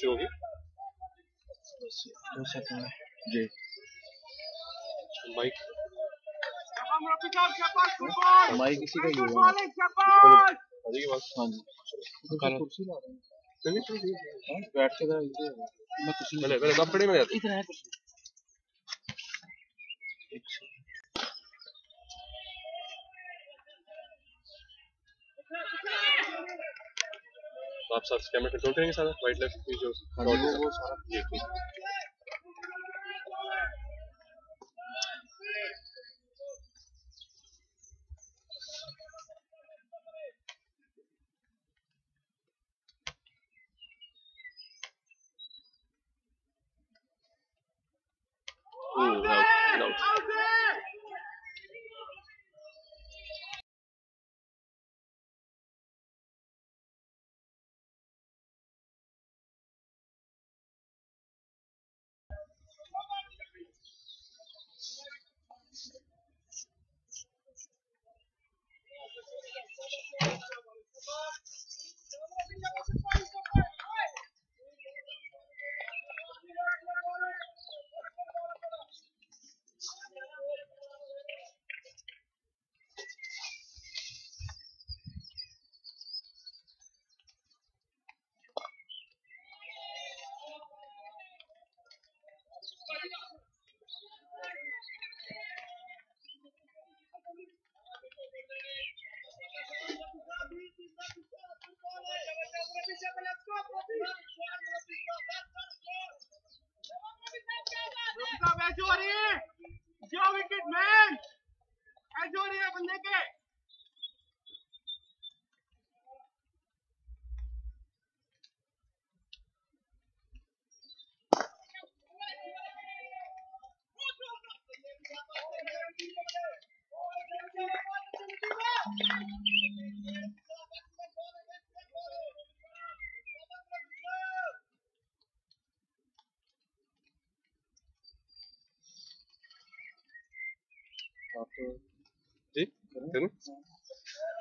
से होगी? जी माइक इसी का यूज है के पास हाँ जी कुर्सी ला रहे हैं बैठ के मैं कुर्सी पहले कपड़े में जाती इधर है कुर्सी तो आप साथ कैमरा कंट्रोल करेंगे सारा राइट लेफ्ट जो वो सारा ये no.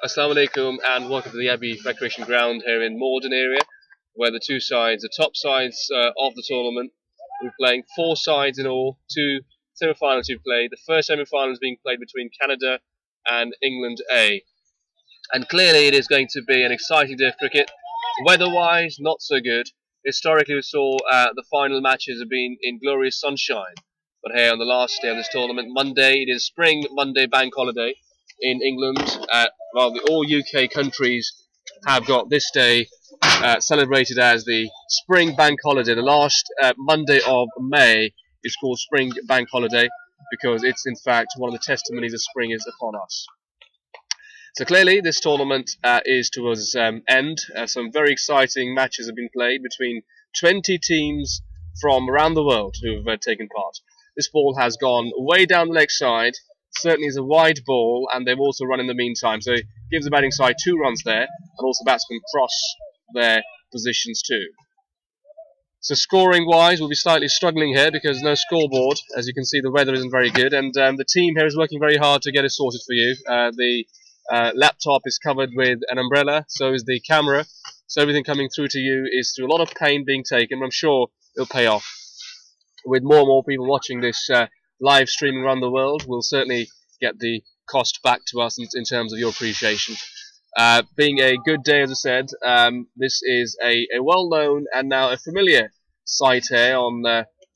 Assalamu alaikum and welcome to the Abbey Recreation Ground here in Morden area, where the two sides, the top sides of the tournament, we're playing 4 sides in all, 2 semi-finals to play. The first semi-final is being played between Canada and England A. And clearly it is going to be an exciting day of cricket. Weather-wise, not so good. Historically we saw the final matches have been in glorious sunshine. But here on the last day of this tournament, Monday, it is Spring Monday Bank Holiday in England. Well, all UK countries have got this day celebrated as the Spring Bank Holiday. The last Monday of May is called Spring Bank Holiday because it's in fact one of the testimonies that spring is upon us. So clearly this tournament is towards its end. Some very exciting matches have been played between 20 teams from around the world who have taken part. This ball has gone way down the leg side. Certainly is a wide ball, and they've also run in the meantime. So it gives the batting side 2 runs there, and also batsmen cross their positions too. So scoring-wise, we'll be slightly struggling here because there's no scoreboard. As you can see, the weather isn't very good, and the team here is working very hard to get it sorted for you. The laptop is covered with an umbrella, so is the camera. So everything coming through to you is through a lot of pain being taken, but I'm sure it'll pay off. With more and more people watching this live streaming around the world, we'll certainly get the cost back to us in terms of your appreciation. Being a good day, as I said, this is a well-known and now a familiar sight here on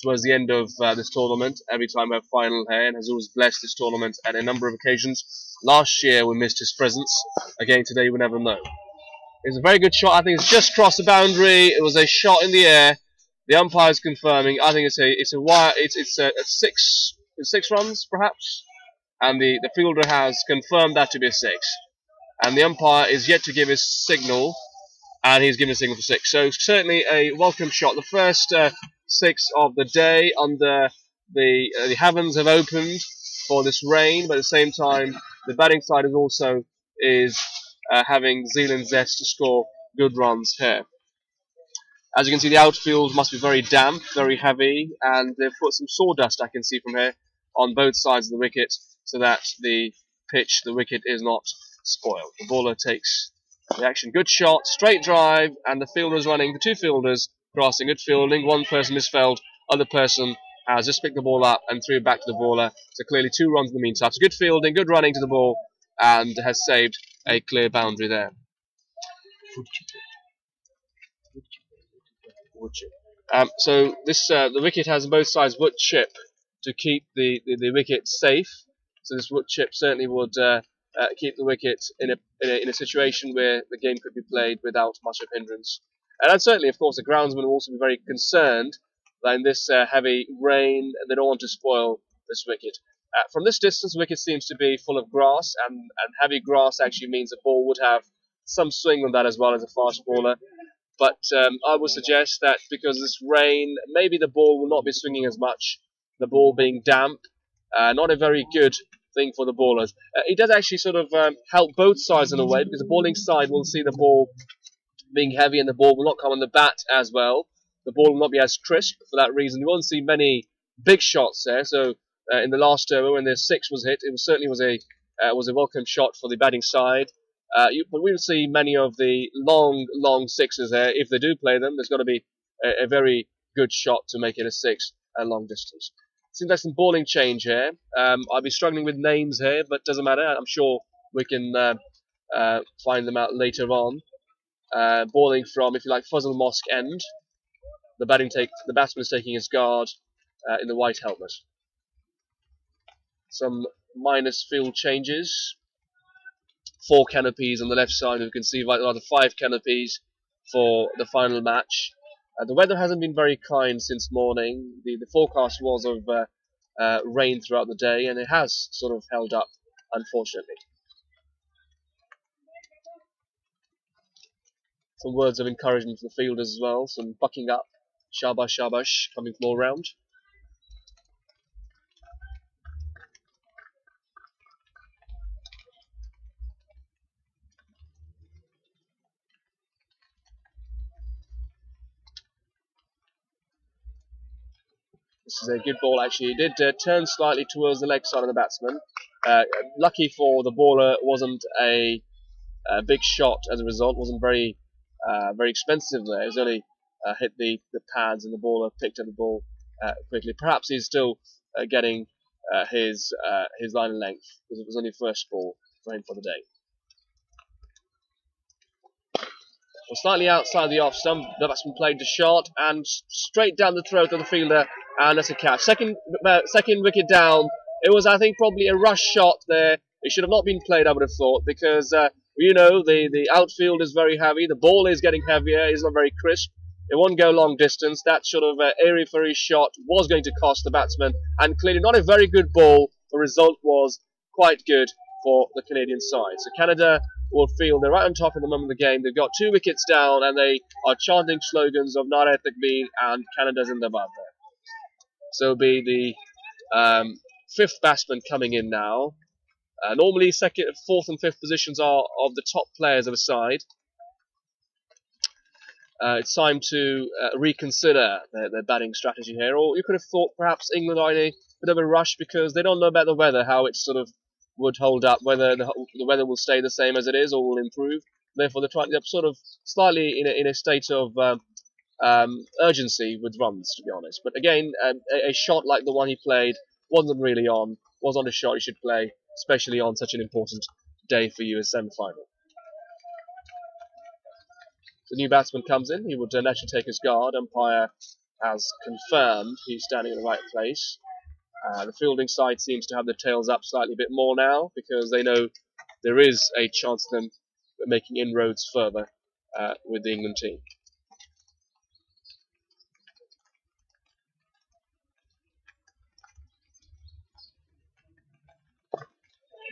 towards the end of this tournament. Every time we have final here, and has always blessed this tournament at a number of occasions. Last year we missed his presence. Again today we never know. It's a very good shot. I think it's just crossed the boundary. It was a shot in the air. The umpire is confirming. I think it's a 6 runs perhaps, and the fielder has confirmed that to be a 6. And the umpire is yet to give his signal, and he's given a signal for 6. So certainly a welcome shot. The first 6 of the day under the heavens have opened for this rain, but at the same time the batting side is having zeal and zest to score good runs here. As you can see, the outfield must be very damp, very heavy, and they've put some sawdust, I can see from here, on both sides of the wicket, so that the pitch, the wicket, is not spoiled. The bowler takes the action. Good shot, straight drive, and the fielders running, the 2 fielders crossing, good fielding. One person misfelled, other person has just picked the ball up and threw it back to the bowler. So clearly 2 runs in the meantime. So good fielding, good running to the ball, and has saved a clear boundary there. So this the wicket has on both sides wood chip to keep the wicket safe. So this wood chip certainly would keep the wicket in a situation where the game could be played without much of hindrance. And certainly, of course, the groundsman will also be very concerned that in this heavy rain, they don't want to spoil this wicket. From this distance, the wicket seems to be full of grass, and heavy grass actually means the ball would have some swing on that as well as a fast bowler. But I would suggest that because of this rain, maybe the ball will not be swinging as much. The ball being damp, not a very good thing for the bowlers. It does actually sort of help both sides in a way, because the bowling side will see the ball being heavy and the ball will not come on the bat as well. The ball will not be as crisp for that reason. You won't see many big shots there. So in the last over when the 6 was hit, it certainly was a welcome shot for the batting side. But we will see many of the long sixes there. If they do play them, there's got to be a very good shot to make it a 6 at long distance. Seems like some bowling change here. I'll be struggling with names here, but doesn't matter. I'm sure we can find them out later on. Bowling from, if you like, Fazl Mosque end. The batsman is taking his guard in the white helmet. Some minus field changes. 4 canopies on the left side. We can see rather 5 canopies for the final match. The weather hasn't been very kind since morning. The forecast was of rain throughout the day, and it has sort of held up, unfortunately. Some words of encouragement for the fielders as well. Some bucking up. Shabash, shabash, coming from all round. This is a good ball actually. It did turn slightly towards the leg side of the batsman. Lucky for the bowler, it wasn't a big shot as a result. It wasn't very expensive there. It was only hit the pads, and the bowler picked up the ball quickly. Perhaps he's still getting his line and length, because it was only first ball for him for the day. Well, slightly outside the off stump, the batsman played the shot and straight down the throat of the fielder, and that's a catch. Second wicket down. It was, I think, probably a rush shot there. It should have not been played, I would have thought, because you know the outfield is very heavy. The ball is getting heavier. It's not very crisp. It won't go long distance. That sort of airy-fairy shot was going to cost the batsman, and clearly not a very good ball. The result was quite good for the Canadian side. So Canada will feel they're right on top at the moment of the game. They've got 2 wickets down, and they are chanting slogans of Nare Takbir and Canada's in the bad there. So it'll be the 5th batsman coming in now. Normally 2nd, 4th and 5th positions are of the top players of a side. It's time to reconsider their batting strategy here. Or you could have thought perhaps England are in a bit of a rush because they don't know about the weather, how it sort of would hold up, whether the weather will stay the same as it is or will improve. Therefore, they're trying to sort of slightly in a state of urgency with runs, to be honest. But again, a shot like the one he played wasn't really on. Was on a shot he should play, especially on such an important day for you as semi-final. The new batsman comes in. He would naturally take his guard. Umpire has confirmed he's standing in the right place. The fielding side seems to have their tails up slightly a bit more now, because they know there is a chance of them making inroads further with the England team.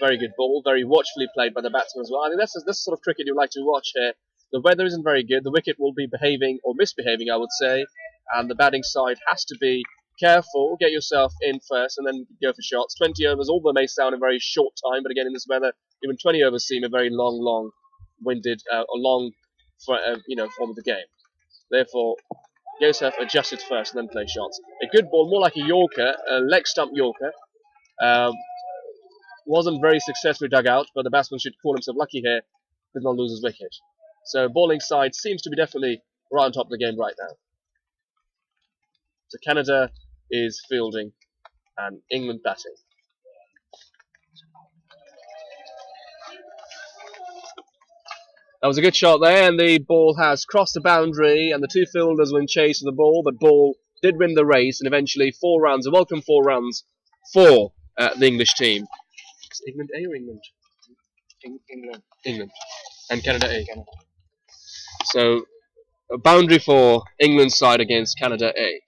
Very good ball, very watchfully played by the batsman as well. I think that's the sort of cricket you like to watch here. The weather isn't very good. The wicket will be behaving, or misbehaving, I would say, and the batting side has to be careful, get yourself in first, and then go for shots. 20 overs, although may sound a very short time, but again, in this weather, even 20 overs seem a very long-winded, form of the game. Therefore, get yourself adjusted first, and then play shots. A good ball, more like a Yorker, a leg stump Yorker. Wasn't very successfully dug out, but the batsman should call himself lucky here, did not lose his wicket. So bowling side seems to be definitely right on top of the game right now. So Canada is fielding and England batting. That was a good shot there, and the ball has crossed the boundary, and the two fielders were in chase of the ball, but ball did win the race, and eventually 4 runs, a welcome 4 runs for the English team. Is England A or England? England. And Canada A. So, a boundary for England's side against Canada A.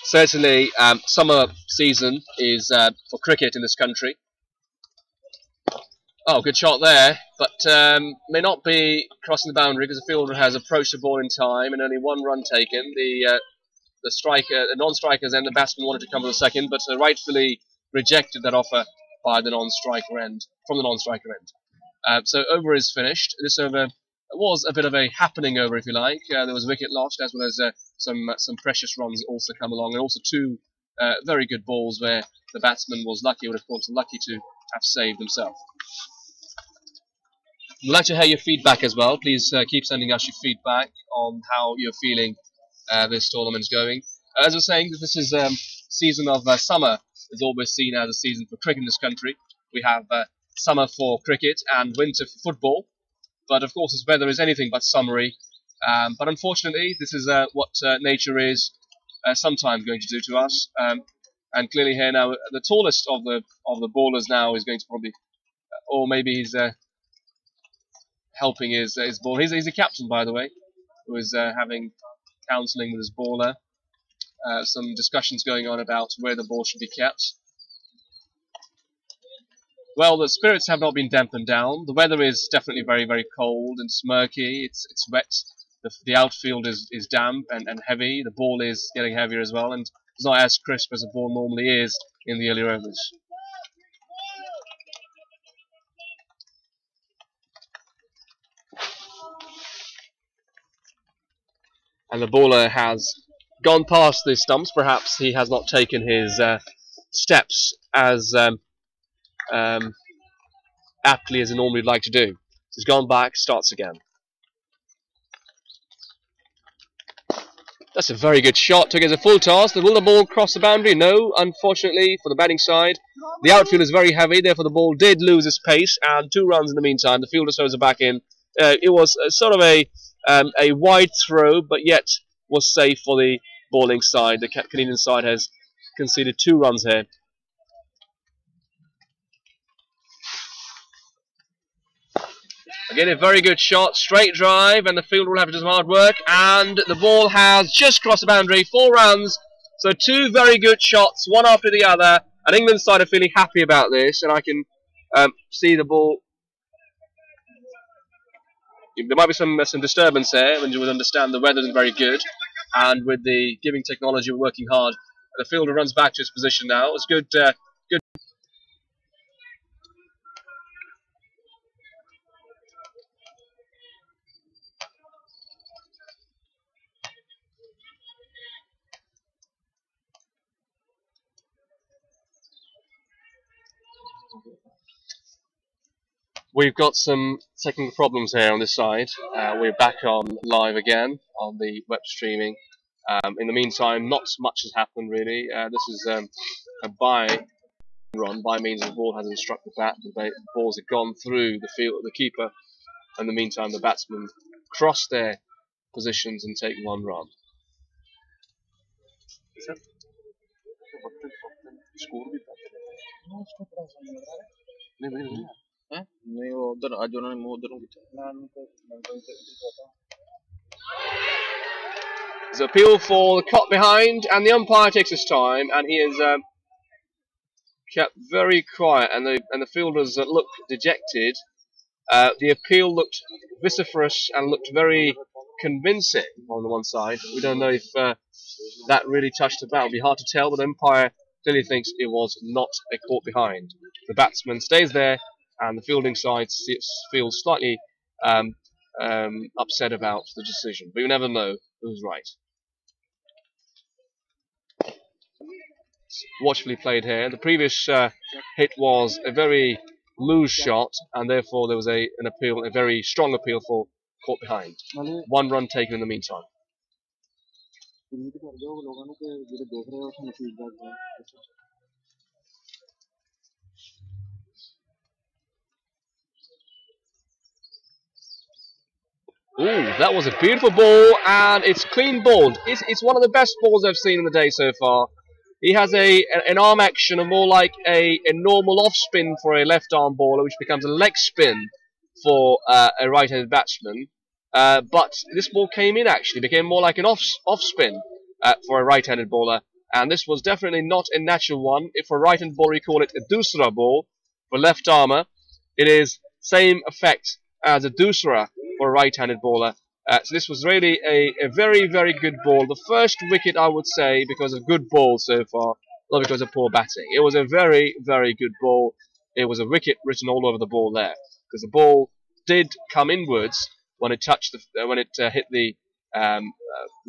Certainly, summer season is for cricket in this country. Oh, good shot there, but may not be crossing the boundary because the fielder has approached the ball in time and only 1 run taken. The striker, the non-strikers and the batsman wanted to come for the second, but rightfully rejected that offer by the non-striker end, from the non-striker end. So over is finished. This over was a bit of a happening over, if you like. There was a wicket lost, as well as some precious runs also come along, and also 2 very good balls where the batsman was lucky, or of course lucky to have saved himself. We'd like to hear your feedback as well. Please keep sending us your feedback on how you're feeling this tournament's going. As I was saying, this is season of summer is always seen as a season for cricket in this country. We have summer for cricket and winter for football. But of course, this weather is anything but summery. But unfortunately, this is what nature is sometimes going to do to us. And clearly here now, the tallest of the bowlers now is going to probably, or maybe he's helping his ball. He's a captain, by the way, who is having counselling with his bowler. Some discussions going on about where the ball should be kept. Well, the spirits have not been dampened down. The weather is definitely very, very cold and murky. It's wet. The outfield is damp and heavy. The ball is getting heavier as well, and it's not as crisp as the ball normally is in the earlier overs. And the bowler has gone past the stumps. Perhaps he has not taken his steps as aptly as he normally would like to do. He's gone back, starts again. That's a very good shot. Took it as a full toss. Will the ball cross the boundary? No, unfortunately for the batting side. The outfield is very heavy, therefore the ball did lose its pace, and 2 runs in the meantime. The fielder throws it back in. It was sort of a wide throw, but yet was safe for the bowling side. The Canadian side has conceded 2 runs here. Again, a very good shot, straight drive, and the fielder will have to do some hard work, and the ball has just crossed the boundary, 4 runs, so 2 very good shots, one after the other, and England's side are feeling happy about this, and I can see the ball. There might be some disturbance here, and you would understand the weather isn't very good, and with the giving technology we're working hard. The fielder runs back to his position now. It's good. We've got some technical problems here on this side. We're back on live again on the web streaming. In the meantime, not much has happened really. This is a by run. By means the ball hasn't struck the bat. The balls have gone through the field, the keeper. In the meantime, the batsmen cross their positions and take 1 run. There's an appeal for the caught behind, and the umpire takes his time, and he is kept very quiet, and the fielders look dejected. The appeal looked vociferous and looked very convincing on the one side. We don't know if that really touched the bat. It'll be hard to tell, but the umpire clearly thinks it was not a caught behind. The batsman stays there, and the fielding side feels slightly upset about the decision. But you never know who's right. Watchfully played here. The previous hit was a very loose shot, and therefore there was an appeal, a very strong appeal for caught behind. 1 run taken in the meantime. Ooh, that was a beautiful ball, and it's clean balled. It's one of the best balls I've seen in the day so far. He has an arm action of more like a normal off spin for a left arm bowler, which becomes a leg spin for a right-handed batsman. But this ball came in actually, became more like an off spin for a right-handed bowler, and this was definitely not a natural one. If for a right-handed bowler, you call it a dusra ball. For left armer, it is same effect as a dusra for a right-handed bowler. So this was really a very, very good ball. The first wicket, I would say, because of good balls so far, not because of poor batting. It was a very, very good ball. It was a wicket written all over the ball there, because the ball did come inwards when it touched hit the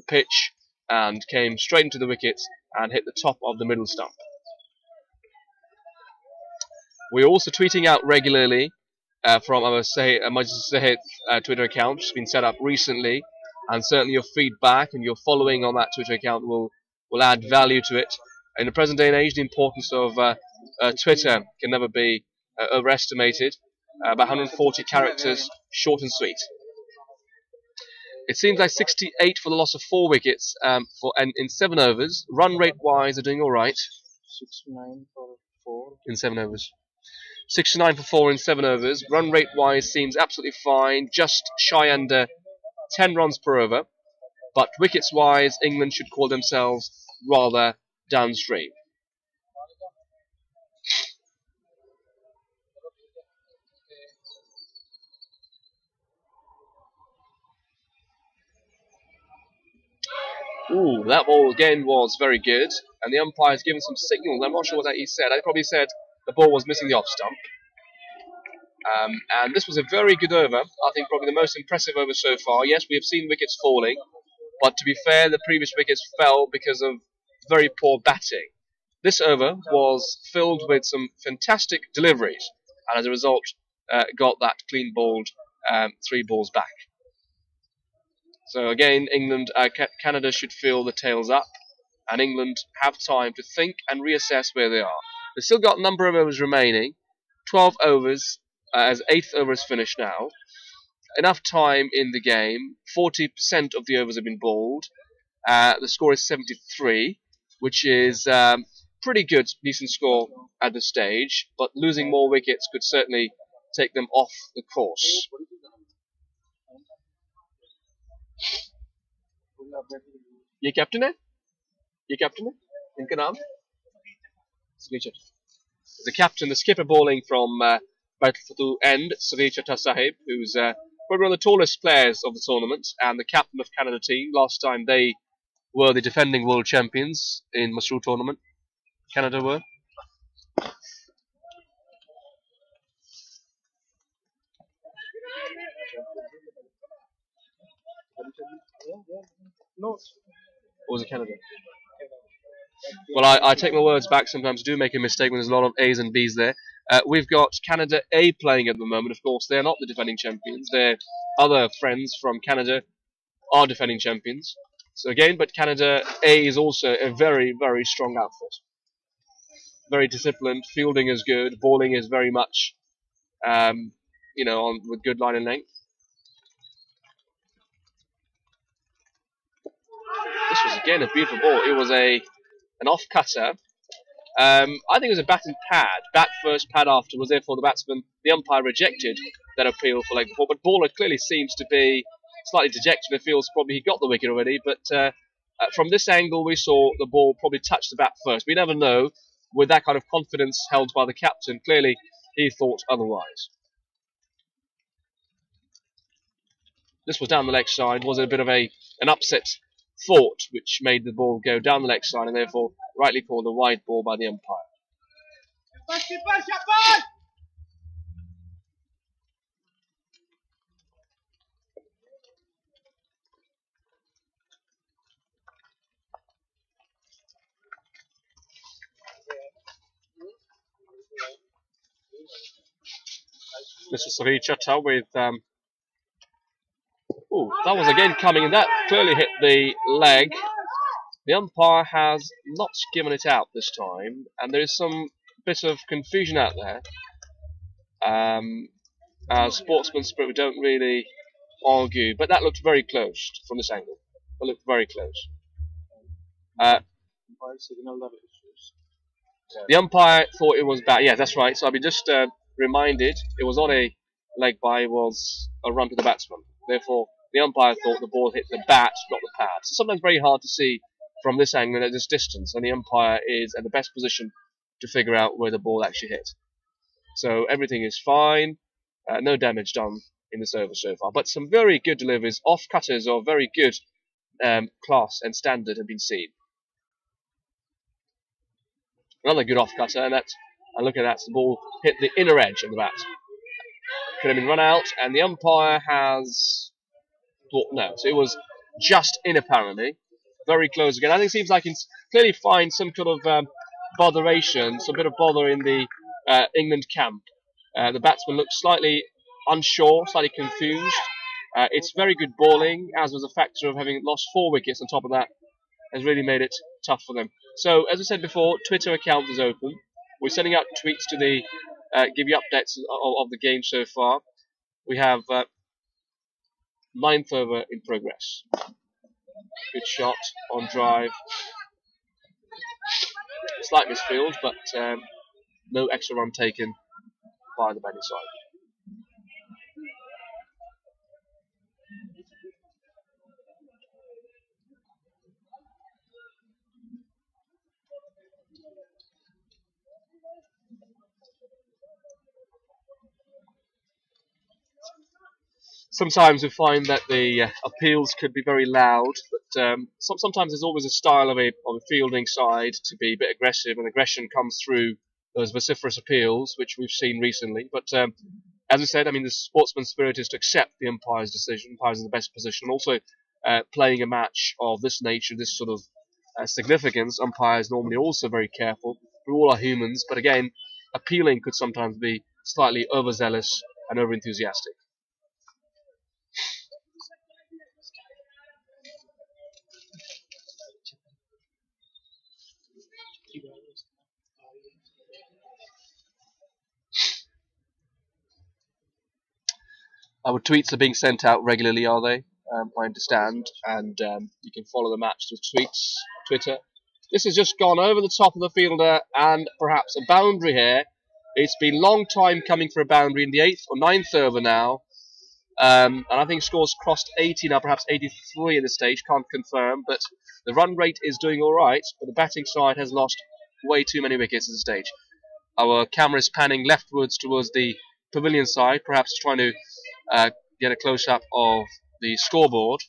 pitch and came straight into the wicket and hit the top of the middle stump. We're also tweeting out regularly from our Majlis-e-Sehat Twitter account, which has been set up recently, and certainly your feedback and your following on that Twitter account will add value to it. In the present day and age, the importance of Twitter can never be overestimated. About 140 characters, short and sweet. It seems like 68 for the loss of 4 wickets in 7 overs. Run rate wise, they're doing all right. 69 for 4 in 7 overs. 69 for 4 in 7 overs. Run rate wise seems absolutely fine, just shy under 10 runs per over. But wickets wise, England should call themselves rather downstream. Ooh, that ball again was very good, and the umpire's given some signals. I'm not sure what he said. I probably said the ball was missing the off stump. And this was a very good over. I think probably the most impressive over so far. Yes, we have seen wickets falling, but to be fair, the previous wickets fell because of very poor batting. This over was filled with some fantastic deliveries, and as a result, got that clean bowled 3 balls back. So again, Canada should feel the tails up, and England have time to think and reassess where they are. They've still got a number of overs remaining, 12 overs, as 8th over is finished now. Enough time in the game. 40% of the overs have been bowled. The score is 73, which is pretty good, decent score at this stage, but losing more wickets could certainly take them off the course. ये captain है? ये captain है? इनका नाम? The captain, the skipper bowling from Battle End, Sri Chatta Sahib, who's probably one of the tallest players of the tournament and the captain of Canada team. Last time they were the defending world champions in Masroor tournament. Canada were. No. Or was it Canada? Well, I take my words back. Sometimes I do make a mistake when there's a lot of A's and B's there. We've got Canada A playing at the moment. Of course, they're not the defending champions. Their other friends from Canada are defending champions. So again, but Canada A is also a very, very strong outfit. Very disciplined. Fielding is good. Bowling is very much, with good line and length. This was again a beautiful ball. It was an off cutter. I think it was a bat and pad. Bat first, pad after was therefore the batsman. The umpire rejected that appeal for leg before, but bowler clearly seems to be slightly dejected and feels probably he got the wicket already. But from this angle, we saw the ball probably touch the bat first. We never know. With that kind of confidence held by the captain, clearly he thought otherwise. This was down the leg side. Was it a bit of an upset thought which made the ball go down the leg side and therefore rightly called a wide ball by the umpire. Mr. Sarichata with oh, that was again coming, and that clearly hit the leg. The umpire has not given it out this time, and there is some bit of confusion out there. As sportsmen spirit, we don't really argue, but that looked very close from this angle. It looked very close. The umpire thought it was bad. Yeah, that's right. So I've been just reminded it was not a leg bye, it was a run to the batsman. Therefore, the umpire thought the ball hit the bat, not the pad. So sometimes very hard to see from this angle and at this distance, and the umpire is in the best position to figure out where the ball actually hit. So everything is fine, no damage done in this over so far. But some very good deliveries, off cutters of very good class and standard have been seen. Another good off cutter, and look at that, the ball hit the inner edge of the bat. Could have been run out, and the umpire has thought no. So it was just in apparently. Very close again. I think it seems like he can clearly find some kind of botheration, some bit of bother in the England camp. The batsman looked slightly unsure, slightly confused. It's very good bowling, as was a factor of having lost 4 wickets on top of that, has really made it tough for them. So, as I said before, Twitter account is open. We're sending out tweets to the give you updates of the game so far. We have 9th over in progress. Good shot on drive. Slight misfield, but no extra run taken by the batting side. Sometimes we find that the appeals could be very loud, but sometimes there's always a style of a fielding side to be a bit aggressive, and aggression comes through those vociferous appeals, which we've seen recently. But as I said, I mean, the sportsman spirit is to accept the umpire's decision. Umpire's in the best position. Also, playing a match of this nature, this sort of significance, umpires normally also very careful. We all are humans, but again, appealing could sometimes be slightly overzealous and over-enthusiastic. Our tweets are being sent out regularly, are they? I understand, and you can follow the match through tweets, Twitter. This has just gone over the top of the fielder, and perhaps a boundary here. It's been a long time coming for a boundary in the 8th or 9th over now, and I think scores crossed 80 now, perhaps 83 at this stage, can't confirm, but the run rate is doing alright, but the batting side has lost way too many wickets at this stage. Our camera is panning leftwards towards the pavilion side, perhaps trying to get a close-up of the scoreboard.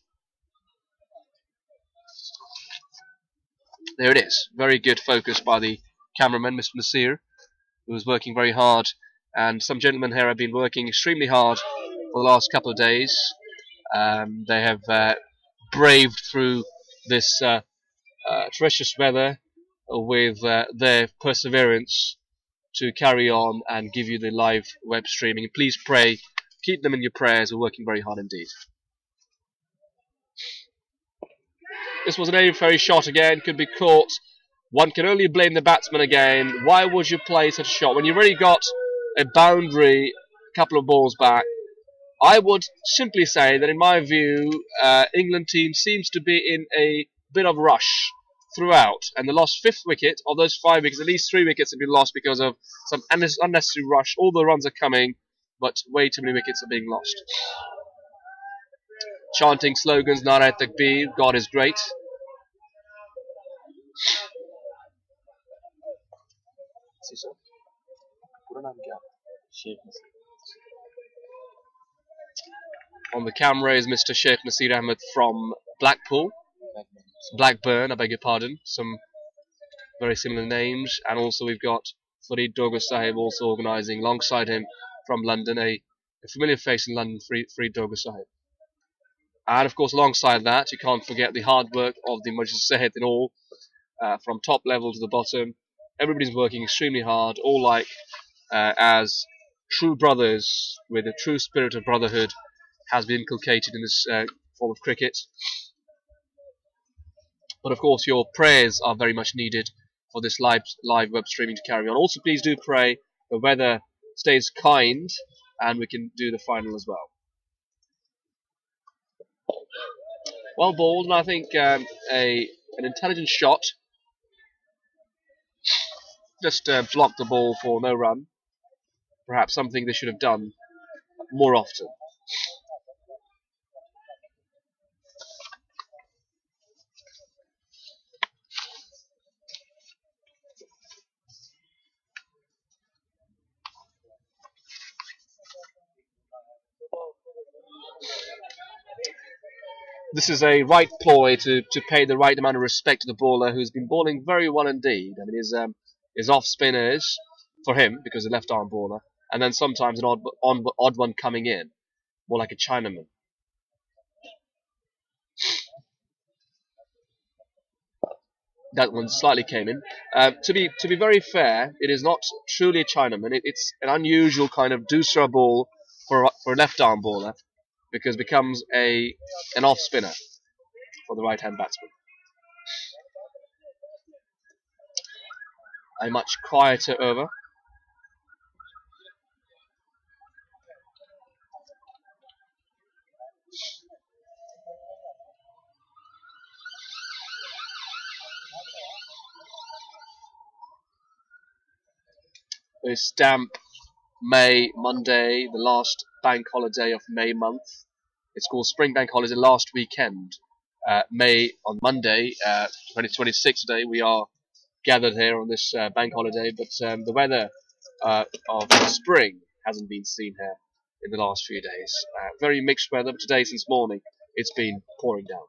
There it is. Very good focus by the cameraman, Mr. Masroor, who was working very hard. And some gentlemen here have been working extremely hard for the last couple of days. They have braved through this treacherous weather with their perseverance to carry on and give you the live web streaming. Please pray. Keep them in your prayers. We're working very hard indeed. This was an airy-fairy shot again. Could be caught. One can only blame the batsman again. Why would you play such a shot when you've already got a boundary a couple of balls back? I would simply say that in my view, England team seems to be in a bit of rush throughout. And the lost 5th wicket, of those 5 wickets, at least 3 wickets have been lost because of some unnecessary rush. All the runs are coming, but way too many wickets are being lost. Chanting slogans, Nara Takbir, God is great. On the camera is Mr. Sheikh Nasir Ahmed from Blackburn, I beg your pardon. Some very similar names, and also we've got Farid Dogo Sahib also organising alongside him from London, a familiar face in London, Farid Dogo Sahib. And of course, alongside that, you can't forget the hard work of the Majlis-e-Sehat in all, from top level to the bottom. Everybody's working extremely hard, all like as true brothers with a true spirit of brotherhood has been inculcated in this form of cricket. But of course, your prayers are very much needed for this live web streaming to carry on. Also, please do pray the weather stays kind and we can do the final as well. Well bowled, and I think an intelligent shot. Just blocked the ball for no run. Perhaps something they should have done more often. This is a right ploy to pay the right amount of respect to the bowler, who's been bowling very well indeed. I mean, his off spinners for him because he's a left arm bowler, and then sometimes an odd one coming in, more like a Chinaman. That one slightly came in. To be very fair, it is not truly a Chinaman. It's an unusual kind of doosra ball for a left arm bowler, because it becomes an off spinner for the right hand batsman. A much quieter over. This damp May Monday, the last bank holiday of May month. It's called Spring Bank Holiday, last weekend. May on Monday, 2026 today, we are gathered here on this bank holiday, but the weather of spring hasn't been seen here in the last few days. Very mixed weather, but today since morning it's been pouring down.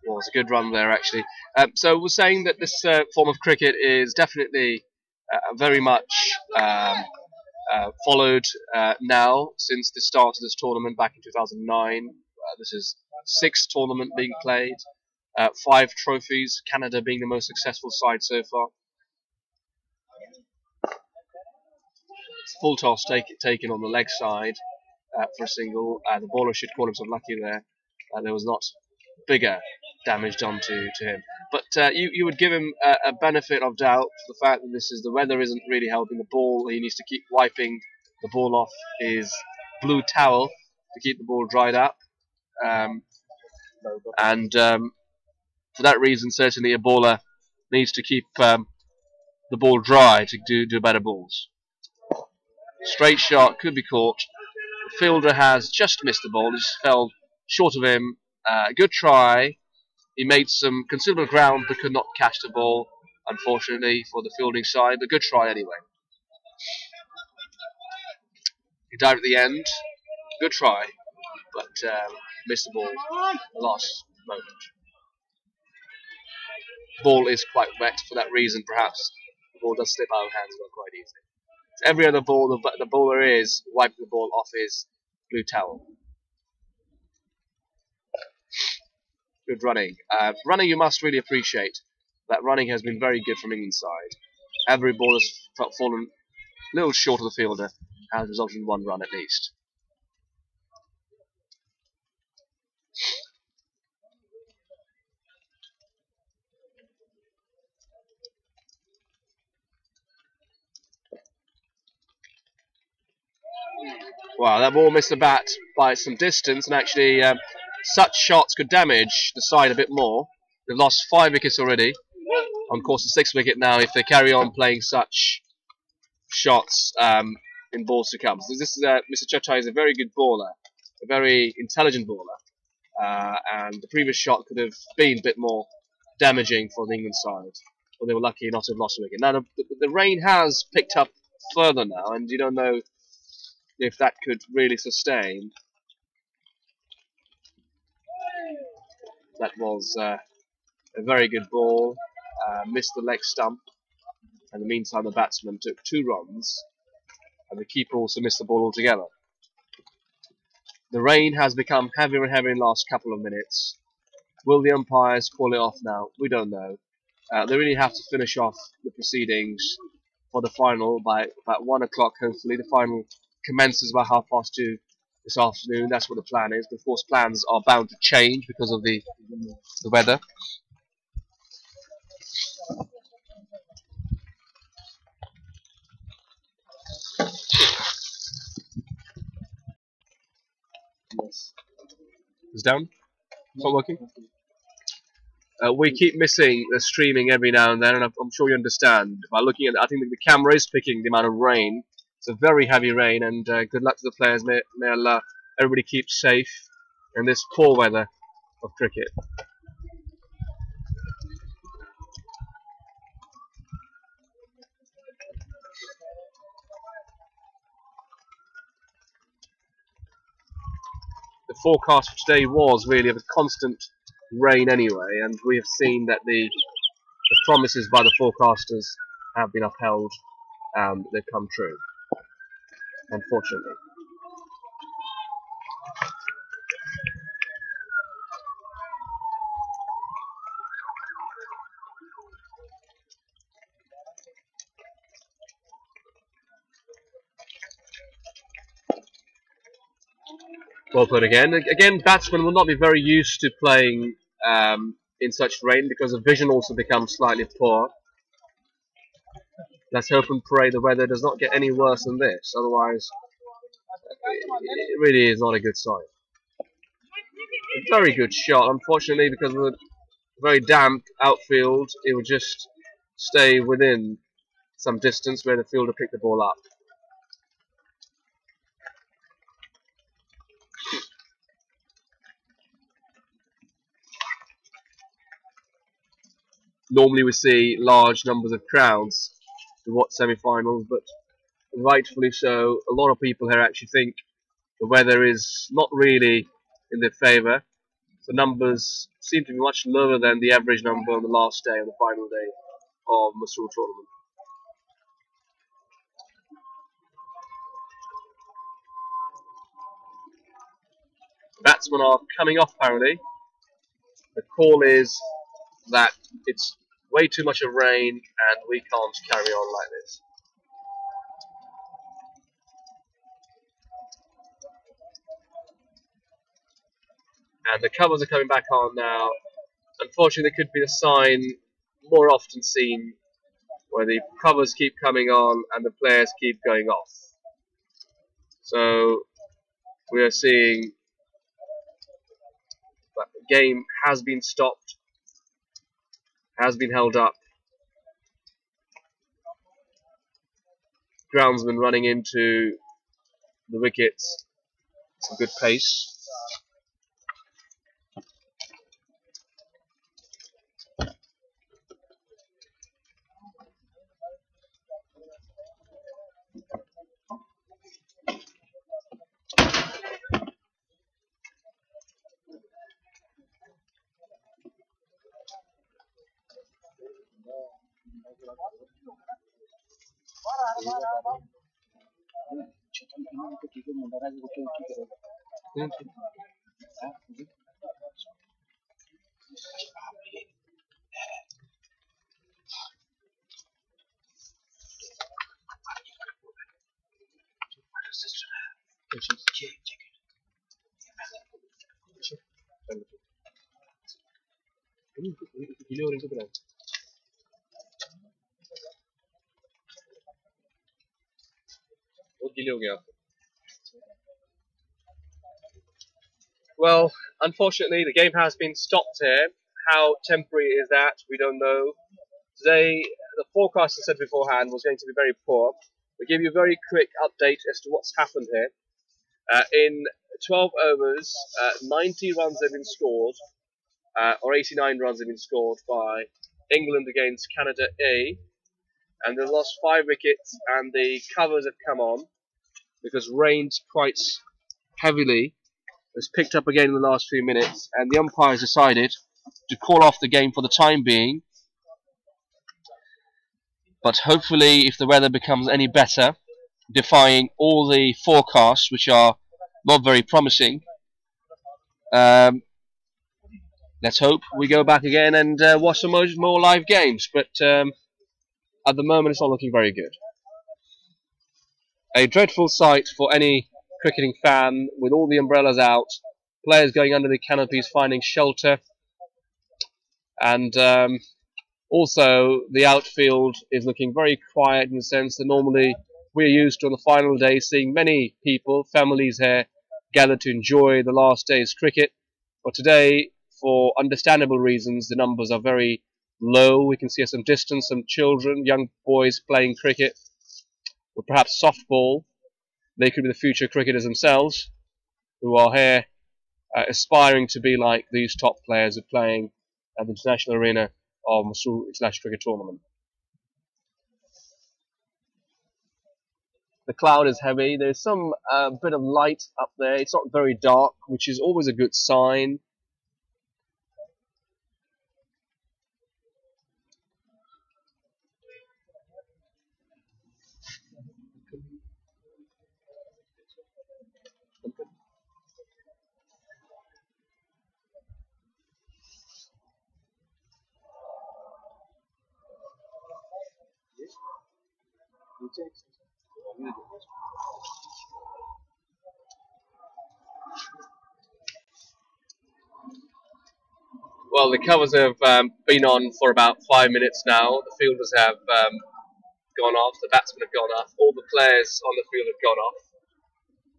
Well, it's a good run there, actually. So we're saying that this form of cricket is definitely very much followed now since the start of this tournament back in 2009. This is 6th tournament being played, 5 trophies, Canada being the most successful side so far. Full toss taken on the leg side for a single. The bowler should call himself lucky there. There was not bigger damage done to him. But you would give him a benefit of doubt for the fact that the weather isn't really helping the ball. He needs to keep wiping the ball off his blue towel to keep the ball dried up. And for that reason, certainly a bowler needs to keep the ball dry to do better balls. Straight shot, could be caught. The fielder has just missed the ball, just fell short of him. Good try. He made some considerable ground but could not catch the ball, unfortunately, for the fielding side. But good try anyway. He dived at the end. Good try, but missed the ball at the last moment. The ball is quite wet. For that reason, perhaps the ball does slip out of hands quite easily. Every other ball, the bowler is wiping the ball off his blue towel. Good running. Running you must really appreciate. That running has been very good from England's side. Every ball has fallen a little short of the fielder, has resulted in 1 run at least. Wow, that ball missed the bat by some distance, and actually such shots could damage the side a bit more. They've lost 5 wickets already, on course the 6th wicket now if they carry on playing such shots in balls to come. So this is Mr. Chachai is a very good bowler, a very intelligent bowler, and the previous shot could have been a bit more damaging for the England side, but they were lucky not to have lost a wicket. Now the rain has picked up further now, and you don't know if that could really sustain. That was a very good ball. Missed the leg stump. In the meantime, the batsman took 2 runs, and the keeper also missed the ball altogether. The rain has become heavier and heavier in the last couple of minutes. Will the umpires call it off now? We don't know. They really have to finish off the proceedings for the final by about 1 o'clock, hopefully. The final commences by 2:30 this afternoon. That's what the plan is. But of course, plans are bound to change because of the weather. Yes. It's down? It's not working? We keep missing the streaming every now and then, and I'm sure you understand. By looking at it, I think the camera is picking the amount of rain. It's a very heavy rain, and good luck to the players. May Allah, everybody keep safe in this poor weather of cricket. The forecast for today was really of a constant rain anyway, and we have seen that the promises by the forecasters have been upheld and they've come true, unfortunately. Well put again. Again, batsmen will not be very used to playing in such rain because the vision also becomes slightly poor. Let's hope and pray the weather does not get any worse than this, otherwise it really is not a good sign. A very good shot. Unfortunately, because of the very damp outfield, it would just stay within some distance where the fielder picked the ball up. Normally we see large numbers of crowds to watch semi-finals, but rightfully so, a lot of people here actually think the weather is not really in their favour. The numbers seem to be much lower than the average number on the last day, on the final day of Masroor tournament. Batsmen are coming off apparently. The call is that it's way too much of rain and we can't carry on like this. And the covers are coming back on now. Unfortunately, there could be a sign more often seen where the covers keep coming on and the players keep going off. So we are seeing that the game has been stopped, has been held up. Groundsman running into the wickets. Some good pace. Well, unfortunately, the game has been stopped here. How temporary is that? We don't know. Today, the forecaster said beforehand was going to be very poor. We'll give you a very quick update as to what's happened here. In 12 overs, 90 runs have been scored, or 89 runs have been scored by England against Canada A, and they've lost 5 wickets, and the covers have come on because rained quite heavily. It's picked up again in the last few minutes, and the umpires decided to call off the game for the time being. But hopefully, if the weather becomes any better, defying all the forecasts, which are not very promising, let's hope we go back again and watch some more live games. But at the moment, it's not looking very good. A dreadful sight for any cricketing fan, with all the umbrellas out, players going under the canopies finding shelter, and also the outfield is looking very quiet in the sense that normally we're used to on the final day seeing many people, families here, gathered to enjoy the last day's cricket. But today, for understandable reasons, the numbers are very low. We can see at some distance some children, young boys playing cricket, or perhaps softball. They could be the future cricketers themselves, who are here aspiring to be like these top players who are playing at the international arena of Masroor International Cricket Tournament. The cloud is heavy. There's some bit of light up there. It's not very dark, which is always a good sign. Well, the covers have been on for about 5 minutes now. The fielders have gone off, the batsmen have gone off, all the players on the field have gone off.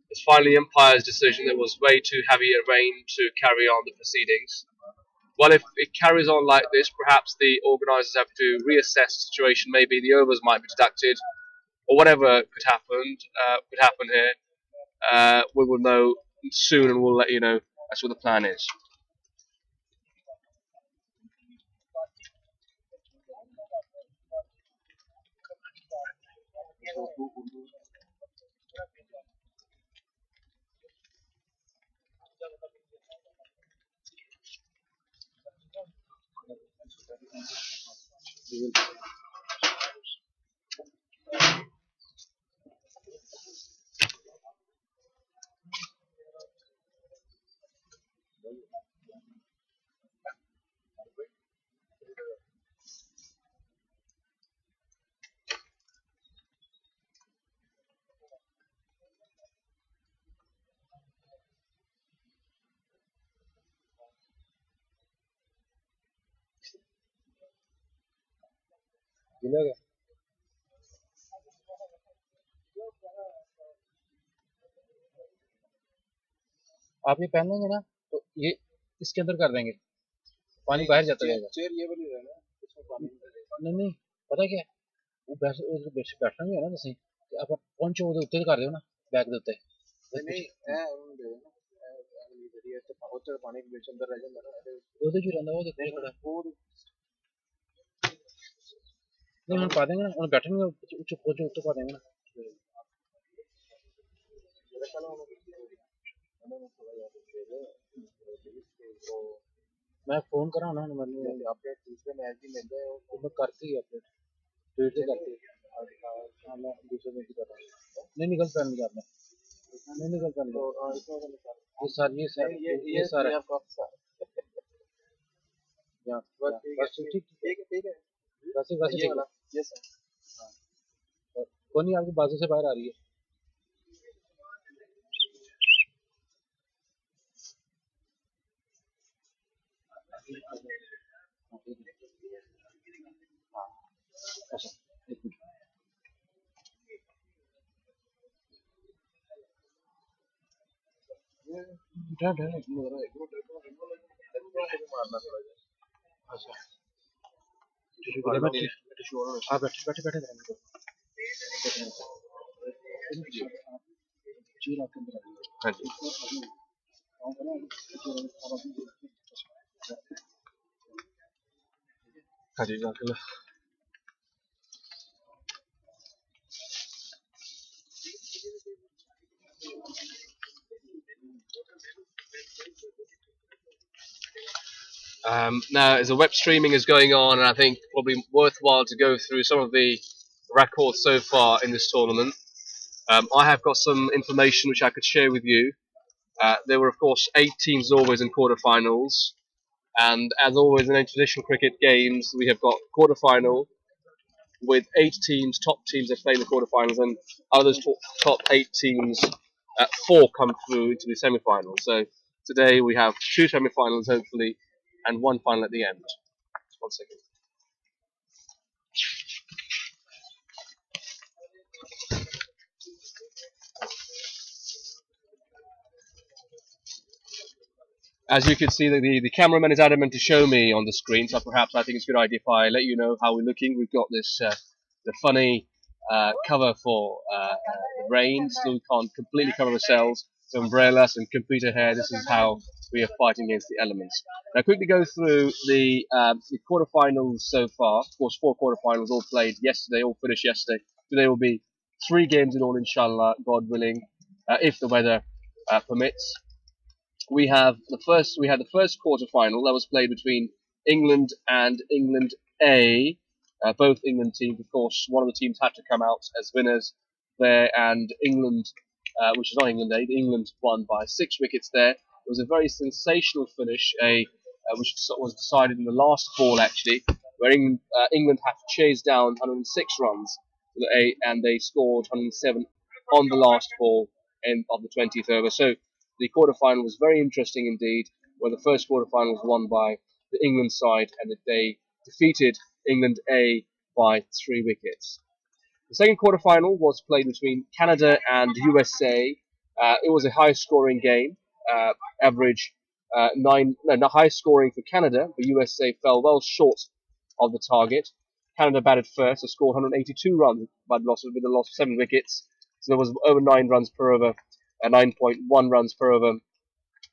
It's finally the umpire's decision. It was way too heavy a rain to carry on the proceedings. Well, if it carries on like this, perhaps the organisers have to reassess the situation. Maybe the overs might be deducted, or whatever could happen here. We will know soon, and we'll let you know that's what the plan is. आप ये पहन लेंगे ना तो ये इसके अंदर कर देंगे, पानी बाहर जाता जाएगा। चेयर ये वाली रहना, इसमें पानी नहीं नहीं पता क्या वो बैठना नहीं है ना ਤੁਸੀਂ आप पहुंचो ਉਹਦੇ ਉੱਤੇ ਕਰ ਦਿਓ ਨਾ ਬੈਗ ਦੇ ਉੱਤੇ ਨਹੀਂ ਐ ਉਹਨੂੰ ਦੇ ਦੇਣਾ ਅਗਲੀ ਜਿਹੜੀ ਇੱਥੇ ਉੱਤੇ ਪਾਣੀ ਵਿੱਚ ਅੰਦਰ ਰਹਿ ਜਾਂਦਾ ਨਾ ਉਹਦੇ ਚ ਰਹਿੰਦਾ ਉਹ ਦੇਖੋ ਖੜਾ ਉਹ ਨਹੀਂ ਹੁਣ ਪਾ ਦੇਂਗੇ ਨਾ ਹੁਣ ਬੈਠਣਗੇ ਉੱਚ ਉੱਤੇ ਪਾ ਦੇਂਗੇ ਨਾ मेरा ख्याल मैं फोन करा ना मतलब अपडेट दूसरे मैच भी मिल जाए और मैं करती ही अपडेट ट्वीट से करती हाँ मैं दूसरे मैच कर रहा हूँ नहीं निकल पा नहीं करना नहीं निकल पा ये सर बस ठीक है वैसे ये सर कौन नहीं आपकी बाजू से बाहर आ रही है हाँ जी जाके Now, as the web streaming is going on, and I think probably worthwhile to go through some of the records so far in this tournament. I have got some information which I could share with you. There were, of course, 8 teams always in quarterfinals, and as always in international cricket games, we have got quarterfinal with 8 teams, top teams that play in the quarterfinals, and out of those top 8 teams, 4 come through into the semi-finals. So today we have 2 semi-finals, hopefully, and 1 final at the end. Just 1 second. As you can see, the cameraman is adamant to show me on the screen, so perhaps I think it's a good idea if I let you know how we're looking. We've got this the funny cover for the rain, so we can't completely cover ourselves. Some umbrellas and computer hair. This is how we are fighting against the elements. Now, quickly go through the quarterfinals so far. Of course, 4 quarterfinals all played yesterday, all finished yesterday. Today will be 3 games in all, inshallah, God willing, if the weather permits. We had the first quarterfinal that was played between England and England A. Both England teams, of course, one of the teams had to come out as winners there, and England, which is not England A, England won by 6 wickets there. It was a very sensational finish, which was decided in the last ball actually, where England had to chase down 106 runs to the A, and they scored 107 on the last ball of the 20th over. So the quarterfinal was very interesting indeed, where the first quarterfinal was won by the England side, and they defeated England A by 3 wickets. The second quarterfinal was played between Canada and USA. It was a high-scoring game, high scoring for Canada, but USA fell well short of the target. Canada batted first and scored 182 runs with a loss of 7 wickets. So there was over 9 runs per over. 9.1 runs per over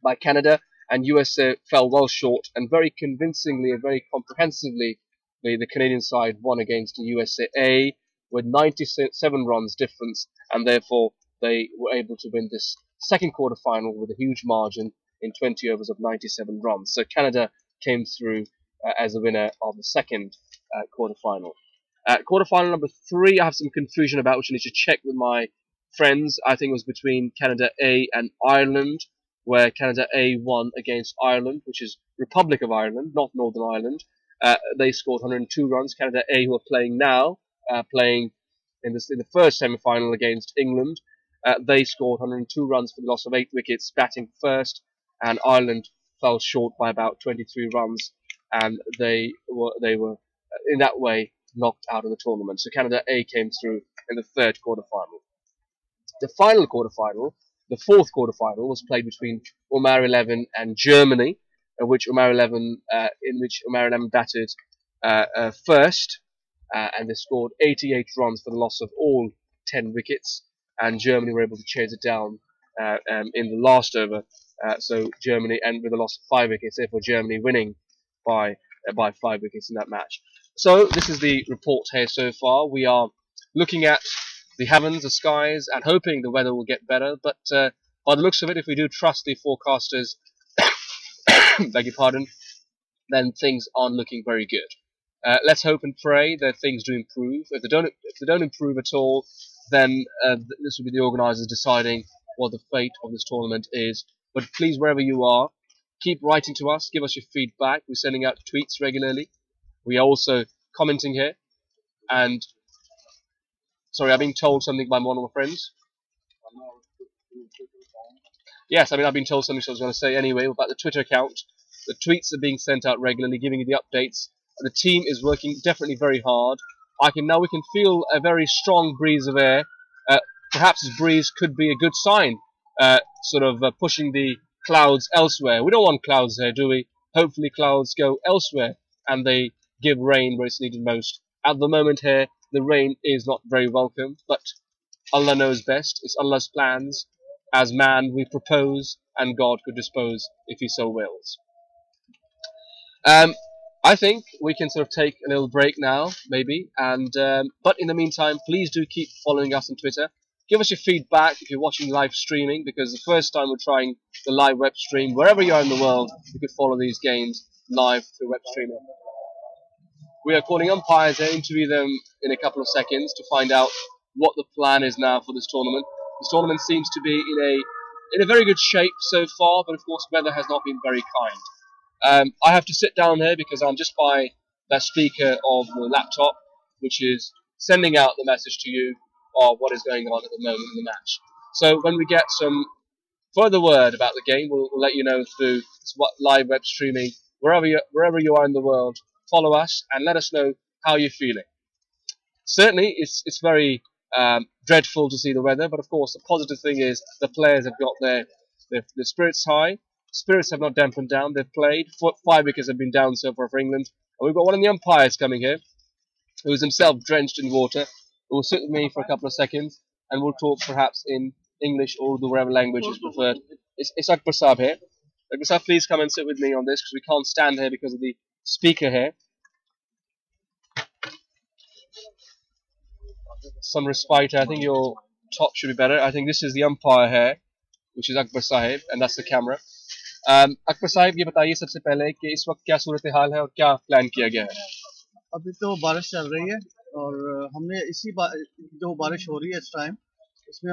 by Canada, and USA fell well short, and very convincingly and very comprehensively the Canadian side won against the USA A with 97 runs difference, and therefore they were able to win this second quarter final with a huge margin in 20 overs of 97 runs. So Canada came through as a winner of the second quarter final. Quarter final number 3, I have some confusion about, which I need to check with my friends. I think it was between Canada A and Ireland, where Canada A won against Ireland, which is Republic of Ireland, not Northern Ireland. They scored 102 runs. Canada A, who are playing now, playing in the first semi-final against England, they scored 102 runs for the loss of 8 wickets, batting first, and Ireland fell short by about 23 runs, and they were in that way knocked out of the tournament. So Canada A came through in the third quarter-final. The final quarter-final, the fourth quarter-final, was played between Omar 11 and Germany, in which Omar 11 batted first, and they scored 88 runs for the loss of all 10 wickets, and Germany were able to chase it down in the last over. So Germany, and with a loss of 5 wickets, therefore Germany winning by 5 wickets in that match. So this is the report here so far. We are looking at the heavens, the skies, and hoping the weather will get better. But by the looks of it, if we do trust the forecasters, beg your pardon, then things aren't looking very good. Let's hope and pray that things do improve. If they don't improve at all, then this will be the organisers deciding what the fate of this tournament is. But please, wherever you are, keep writing to us. Give us your feedback. We're sending out tweets regularly. We are also commenting here. And sorry, I've been told something by one of my friends. Yes, I've been told something, so I was going to say anyway about the Twitter account. The tweets are being sent out regularly, giving you the updates. The team is working definitely very hard. Now we can feel a very strong breeze of air. Perhaps this breeze could be a good sign, pushing the clouds elsewhere. We don't want clouds here, do we? Hopefully clouds go elsewhere and they give rain where it's needed most. At the moment here, the rain is not very welcome, but Allah knows best. It's Allah's plans. As man, we propose, and God could dispose if He so wills. I think we can sort of take a little break now, maybe. But in the meantime, please do keep following us on Twitter. Give us your feedback if you're watching live streaming, because the first time we're trying the live web stream, wherever you are in the world, you could follow these games. live through web streaming. We are calling umpires to interview them in a couple of seconds to find out what the plan is now for this tournament. This tournament seems to be in a very good shape so far, but of course weather has not been very kind. I have to sit down here because I'm just by the speaker of the laptop, which is sending out the message to you of what is going on at the moment in the match. So when we get some further word about the game, we'll let you know through live web streaming wherever you are in the world. Follow us and let us know how you're feeling. Certainly, it's very dreadful to see the weather, but of course the positive thing is the players have got their spirits high. Spirits have not dampened down. They've played. 5 wickets have been down so far for England. And we've got one of the umpires coming here, who is himself drenched in water, who will sit with me for a couple of seconds, and we'll talk perhaps in English or Urdu, whatever language is preferred. It's Akbar Saab here. Akbar Saab, please come and sit with me on this, because we can't stand here because of the speaker here. Some respite. I think your top should be better. I think this is the umpire here, which is Akbar Sahib, and that's the camera. Akbar Sahib, ये बताइए सबसे पहले कि इस वक्त क्या सूरत हाल है और क्या प्लान किया गया है? अभी तो बारिश चल रही है और हमने जो बारिश हो रही है इस टाइम, इसमें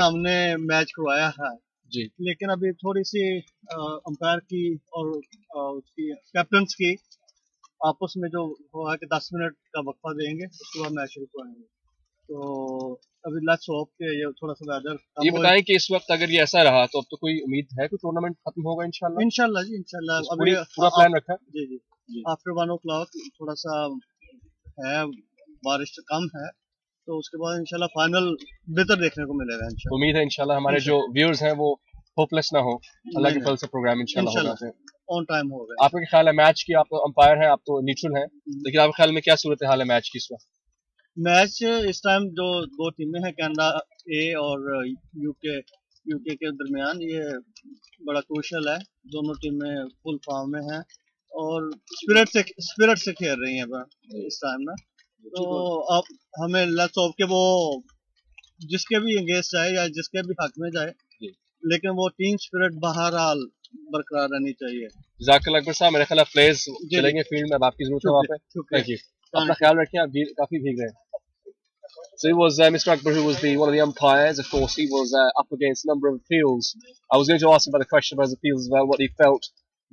हमने मैच करवाया है जी। लेकिन अभी थोड़ी सी अंपायर की और उसकी कैप्टन्स की आपस में जो हुआ कि 10 मिनट का वक्फा देंगे, उसके बाद मैच शुरू करेंगे। तो अभी लेट्स होप कि ये थोड़ा सा वेदर ये बताएं कि इस वक्त अगर ये ऐसा रहा तो अब तो कोई उम्मीद है कि टूर्नामेंट खत्म होगा इंशाल्लाह? इंशाल्लाह जी, इंशाल्लाह। अभी पूरा प्लान रखा है जी जी जी। आफ्टर 1 o'clock थोड़ा सा है, बारिश कम है, तो उसके बाद इंशाल्लाह फाइनल बेहतर देखने को मिलेगा इंशाल्लाह। उम्मीद है इंशाल्लाह हमारे जो व्यूअर्स हैं वो होपलेस ना हो। अल्लाह के फल से प्रोग्राम इंशाल्लाह होगा, ऑन टाइम होगा। आपके ख्याल है मैच की, आप तो अंपायर हैं, आप तो न्यूट्रल हैं, लेकिन आपके ख्याल में क्या सूरत हाल है मैच की इस वक्त? मैच इस टाइम जो 2 टीमें हैं, कनाडा ए और यूके के दरमियान, ये बड़ा क्रूशल है। दोनों टीमें फुल फॉर्म में हैं और स्पिरिट से खेल रही हैं इस टाइम ना। तो अब हमें लेट्स होप कि वो जिसके भी अगेंस्ट जाए या जिसके भी हक में जाए, लेकिन वो टीम स्पिरिट बहरहाल बरकरार रहनी चाहिए। जज़ाकल्लाह अकबर साहब, मेरे ख्याल प्लेयर्स चलेंगे फील्ड में, अब आपकी जरूरत है वहाँ पे। थैंक यू, अपना ख्याल रखें, आप काफी भीग रहे हैं। So it was Mr. Akbar who was one of the umpires. Of course, he was up against a number of appeals. I was going to ask him about the question about his appeals as well, what he felt,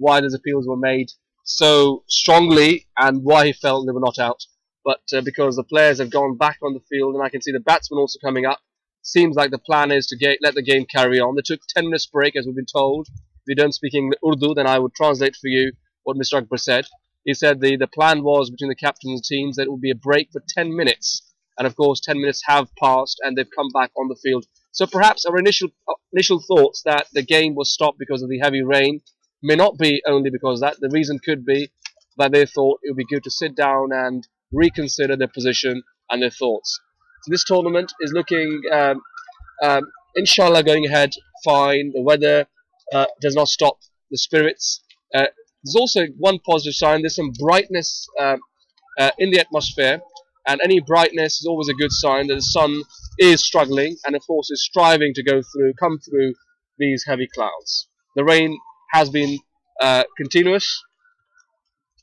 why those appeals were made so strongly, and why he felt they were not out. But because the players have gone back on the field, and I can see the batsmen also coming up, seems like the plan is to let the game carry on. They took 10 minutes break, as we've been told. If you don't speak Urdu, then I would translate for you what Mr. Akbar said. He said the plan was between the captains and teams that it would be a break for 10 minutes. And of course 10 minutes have passed and they've come back on the field. So perhaps our initial thoughts that the game was stopped because of the heavy rain may not be only because of that. The reason could be that they thought it would be good to sit down and reconsider their position and their thoughts. So this tournament is looking, inshallah, going ahead fine. The weather does not stop the spirits. There's also one positive sign. There's some brightness in the atmosphere. And any brightness is always a good sign that the sun is struggling and, of course, is striving to come through these heavy clouds. The rain has been continuous.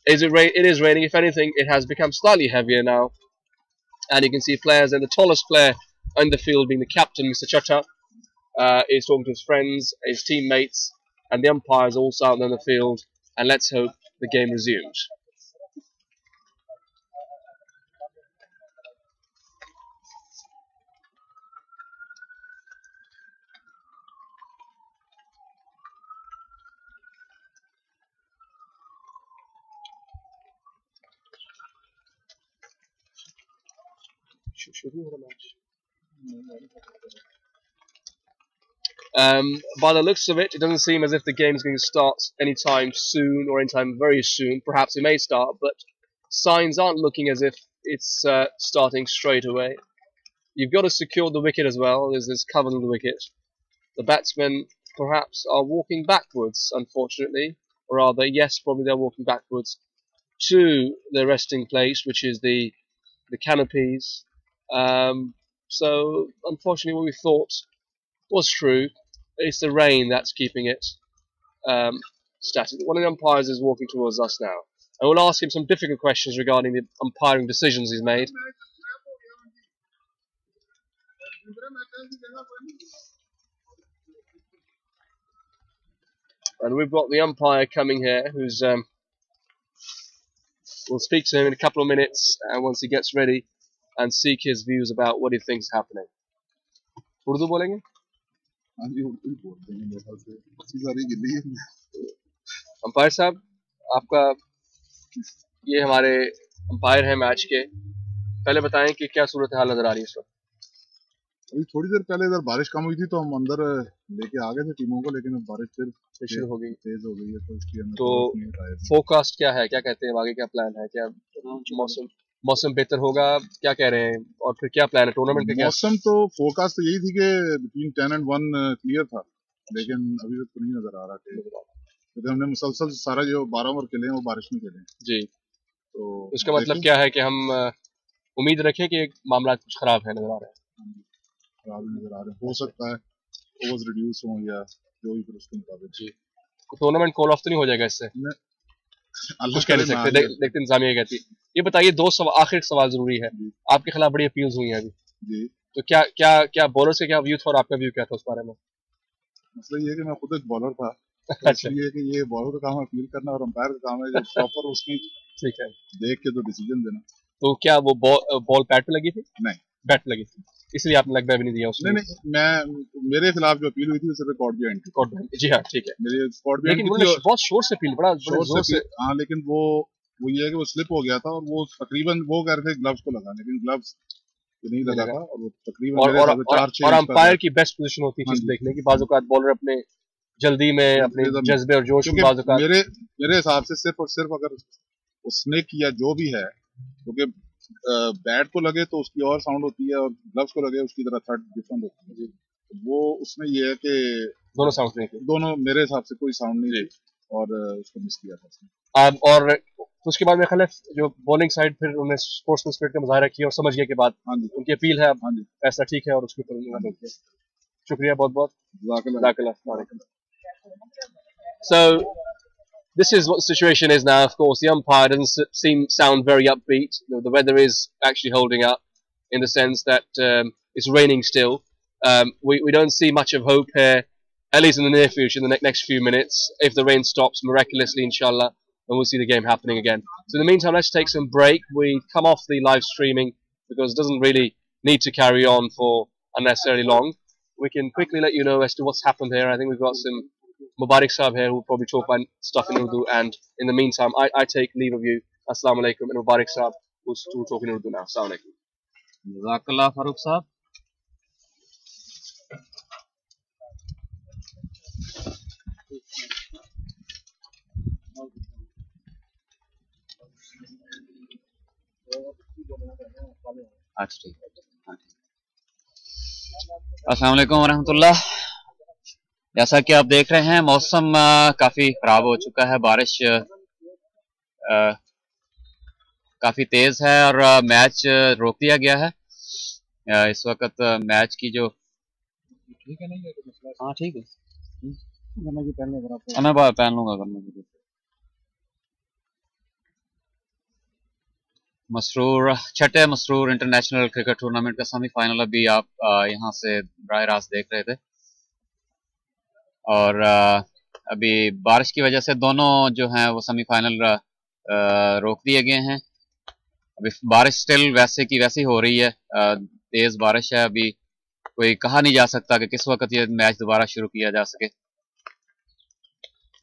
It is raining. If anything, it has become slightly heavier now. And you can see players, and the tallest player in the field being the captain, Mr. Chatta, is talking to his friends, his teammates, and the umpires also out on the field. And let's hope the game resumes. By the looks of it, it doesn't seem as if the game is going to start anytime soon or anytime very soon. Perhaps it may start, but signs aren't looking as if it's starting straight away. You've got to secure the wicket as well. There's this cover on the wicket. The batsmen perhaps are walking backwards, unfortunately. Or rather, yes, probably they're walking backwards to their resting place, which is the canopies. So, unfortunately, what we thought was true. It's the rain that's keeping it. status. One of the umpires is walking towards us now. And we'll ask him some difficult questions regarding the umpiring decisions he's made. And we've got the umpire coming here, who's we'll speak to him in a couple of minutes, and once he gets ready, and seek his views about what he thinks is happening. Urdu bolenge? हाँ जी उर्दू ही बोलते हैं मेरे ख्याल से अच्छी सारी गिल्ली है अंपायर साहब, आपका ये हमारे अंपायर हैं मैच के, पहले बताएं कि क्या सूरत हाल नजर आ रही है इस वक्त। अभी थोड़ी देर पहले इधर बारिश कम हुई थी तो हम अंदर लेके आ गए थे टीमों को, लेकिन अब बारिश फिर शुरू हो गई, तेज हो गई है तो इसलिए हमें तो फोरकास्ट क्या है, क्या कहते हैं आगे, क्या प्लान है, क्या मौसम बेहतर होगा, क्या कह रहे हैं, और फिर क्या प्लान है टूर्नामेंट का? मौसम तो फोरकास्ट तो यही थी कि बिटवीन 10 and 1 क्लियर था, लेकिन अभी तक तो नहीं नजर आ रहा क्योंकि हमने मुसलसल सारा जो 12 ओवर खेले हैं वो बारिश में खेले जी। तो उसका मतलब क्या है कि हम उम्मीद रखें कि मामला कुछ खराब है, नजर आ रहा है, खराब नजर आ रहे हैं, हो सकता है ओवर्स रिड्यूस हो या जो भी, फिर उसके मुताबिक जी टूर्नामेंट कॉल ऑफ तो नहीं हो जाएगा इससे? कुछ कह नहीं सकते, देखते इंतजामिया कहती है। ये बताइए, आखिरी सवाल जरूरी है, आपके खिलाफ बड़ी अपील्स हुई हैं अभी जी, तो क्या क्या क्या बॉलर से क्या व्यू था और आपका व्यू क्या था उस बारे में? मसला ये है कि मैं खुद एक बॉलर था, अच्छा, ये कि ये बॉलर का काम है अपील करना और अंपायर का काम है जो प्रॉपर उसकी ठीक है देख के जो डिसीजन देना। तो क्या वो बॉल पैड पे लगी थी? नहीं, बैट पे लगी थी, इसलिए आपने लेग भी नहीं दिया उसमें? नहीं, मैं मेरे खिलाफ जो अपील हुई थी सिर्फ कोर्ट भी एंट्री, जी हाँ ठीक है, मेरे कोर्ट भी लेकिन बहुत शोर से अपील, बड़ा जोर से, हाँ, लेकिन वो ये है कि वो स्लिप हो गया था और वो तकरीबन वो कह रहे थे ग्लव्स को लगा, लेकिन ग्लव्स नहीं लगा था और वो तकरीबन और अंपायर की बेस्ट पोजीशन होती है देखने की, बाज़ औक़ात बॉलर अपने जल्दी में, अपने जज्बे और जोश में, बाज़ औक़ात मेरे हिसाब से सिर्फ और सिर्फ अगर उसने किया जो भी है, क्योंकि बैट को लगे तो उसकी और साउंड होती है और ग्लव्स को लगे उसकी तरह थर्ड डिफरेंट होती है, वो उसमें ये है कि दोनों साउंड नहीं थे, दोनों मेरे हिसाब से कोई साउंड नहीं थी और उसको मिस किया था उसने। और उसके बाद मेरे ख्याल है जो बॉलिंग साइड फिर उन्होंने स्पोर्ट्समैन स्पिरिट का मुजाहरा किया और समझ गया के बाद उनकी अपील है, हाँ जी, ऐसा ठीक है और उसके ऊपर शुक्रिया बहुत बहुत। So this is what the situation is now. Of course, the umpire doesn't sound very upbeat. The weather is actually holding up in the sense that it's raining still. We don't see much of hope here, at least in the near future, in the next few minutes. If the rain stops miraculously, inshallah, then we'll see the game happening again. So in the meantime, let's take some break. We come off the live streaming because it doesn't really need to carry on for unnecessarily long. We can quickly let you know as to what's happened here. I think we've got some Mubarak Saab here who will probably talk about stuff in Urdu, and in the meantime, I take leave of you. Assalamu alaikum, and Mubarak Saab who's talking in Urdu now. Assalamu alaikum. Jazakallah Farooq Saab. अस्सलाम वालेकुम वरहमतुल्लाह। जैसा कि आप देख रहे हैं मौसम काफ़ी ख़राब हो चुका है, बारिश काफ़ी तेज़ है और मैच रोक दिया गया है। इस वक्त मैच की जो ठीक है नहीं, हाँ ठीक है, मैं पहन लूँगा अगर मसरूर छठे मसरूर इंटरनेशनल क्रिकेट टूर्नामेंट का सेमीफाइनल अभी आप यहाँ से बराह रास्त देख रहे थे और अभी बारिश की वजह से दोनों जो हैं वो सेमीफाइनल रोक दिए गए हैं। अभी बारिश स्टिल वैसे की वैसी हो रही है, तेज़ बारिश है, अभी कोई कहा नहीं जा सकता कि किस वक्त ये मैच दोबारा शुरू किया जा सके।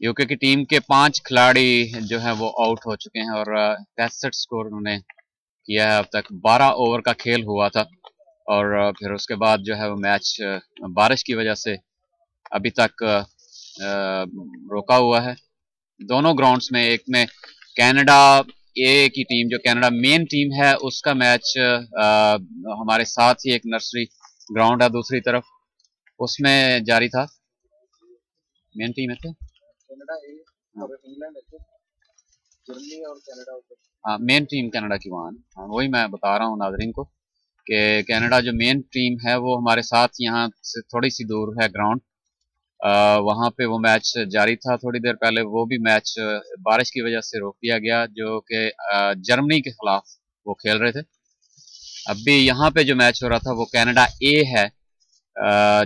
यूके की टीम के 5 खिलाड़ी जो हैं वो आउट हो चुके हैं और 63 स्कोर उन्होंने किया है अब तक। 12 ओवर का खेल हुआ था और फिर उसके बाद जो है वो मैच बारिश की वजह से अभी तक रोका हुआ है। दोनों ग्राउंड्स में, एक में कनाडा ए की टीम जो कनाडा मेन टीम है उसका मैच हमारे साथ ही एक नर्सरी ग्राउंड है दूसरी तरफ, उसमें जारी था। मेन टीम है थे हाँ, मेन टीम कनाडा की वहाँ। हाँ, वही मैं बता रहा हूँ नाजरीन को कि कनाडा जो मेन टीम है वो हमारे साथ यहाँ से थोड़ी सी दूर है ग्राउंड, वहाँ पे वो मैच जारी था। थोड़ी देर पहले वो भी मैच बारिश की वजह से रोक दिया गया, जो कि जर्मनी के खिलाफ वो खेल रहे थे। अब भी यहाँ पे जो मैच हो रहा था वो कनाडा ए है,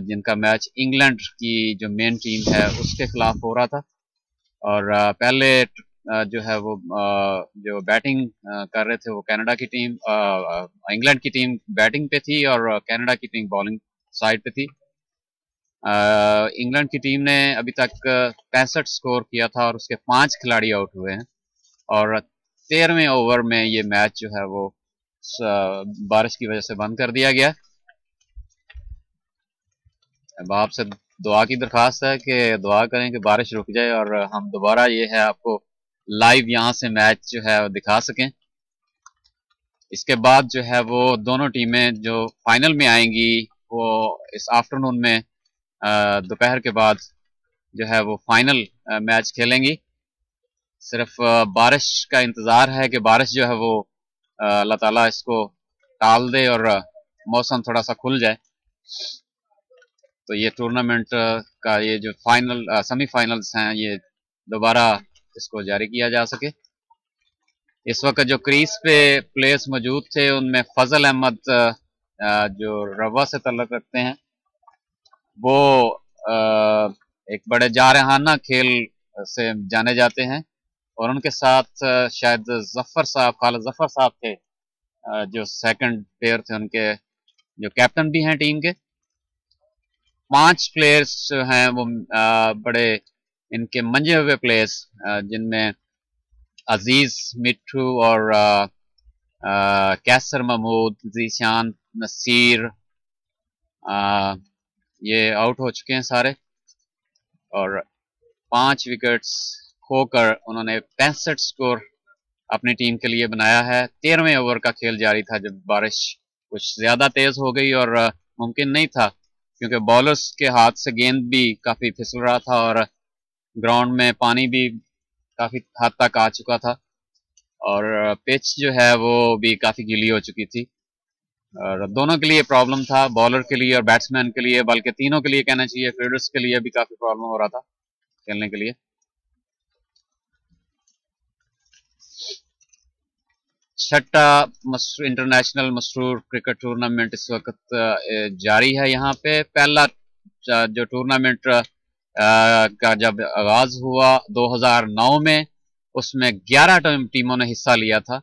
जिनका मैच इंग्लैंड की जो मेन टीम है उसके खिलाफ हो रहा था। और पहले जो है वो जो बैटिंग कर रहे थे वो कनाडा की टीम, इंग्लैंड की टीम बैटिंग पे थी और कनाडा की टीम बॉलिंग साइड पे थी। इंग्लैंड की टीम ने अभी तक 65 स्कोर किया था और उसके 5 खिलाड़ी आउट हुए हैं, और 13वें ओवर में ये मैच जो है वो बारिश की वजह से बंद कर दिया गया। अब आपसे दुआ की दरखास्त है कि दुआ करें कि बारिश रुक जाए और हम दोबारा ये है आपको लाइव यहाँ से मैच जो है दिखा सकें। इसके बाद जो है वो दोनों टीमें जो फाइनल में आएंगी वो इस आफ्टरनून में दोपहर के बाद जो है वो फाइनल मैच खेलेंगी। सिर्फ बारिश का इंतज़ार है कि बारिश जो है वो अल्लाह ताला इसको टाल दे और मौसम थोड़ा सा खुल जाए, तो ये टूर्नामेंट का ये जो फाइनल सेमीफाइनल्स हैं ये दोबारा इसको जारी किया जा सके। इस वक्त जो क्रीज पे प्लेयर्स मौजूद थे उनमें फजल अहमद जो रवा से तल्लुक़ रखते हैं, वो एक बड़े जारहाना खेल से जाने जाते हैं, और उनके साथ शायद खालिद जफर साहब थे, जो सेकंड प्लेयर थे, उनके जो कैप्टन भी हैं टीम के। 5 प्लेयर्स जो हैं वो बड़े इनके मंजे हुए प्लेयर्स, जिनमें अजीज, मिट्ठू और कैसर महमूद, जीशान, नसीर, ये आउट हो चुके हैं सारे, और 5 विकेट्स खोकर उन्होंने 65 स्कोर अपनी टीम के लिए बनाया है। 13वें ओवर का खेल जारी था जब बारिश कुछ ज्यादा तेज हो गई और मुमकिन नहीं था, क्योंकि बॉलर्स के हाथ से गेंद भी काफी फिसल रहा था और ग्राउंड में पानी भी काफी हद तक आ चुका था, और पिच जो है वो भी काफी गीली हो चुकी थी, और दोनों के लिए प्रॉब्लम था, बॉलर के लिए और बैट्समैन के लिए, बल्कि तीनों के लिए कहना चाहिए। फील्डर्स के लिए भी काफी प्रॉब्लम हो रहा था खेलने के लिए। छठा इंटरनेशनल मसरूर क्रिकेट टूर्नामेंट इस वक्त जारी है यहाँ पे। पहला जो टूर्नामेंट का जब आगाज हुआ 2009 में, उसमें 11 टीमों ने हिस्सा लिया था,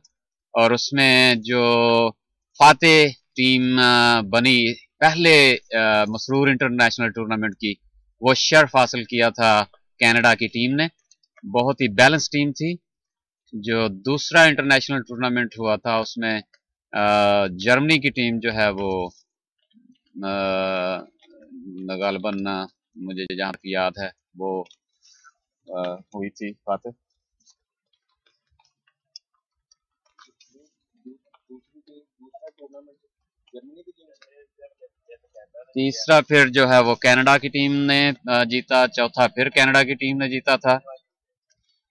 और उसमें जो फातेह टीम बनी पहले मसरूर इंटरनेशनल टूर्नामेंट की, वो शर्फ हासिल किया था कनाडा की टीम ने। बहुत ही बैलेंस टीम थी। जो दूसरा इंटरनेशनल टूर्नामेंट हुआ था उसमें जर्मनी की टीम जो है वो गालिबन, मुझे जहाँ तक याद है वो हुई थी फातेह। तीसरा फिर जो है वो कनाडा की टीम ने जीता, चौथा फिर कनाडा की टीम ने जीता था,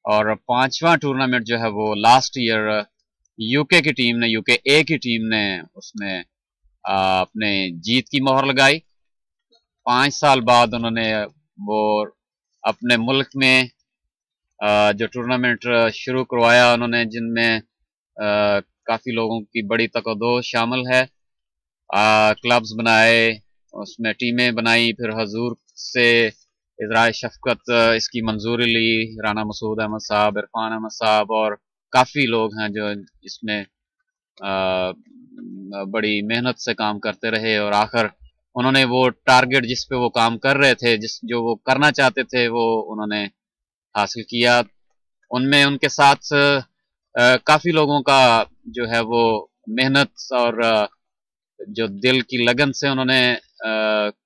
और 5वां टूर्नामेंट जो है वो लास्ट ईयर यूके की टीम ने, यूके ए की टीम ने उसमें अपने जीत की मोहर लगाई। 5 साल बाद उन्होंने वो अपने मुल्क में जो टूर्नामेंट शुरू करवाया उन्होंने, जिनमें काफ़ी लोगों की बड़ी तकदो शामिल है। क्लब्स बनाए, उसमें टीमें बनाई, फिर हजूर से इजराए शफकत इसकी मंजूरी ली, राना मसूद अहमद साहब, इरफान अहमद साहब, और काफ़ी लोग हैं जो इसमें बड़ी मेहनत से काम करते रहे, और आखिर उन्होंने वो टारगेट जिस पे वो काम कर रहे थे, जो वो करना चाहते थे, वो उन्होंने हासिल किया। उनमें उनके साथ काफ़ी लोगों का जो है वो मेहनत और जो दिल की लगन से उन्होंने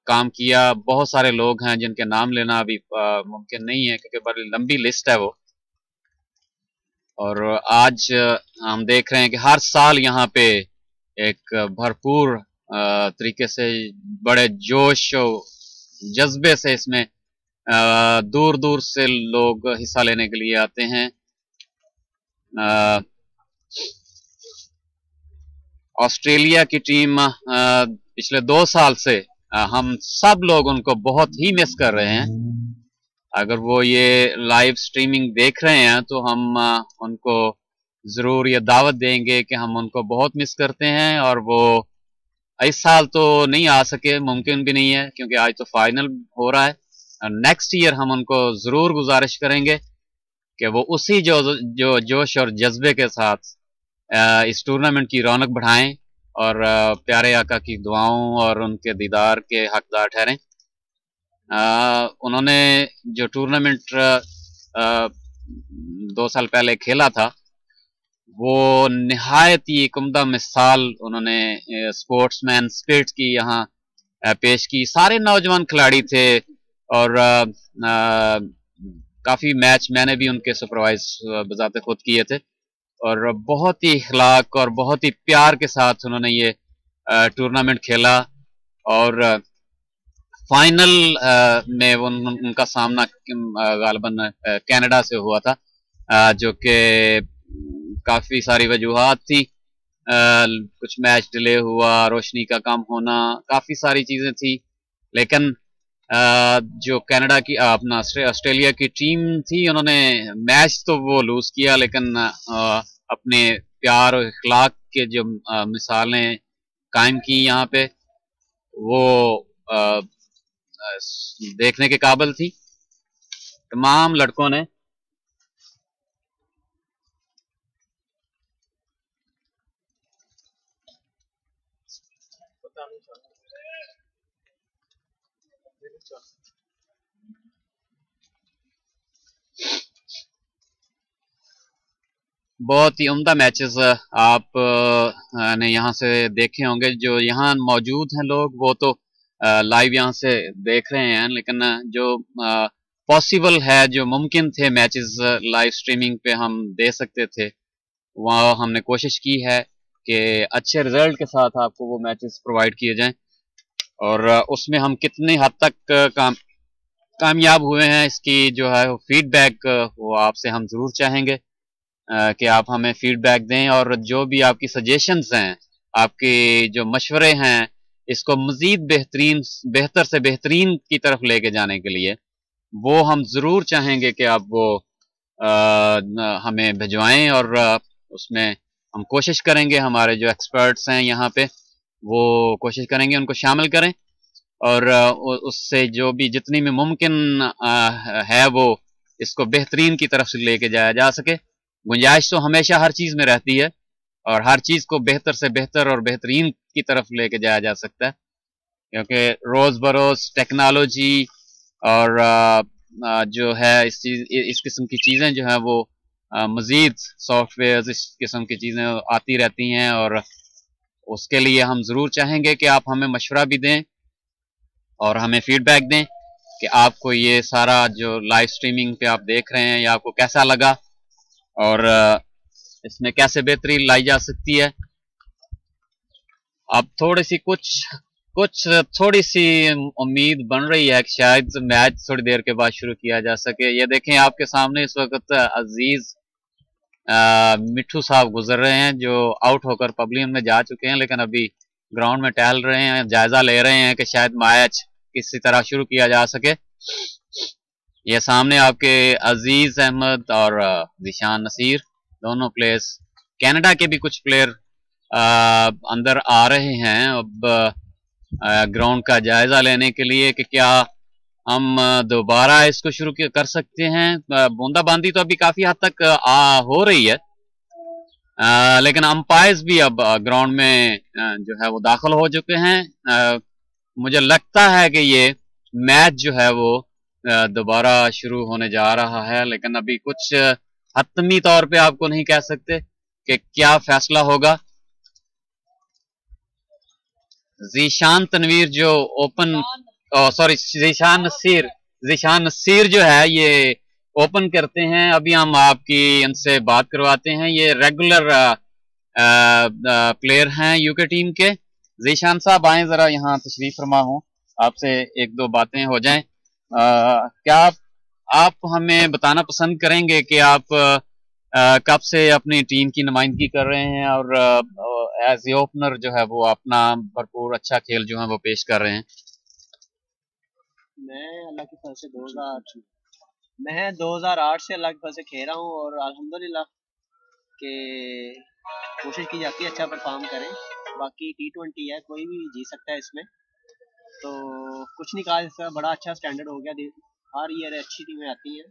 काम किया। बहुत सारे लोग हैं जिनके नाम लेना अभी मुमकिन नहीं है, क्योंकि बड़ी लंबी लिस्ट है वो। और आज हम देख रहे हैं कि हर साल यहाँ पे एक भरपूर तरीके से, बड़े जोश और जज्बे से इसमें दूर दूर से लोग हिस्सा लेने के लिए आते हैं। ऑस्ट्रेलिया की टीम पिछले 2 साल से हम सब लोग उनको बहुत ही मिस कर रहे हैं। अगर वो ये लाइव स्ट्रीमिंग देख रहे हैं तो हम उनको ज़रूर ये दावत देंगे कि हम उनको बहुत मिस करते हैं, और वो इस साल तो नहीं आ सके, मुमकिन भी नहीं है क्योंकि आज तो फाइनल हो रहा है। नेक्स्ट ईयर हम उनको ज़रूर गुजारिश करेंगे कि वो उसी जो जोश और जज्बे के साथ इस टूर्नामेंट की रौनक बढ़ाएं और प्यारे आका की दुआओं और उनके दीदार के हकदार ठहरें। उन्होंने जो टूर्नामेंट 2 साल पहले खेला था वो निहायत ही एक उम्दा मिसाल उन्होंने स्पोर्ट्समैन स्पिरिट की यहाँ पेश की। सारे नौजवान खिलाड़ी थे और काफ़ी मैच मैंने भी उनके सुपरवाइज बजाते खुद किए थे, और बहुत ही इखलाक और बहुत ही प्यार के साथ उन्होंने ये टूर्नामेंट खेला। और फाइनल में उनका सामना गालिबन कनाडा से हुआ था, जो कि काफ़ी सारी वजूहात थी। कुछ मैच डिले हुआ, रोशनी का कम होना, काफ़ी सारी चीज़ें थी, लेकिन जो कनाडा की अपना ऑस्ट्रेलिया की टीम थी, उन्होंने मैच तो वो लूज किया, लेकिन अपने प्यार और इखलाक के जो मिसालें कायम की यहाँ पे, वो देखने के काबिल थी। तमाम लड़कों ने बहुत ही उम्दा मैचेस आप ने यहाँ से देखे होंगे। जो यहाँ मौजूद हैं लोग वो तो लाइव यहाँ से देख रहे हैं, लेकिन जो पॉसिबल है, जो मुमकिन थे मैचेस लाइव स्ट्रीमिंग पे हम दे सकते थे, वहाँ हमने कोशिश की है कि अच्छे रिजल्ट के साथ आपको वो मैचेस प्रोवाइड किए जाएं। और उसमें हम कितनी हद तक कामयाब हुए हैं, इसकी जो है फीडबैक वो आपसे हम ज़रूर चाहेंगे कि आप हमें फीडबैक दें, और जो भी आपकी सजेशंस हैं, आपके जो मशवरे हैं, इसको मज़ीद बेहतर से बेहतरीन की तरफ लेके जाने के लिए वो हम ज़रूर चाहेंगे कि आप वो हमें भिजवाएं, और उसमें हम कोशिश करेंगे, हमारे जो एक्सपर्ट्स हैं यहाँ पे वो कोशिश करेंगे उनको शामिल करें, और उससे जो भी जितनी में मुमकिन है वो इसको बेहतरीन की तरफ से लेके जाया जा सके। गुंजाइश तो हमेशा हर चीज़ में रहती है, और हर चीज़ को बेहतर से बेहतर और बेहतरीन की तरफ लेके जाया जा सकता है, क्योंकि रोज़ बरोज़ टेक्नोलॉजी और जो है इस किस्म की चीज़ें जो हैं वो मज़ीद सॉफ्टवेयर इस किस्म की चीज़ें आती रहती हैं, और उसके लिए हम ज़रूर चाहेंगे कि आप हमें मशवरा भी दें और हमें फीडबैक दें कि आपको ये सारा जो लाइव स्ट्रीमिंग पे आप देख रहे हैं, ये आपको कैसा लगा और इसमें कैसे बेहतरी लाई जा सकती है। अब थोड़ी सी थोड़ी सी उम्मीद बन रही है कि शायद मैच थोड़ी देर के बाद शुरू किया जा सके। ये देखें आपके सामने इस वक्त अजीज मिठू साहब गुजर रहे हैं, जो आउट होकर पवेलियन में जा चुके हैं, लेकिन अभी ग्राउंड में टहल रहे हैं, जायजा ले रहे हैं कि शायद मैच किसी तरह शुरू किया जा सके। ये सामने आपके अजीज अहमद और जिशान नसीर, दोनों प्लेयर्स, कनाडा के भी कुछ प्लेयर अंदर आ रहे हैं अब ग्राउंड का जायजा लेने के लिए कि क्या हम दोबारा इसको शुरू कर सकते हैं। बूंदाबांदी तो अभी काफी हद तक हो रही है, लेकिन अंपायर्स भी अब ग्राउंड में जो है वो दाखिल हो चुके हैं। मुझे लगता है कि ये मैच जो है वो दोबारा शुरू होने जा रहा है, लेकिन अभी कुछ हतमी तौर पे आपको नहीं कह सकते कि क्या फैसला होगा। जीशान तनवीर जो ओपन सॉरी जीशान नसीर जो है ये ओपन करते हैं। अभी हम आपकी इनसे बात करवाते हैं, ये रेगुलर प्लेयर हैं यूके टीम के। जीशान साहब आए जरा यहाँ तशरीफ फरमा हो, आपसे एक दो बातें हो जाएं। क्या आप हमें बताना पसंद करेंगे कि आप कब से अपनी टीम की नुमाइंदगी कर रहे हैं और एज ए ओपनर जो है वो अपना भरपूर अच्छा खेल जो है वो पेश कर रहे हैं? मैं अल्लाह की फजल से 2008 से अल्लाह की फजल से खेल रहा हूँ और अल्हम्दुलिल्लाह के कोशिश की जाती है अच्छा परफॉर्म करें। बाकी T20 है, कोई भी जीत सकता है इसमें, तो कुछ नहीं कहा जा सकता। बड़ा अच्छा स्टैंडर्ड हो गया, हर ईयर अच्छी टीमें आती हैं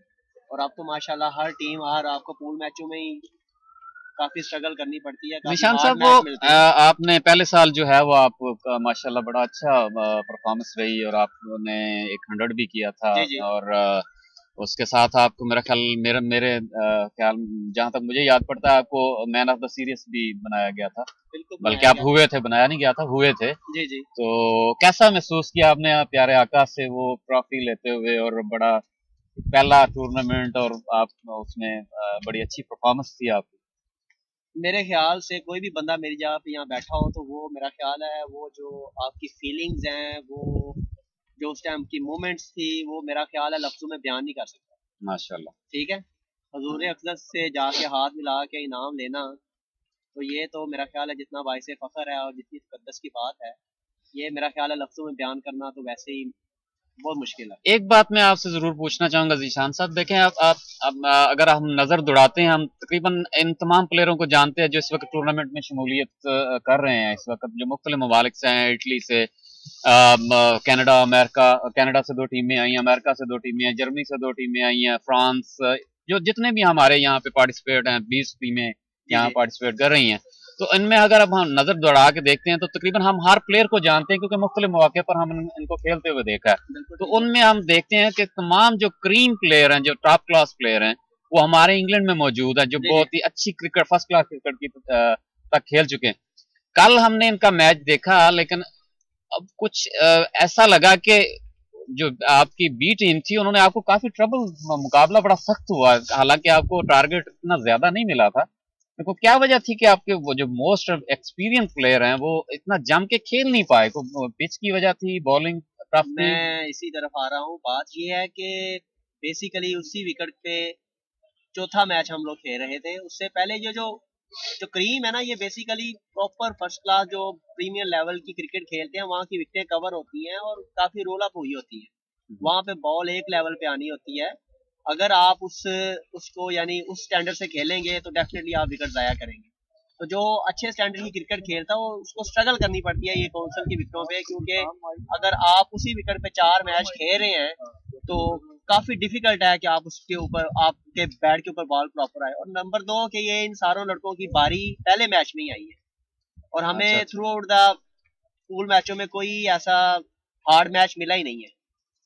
और अब तो माशाल्लाह हर टीम आपको पूल मैचों में ही काफी स्ट्रगल करनी पड़ती है। निशान साहब, वो आपने पहले साल जो है वो आप माशाल्लाह बड़ा अच्छा परफॉर्मेंस रही और आपने 100 भी किया था। जी जी। और उसके साथ आपको मेरा ख्याल मेरे ख्याल जहाँ तक मुझे याद पड़ता है आपको मैन ऑफ द सीरीज भी बनाया गया था, बल्कि आप हुए थे, बनाया नहीं गया था, हुए थे। जी जी। तो कैसा महसूस किया आपने प्यारे आकाश से वो ट्रॉफी लेते हुए, और बड़ा पहला टूर्नामेंट और आप उसमें बड़ी अच्छी परफॉर्मेंस थी आपकी। मेरे ख्याल से कोई भी बंदा मेरी जगह पे यहाँ बैठा हो तो वो मेरा ख्याल है वो जो आपकी फीलिंग्स हैं, वो जो उस टाइम की मोमेंट्स थी, वो मेरा ख्याल है लफ्जों में बयान नहीं कर सकता। माशाल्लाह। ठीक है, हजूर अक़दस से जाके हाथ मिला के इनाम लेना, तो ये तो मेरा ख्याल है जितना बाइसे फ़ख्र है और जितनी मुक़द्दस की बात है, ये मेरा ख्याल है लफ्जों में बयान करना तो वैसे ही बहुत मुश्किल है। एक बात मैं आपसे जरूर पूछना चाहूंगा ज़ीशान साहब, देखें आप अगर हम नजर दौड़ाते हैं, हम तकरीबन इन तमाम प्लेयरों को जानते हैं जो इस वक्त टूर्नामेंट में शमूलियत कर रहे हैं। इस वक्त जो मुख्तलिफ ममालिक से हैं, इटली से, कनाडा, अमेरिका, कनाडा से 2 टीमें आई हैं, अमेरिका से 2 टीमें हैं, जर्मनी से 2 टीमें आई हैं, फ्रांस, जो जितने भी हमारे यहाँ पे पार्टिसिपेट हैं, 20 टीमें यहाँ पार्टिसिपेट कर रही हैं। तो इनमें अगर अब हम नजर दौड़ा के देखते हैं तो तकरीबन हम हर प्लेयर को जानते हैं, क्योंकि मुख्तलिफ मौके पर हम इनको खेलते हुए देखा है। तो उनमें हम देखते हैं कि तमाम जो क्रीम प्लेयर हैं, जो टॉप क्लास प्लेयर हैं, वो हमारे इंग्लैंड में मौजूद है, जो बहुत ही अच्छी क्रिकेट, फर्स्ट क्लास क्रिकेट की तक खेल चुके हैं। कल हमने इनका मैच देखा, लेकिन अब कुछ ऐसा लगा कि जो आपकी बी टीम थी उन्होंने आपको काफी ट्रबल, मुकाबला बड़ा सख्त हुआ, हालांकि आपको टारगेट इतना ज्यादा नहीं मिला था। देखो क्या वजह थी कि आपके वो जो मोस्ट एक्सपीरियंस प्लेयर हैं वो इतना जम के खेल नहीं पाए? को पिच की वजह थी, बॉलिंग टफ थी? मैं इसी तरफ आ रहा हूँ। बात ये है कि बेसिकली उसी विकेट पे चौथा मैच हम लोग खेल रहे थे। उससे पहले ये जो क्रीम है ना, ये बेसिकली प्रॉपर फर्स्ट क्लास जो प्रीमियर लेवल की क्रिकेट खेलते हैं, वहाँ की विकेटें कवर होती हैं और काफी रोल अप हुई होती है। वहाँ पे बॉल एक लेवल पे आनी होती है। अगर आप उसको यानी उस स्टैंडर्ड से खेलेंगे तो डेफिनेटली आप विकेट ज़ाया करेंगे। तो जो अच्छे स्टैंडर्ड की क्रिकेट खेलता है वो उसको स्ट्रगल करनी पड़ती है ये कौंसल की विकेटों पे, क्योंकि अगर आप उसी विकेट पे 4 मैच खेल रहे हैं तो काफी डिफिकल्ट है कि आप उसके ऊपर, आपके बैट के ऊपर बॉल प्रॉपर आए। और नंबर 2 कि ये इन सारों लड़कों की बारी पहले मैच में ही आई है और हमें थ्रू आउट द पूल मैचों में कोई ऐसा हार्ड मैच मिला ही नहीं है।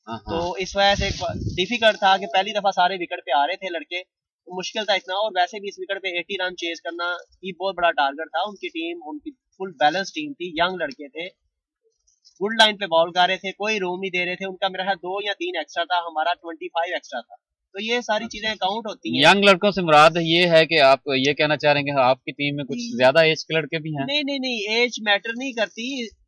तो इस वजह से डिफिकल्ट था कि पहली दफा सारे विकेट पे आ रहे थे लड़के, तो मुश्किल था इतना। और वैसे भी इस विकेट पे 80 रन चेज करना ही बहुत बड़ा टारगेट था। उनकी टीम, उनकी फुल बैलेंस टीम थी, यंग लड़के थे, गुड लाइन पे बॉल कर रहे थे, कोई रूम नहीं दे रहे थे। उनका मेरा ख्याल 2 या 3 एक्स्ट्रा था, हमारा 25 एक्स्ट्रा था। तो ये सारी चीजें काउंट होती हैं। यंग लड़कों से मुराद ये है कि आप ये कहना चाह रहे हैं कि आपकी टीम में कुछ ज्यादा एज के लड़के भी हैं? नहीं नहीं नहीं, एज मैटर नहीं करती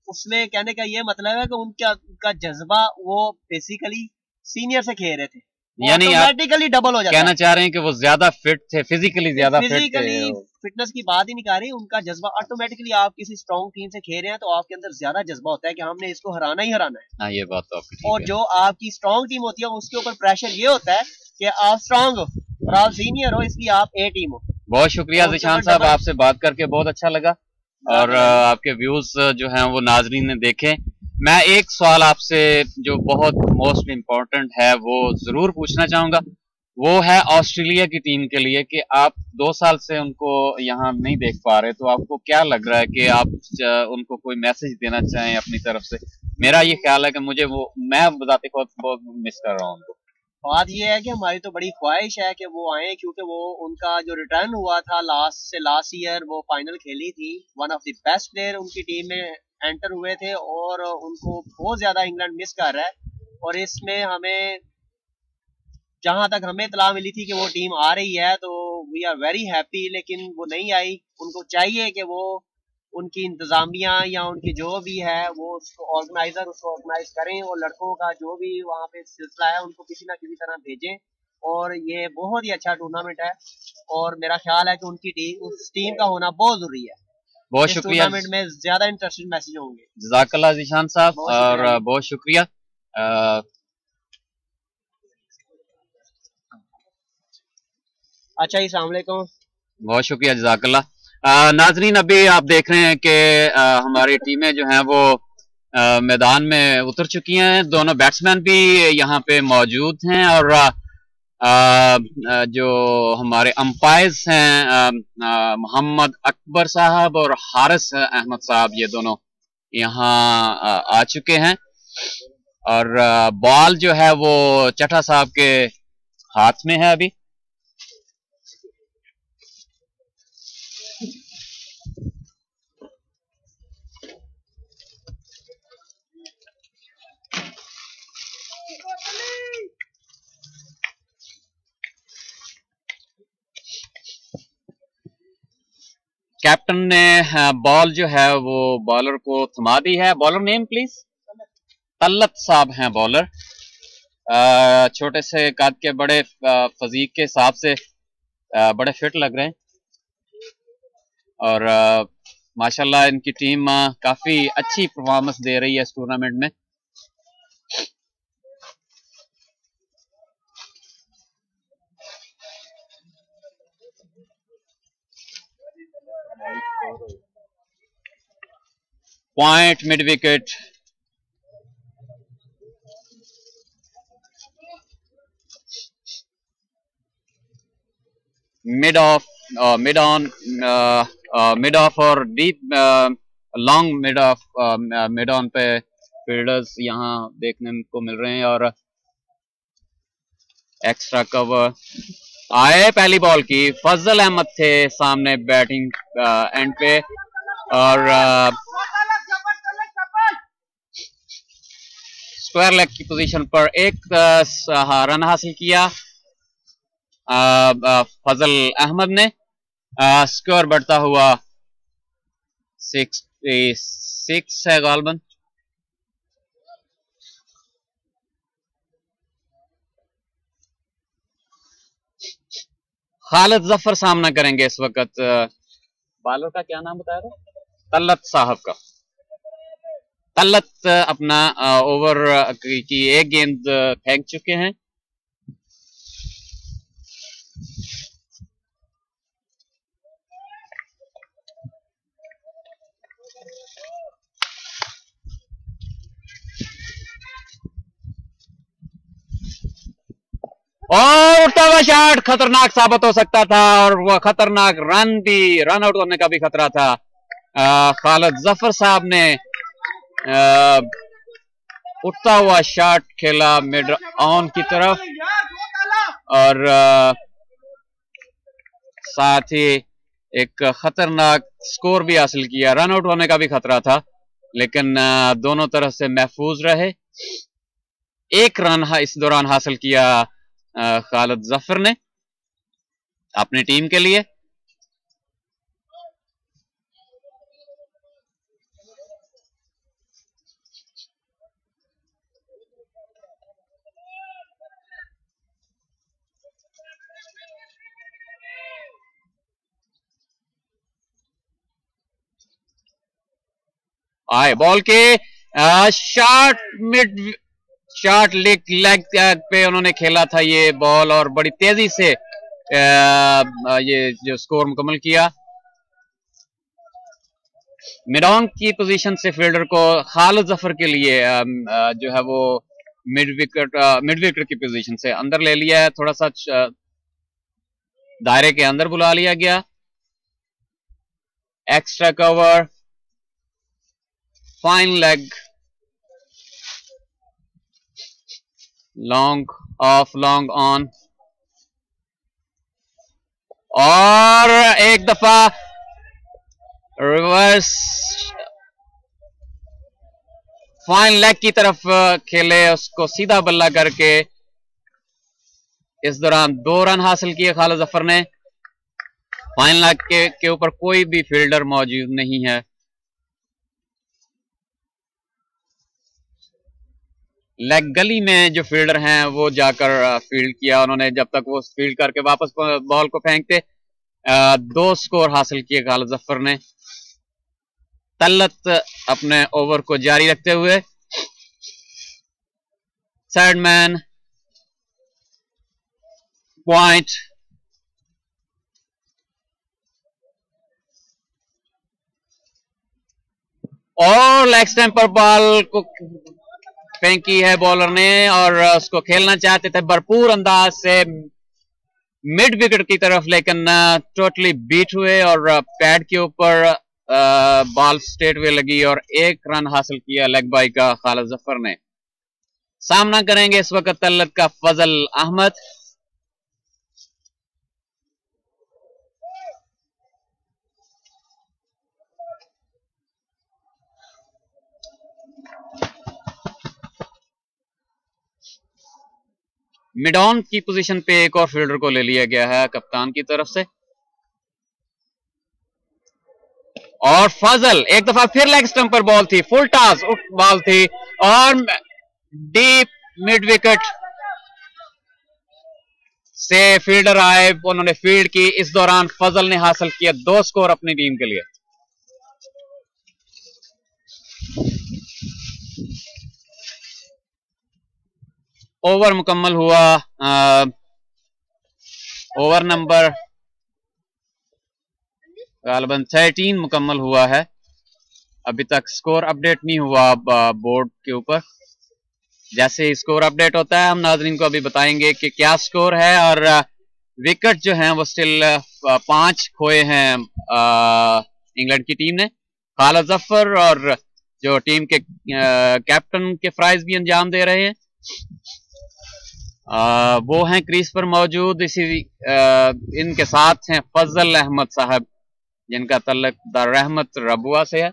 उसमें। कहने का ये मतलब है कि उनका जज्बा, वो बेसिकली सीनियर से खेल रहे थे, यानी ऑटोमेटिकली डबल हो जाता है। कहना चाह रहे हैं कि वो ज्यादा फिट थे, फिजिकली ज्यादा फिट थे। फिटनेस की बात ही नहीं कर रही, उनका जज्बा ऑटोमेटिकली, आप किसी स्ट्रॉन्ग टीम से खेल रहे हैं तो आपके अंदर ज्यादा जज्बा होता है कि हमने इसको हराना ही हराना है। हाँ, ये बात तो आपकी ठीक है। और जो आपकी स्ट्रॉन्ग टीम होती है उसके ऊपर प्रेशर ये होता है कि आप स्ट्रॉन्ग हो और आप सीनियर हो, इसलिए आप ए टीम हो। बहुत शुक्रिया ज़ीशान साहब, आपसे बात करके बहुत अच्छा लगा और आपके व्यूज जो हैं वो नाजरीन ने देखे। मैं एक सवाल आपसे जो बहुत मोस्ट इम्पोर्टेंट है वो जरूर पूछना चाहूंगा, वो है ऑस्ट्रेलिया की टीम के लिए कि आप 2 साल से उनको यहाँ नहीं देख पा रहे, तो आपको क्या लग रहा है कि आप उनको कोई मैसेज देना चाहें अपनी तरफ से? मेरा ये ख्याल है कि मैं बताते बहुत मिस कर रहा हूँ उनको। बात ये है कि हमारी तो बड़ी ख्वाहिश है कि वो आए, क्योंकि वो उनका जो रिटर्न हुआ था लास्ट ईयर, वो फाइनल खेली थी। One of the best player उनकी टीम में एंटर हुए थे और उनको बहुत ज्यादा इंग्लैंड मिस कर रहा है। और इसमें हमें, जहां तक हमें इत्तला मिली थी कि वो टीम आ रही है, तो वी आर वेरी हैप्पी, लेकिन वो नहीं आई। उनको चाहिए कि वो उनकी इंतजामिया या उनकी जो भी है वो उसको ऑर्गेनाइज करें और लड़कों का जो भी वहाँ पे सिलसिला है उनको किसी ना किसी तरह भेजें। और ये बहुत ही अच्छा टूर्नामेंट है और मेरा ख्याल है कि उस टीम का होना बहुत जरूरी है। बहुत शुक्रिया। टूर्नामेंट में ज्यादा इंटरेस्टेड मैसेज होंगे। जज़ाकल्लाह ज़ीशान साहब, और बहुत शुक्रिया। अच्छा जी, अस्सलाम वालेकुम। बहुत शुक्रिया, जज़ाकल्लाह। नाजरीन, अभी आप देख रहे हैं कि हमारी टीमें जो हैं वो मैदान में उतर चुकी हैं। दोनों बैट्समैन भी यहाँ पे मौजूद हैं और जो हमारे अंपायर्स हैं मोहम्मद अकबर साहब और हारिस अहमद साहब, ये दोनों यहाँ आ चुके हैं और बॉल जो है वो चट्टा साहब के हाथ में है अभी। कैप्टन ने बॉल जो है वो बॉलर को थमा दी है। Bowler name please. तल्लत साहब हैं बॉलर। छोटे से कद के, बड़े फजीक के हिसाब से बड़े फिट लग रहे हैं और माशाल्लाह इनकी टीम काफी अच्छी परफॉर्मेंस दे रही है इस टूर्नामेंट में। Point mid wicket. Mid off, mid on, mid off और deep, long mid off, mid on पे फील्डर्स यहाँ देखने को मिल रहे हैं और एक्स्ट्रा कवर आए। पहली बॉल की फजल अहमद थे सामने बैटिंग एंड पे और स्क्वायर लेग की पोजीशन पर एक रन हासिल किया फजल अहमद ने। स्कोर बढ़ता हुआ 66 है गालबन। खालिद जफर सामना करेंगे इस वक्त। बॉलर का क्या नाम बताया था? तल्लत साहब का। तल्लत अपना ओवर की एक गेंद फेंक चुके हैं। और उठता हुआ शॉट खतरनाक साबित हो सकता था और वह खतरनाक रन भी, रन आउट होने का भी खतरा था। खालिद जफर साहब ने उठता हुआ शॉट खेला मिड ऑन की तरफ और साथ ही एक खतरनाक स्कोर भी हासिल किया। रन आउट होने का भी खतरा था लेकिन दोनों तरफ से महफूज रहे। एक रन इस दौरान हासिल किया खालिद जफर ने अपनी टीम के लिए। आए बॉल के शॉट मिड, शॉट लेग पे उन्होंने खेला था ये बॉल और बड़ी तेजी से ये जो स्कोर मुकम्मल किया। मिड ऑन की पोजीशन से फील्डर को खालिद जफर के लिए जो है वो मिड विकेट की पोजीशन से अंदर ले लिया है। थोड़ा सा दायरे के अंदर बुला लिया गया। Extra cover, fine leg, long off, long on और एक दफा रिवर्स फाइन लेग की तरफ खेले, उसको सीधा बल्ला करके इस दौरान 2 रन हासिल किए खालिद जफर ने। फाइन लेग के ऊपर कोई भी फील्डर मौजूद नहीं है। लेग गली में जो फील्डर हैं वो जाकर फील्ड किया उन्होंने। जब तक वो फील्ड करके वापस बॉल को फेंकते 2 स्कोर हासिल किए खालिद जफर ने। तल्लत अपने ओवर को जारी रखते हुए थर्ड मैन, पॉइंट और लेग स्टैंप पर बॉल को फेंकी है बॉलर ने और उसको खेलना चाहते थे भरपूर अंदाज से मिड विकेट की तरफ, लेकिन टोटली बीट हुए और पैड के ऊपर बॉल स्ट्रेट वे लगी और एक रन हासिल किया लेग बाई का खालिद जफर ने। सामना करेंगे इस वक्त तल्लत का फजल अहमद। मिड ऑन की पोजीशन पे एक और फील्डर को ले लिया गया है कप्तान की तरफ से और फजल एक दफा फिर लेग स्टंप पर बॉल थी, फुल टॉस बॉल थी और डीप मिड विकेट से फील्डर आए, उन्होंने फील्ड की। इस दौरान फजल ने हासिल किया 2 स्कोर अपनी टीम के लिए। ओवर मुकम्मल हुआ, ओवर नंबर गालबन 13 मुकम्मल हुआ है। अभी तक स्कोर अपडेट नहीं हुआ बोर्ड के ऊपर। जैसे स्कोर अपडेट होता है हम नाजरीन को अभी बताएंगे कि क्या स्कोर है। और विकेट जो हैं वो स्टिल 5 खोए हैं इंग्लैंड की टीम ने। खालिद जफर और जो टीम के कैप्टन के फ्राइज भी अंजाम दे रहे हैं, वो हैं क्रीज पर मौजूद। इसी इनके साथ हैं फजल अहमद साहब जिनका तल्लुक दार रहमत रबुआ से है।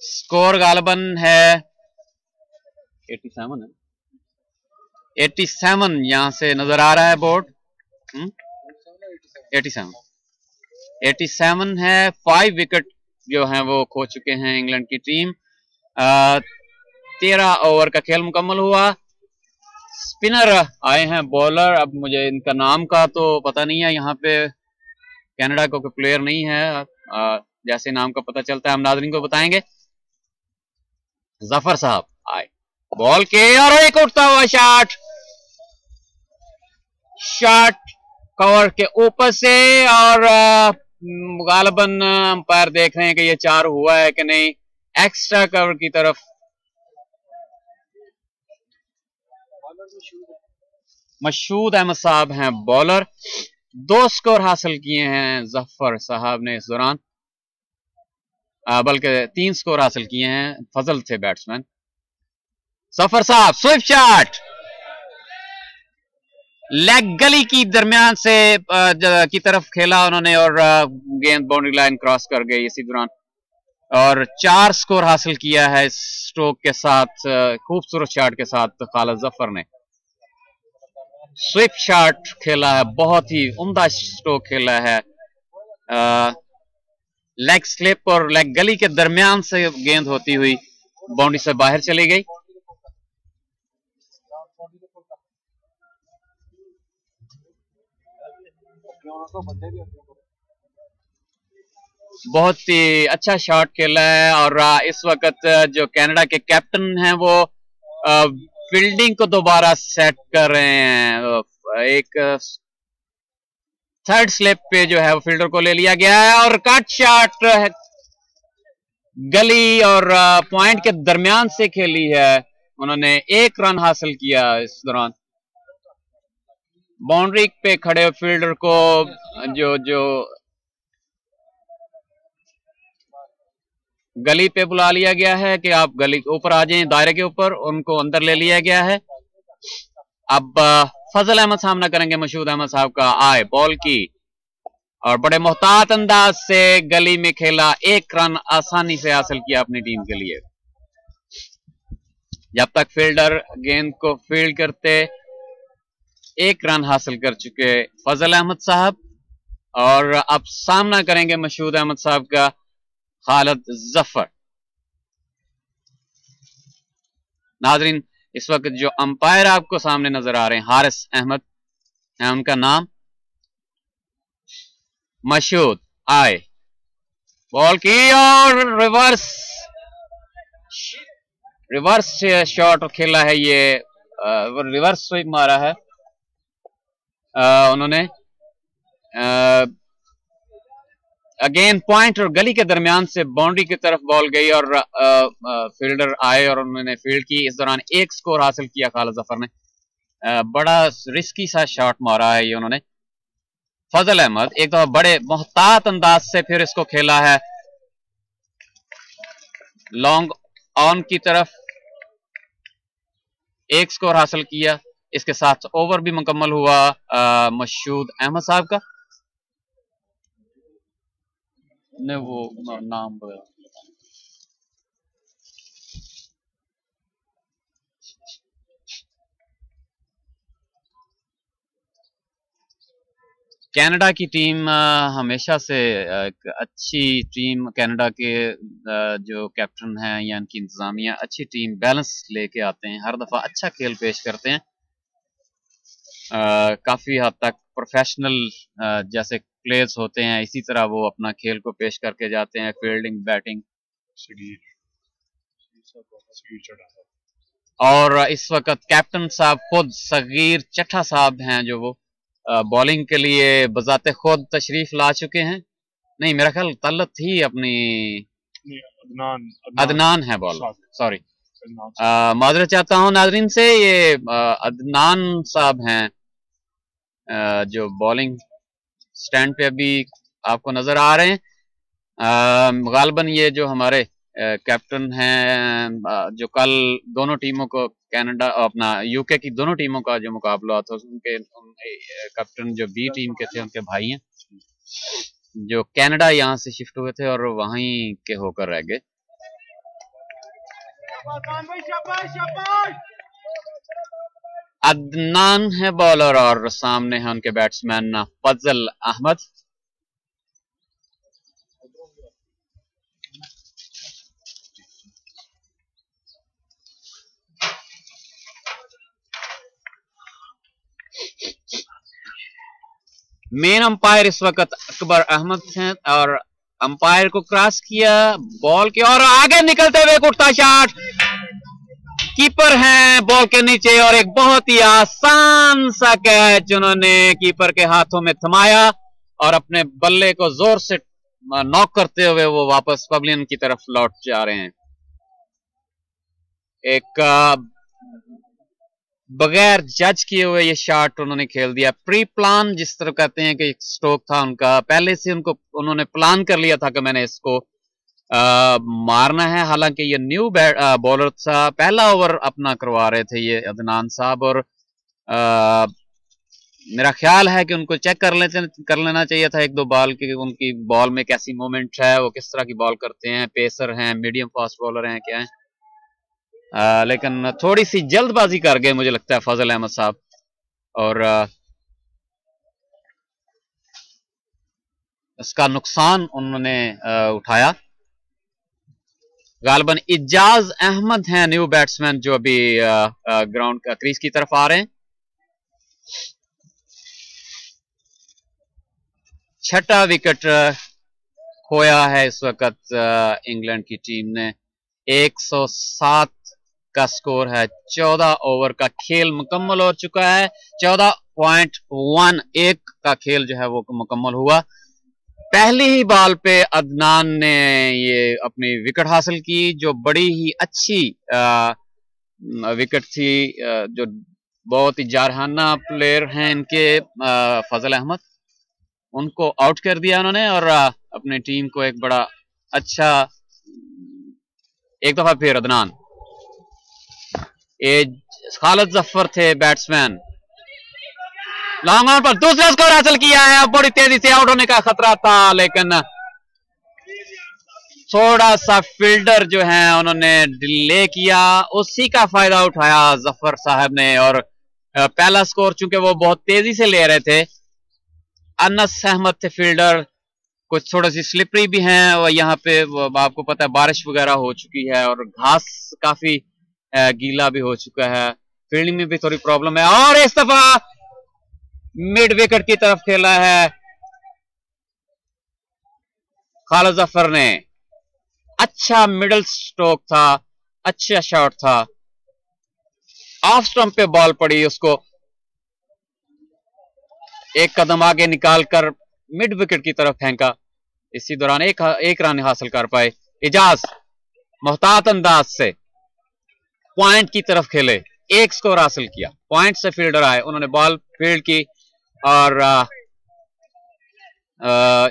स्कोर गालबन है 87 है, 87 यहां से नजर आ रहा है बोर्ड। 87 है। 5 विकेट जो हैं वो खो चुके हैं इंग्लैंड की टीम। 13 ओवर का खेल मुकम्मल हुआ। स्पिनर आए हैं, बॉलर अब मुझे इनका नाम का तो पता नहीं है, यहाँ पे कनाडा का कोई प्लेयर नहीं है। जैसे नाम का पता चलता है हम नाज़रीन को बताएंगे। जफर साहब आए, बॉल के और एक उठता हुआ शॉट कवर के ऊपर से और गालबन अंपायर देख रहे हैं कि ये 4 हुआ है कि नहीं। एक्स्ट्रा कवर की तरफ मशहूद अहमद साहब हैं बॉलर। 2 स्कोर हासिल किए हैं जफर साहब ने इस दौरान, बल्कि 3 स्कोर हासिल किए हैं। फजल थे बैट्समैन। जफर साहब स्विफ्ट शॉट लेग गली की दरमियान से की तरफ खेला उन्होंने और गेंद बाउंड्री लाइन क्रॉस कर गई इसी दौरान और 4 स्कोर हासिल किया है इस स्ट्रोक के साथ, खूबसूरत शॉट के साथ खालिद जफर ने। स्विप शॉट खेला है, बहुत ही उम्दा स्ट्रोक खेला है। लेग स्लिप और लेग गली के दरमियान से गेंद होती हुई बाउंड्री से बाहर चली गई। बहुत ही अच्छा शॉट खेला है और इस वक्त जो कनाडा के कैप्टन हैं वो फील्डिंग को दोबारा सेट कर रहे हैं। एक थर्ड स्लिप पे जो है वो फील्डर को ले लिया गया है और कट शॉट गली और पॉइंट के दरमियान से खेली है। उन्होंने 1 रन हासिल किया इस दौरान। बाउंड्री पे खड़े फील्डर को जो गली पे बुला लिया गया है कि आप गली के ऊपर आ जाएं, दायरे के ऊपर, उनको अंदर ले लिया गया है। अब फजल अहमद सामना करेंगे मशहूद अहमद साहब का। आए बॉल की और बड़े मोहतात अंदाज से गली में खेला, 1 रन आसानी से हासिल किया अपनी टीम के लिए। जब तक फील्डर गेंद को फील्ड करते 1 रन हासिल कर चुके फजल अहमद साहब और अब सामना करेंगे मशहूद अहमद साहब का खालिद जफर। नाजरीन इस वक्त जो अंपायर आपको सामने नजर आ रहे हैं हारिस अहमद है उनका नाम। मशहूद आए, बॉल की और रिवर्स शॉट खेला है, ये रिवर्स स्वीप मारा है उन्होंने। अगेन पॉइंट और गली के दरमियान से बाउंड्री की तरफ बॉल गई और फील्डर आए और उन्होंने फील्ड की। इस दौरान एक स्कोर हासिल किया खालिद जफर ने। बड़ा रिस्की सा शॉट मारा है ये उन्होंने। फजल अहमद एक दफा बड़े मोहतात अंदाज से फिर इसको खेला है लॉन्ग ऑन की तरफ, एक स्कोर हासिल किया। इसके साथ ओवर भी मुकम्मल हुआ मशहूद अहमद साहब का ने वो नाम कनाडा की टीम हमेशा से एक अच्छी टीम, कनाडा के जो कैप्टन हैं या इनकी इंतजामिया अच्छी टीम बैलेंस लेके आते हैं, हर दफा अच्छा खेल पेश करते हैं। काफी हद तक प्रोफेशनल जैसे प्लेयर्स होते हैं इसी तरह वो अपना खेल को पेश करके जाते हैं। फील्डिंग, बैटिंग, और इस वक्त कैप्टन साहब खुद सगीर चट्ठा साहब हैं जो वो बॉलिंग के लिए बजाते खुद तशरीफ ला चुके हैं। नहीं, मेरा ख्याल तलत ही अपनी अदनान है बॉलर, सॉरी माजरत चाहता हूँ नाजरीन से। ये अदनान साहब हैं जो बॉलिंग स्टैंड पे अभी आपको नजर आ रहे हैं। गालबन ये जो हमारे कैप्टन हैं जो कल दोनों टीमों को कनाडा अपना यूके की दोनों टीमों का जो मुकाबला था उनके कैप्टन जो बी टीम के थे उनके भाई हैं जो कनाडा यहाँ से शिफ्ट हुए थे और वहीं के होकर रह गए। अदनान है बॉलर और सामने है उनके बैट्समैन फजल अहमद। मेन अंपायर इस वक्त अकबर अहमद हैं और अंपायर को क्रॉस किया बॉल की और आगे निकलते हुए उठता शॉट, कीपर हैं बॉल के नीचे और एक बहुत ही आसान सा कैच उन्होंने कीपर के हाथों में थमाया और अपने बल्ले को जोर से नॉक करते हुए वो वापस पवेलियन की तरफ लौट जा रहे हैं। एक बगैर जज किए हुए ये शॉट उन्होंने खेल दिया। प्री प्लान जिस तरह कहते हैं कि एक स्ट्रोक था उनका, पहले से उन्होंने प्लान कर लिया था कि मैंने इसको मारना है। हालांकि ये न्यू बॉलर था, पहला ओवर अपना करवा रहे थे ये अदनान साहब और मेरा ख्याल है कि उनको चेक कर लेना चाहिए था एक दो बॉल की, उनकी बॉल में कैसी मूवमेंट है, वो किस तरह की बॉल करते हैं, पेसर हैं, मीडियम फास्ट बॉलर हैं, क्या है। लेकिन थोड़ी सी जल्दबाजी कर गए मुझे लगता है फजल अहमद साहब और इसका नुकसान उन्होंने उठाया। गालबन इजाज अहमद हैं न्यू बैट्समैन जो अभी ग्राउंड का क्रीज की तरफ आ रहे हैं। छठा विकेट खोया है इस वक्त इंग्लैंड की टीम ने। 107 का स्कोर है, 14 ओवर का खेल मुकम्मल हो चुका है, 14.11 का खेल जो है वो मुकम्मल हुआ। पहली ही बॉल पे अदनान ने ये अपनी विकेट हासिल की जो बड़ी ही अच्छी विकेट थी। जो बहुत ही जारहाना प्लेयर हैं इनके फजल अहमद, उनको आउट कर दिया उन्होंने और अपनी टीम को एक बड़ा अच्छा, एक दफा फिर अदनान, खालिद जफर थे बैट्समैन, लॉन्ग ऑन पर दूसरा स्कोर हासिल किया है। बड़ी तेजी से आउट होने का खतरा था लेकिन थोड़ा सा फील्डर जो है उन्होंने डिले किया, उसी का फायदा उठाया जफर साहब ने और पहला स्कोर चूंकि वो बहुत तेजी से ले रहे थे। अनस अहमद थे फील्डर, कुछ थोड़ी सी स्लिपरी भी हैं और यहाँ पे आपको पता है बारिश वगैरह हो चुकी है और घास काफी गीला भी हो चुका है, फील्डिंग में भी थोड़ी प्रॉब्लम है। और इस दफा मिड विकेट की तरफ खेला है खालिद जफर ने, अच्छा मिडल स्ट्रोक था, अच्छा शॉट था, ऑफ स्टंप पे बॉल पड़ी, उसको एक कदम आगे निकालकर मिड विकेट की तरफ फेंका इसी दौरान एक रन हासिल कर पाए। इजाज मोहतात अंदाज से पॉइंट की तरफ खेले, एक स्कोर हासिल किया। पॉइंट से फील्डर आए, उन्होंने बॉल फील्ड की और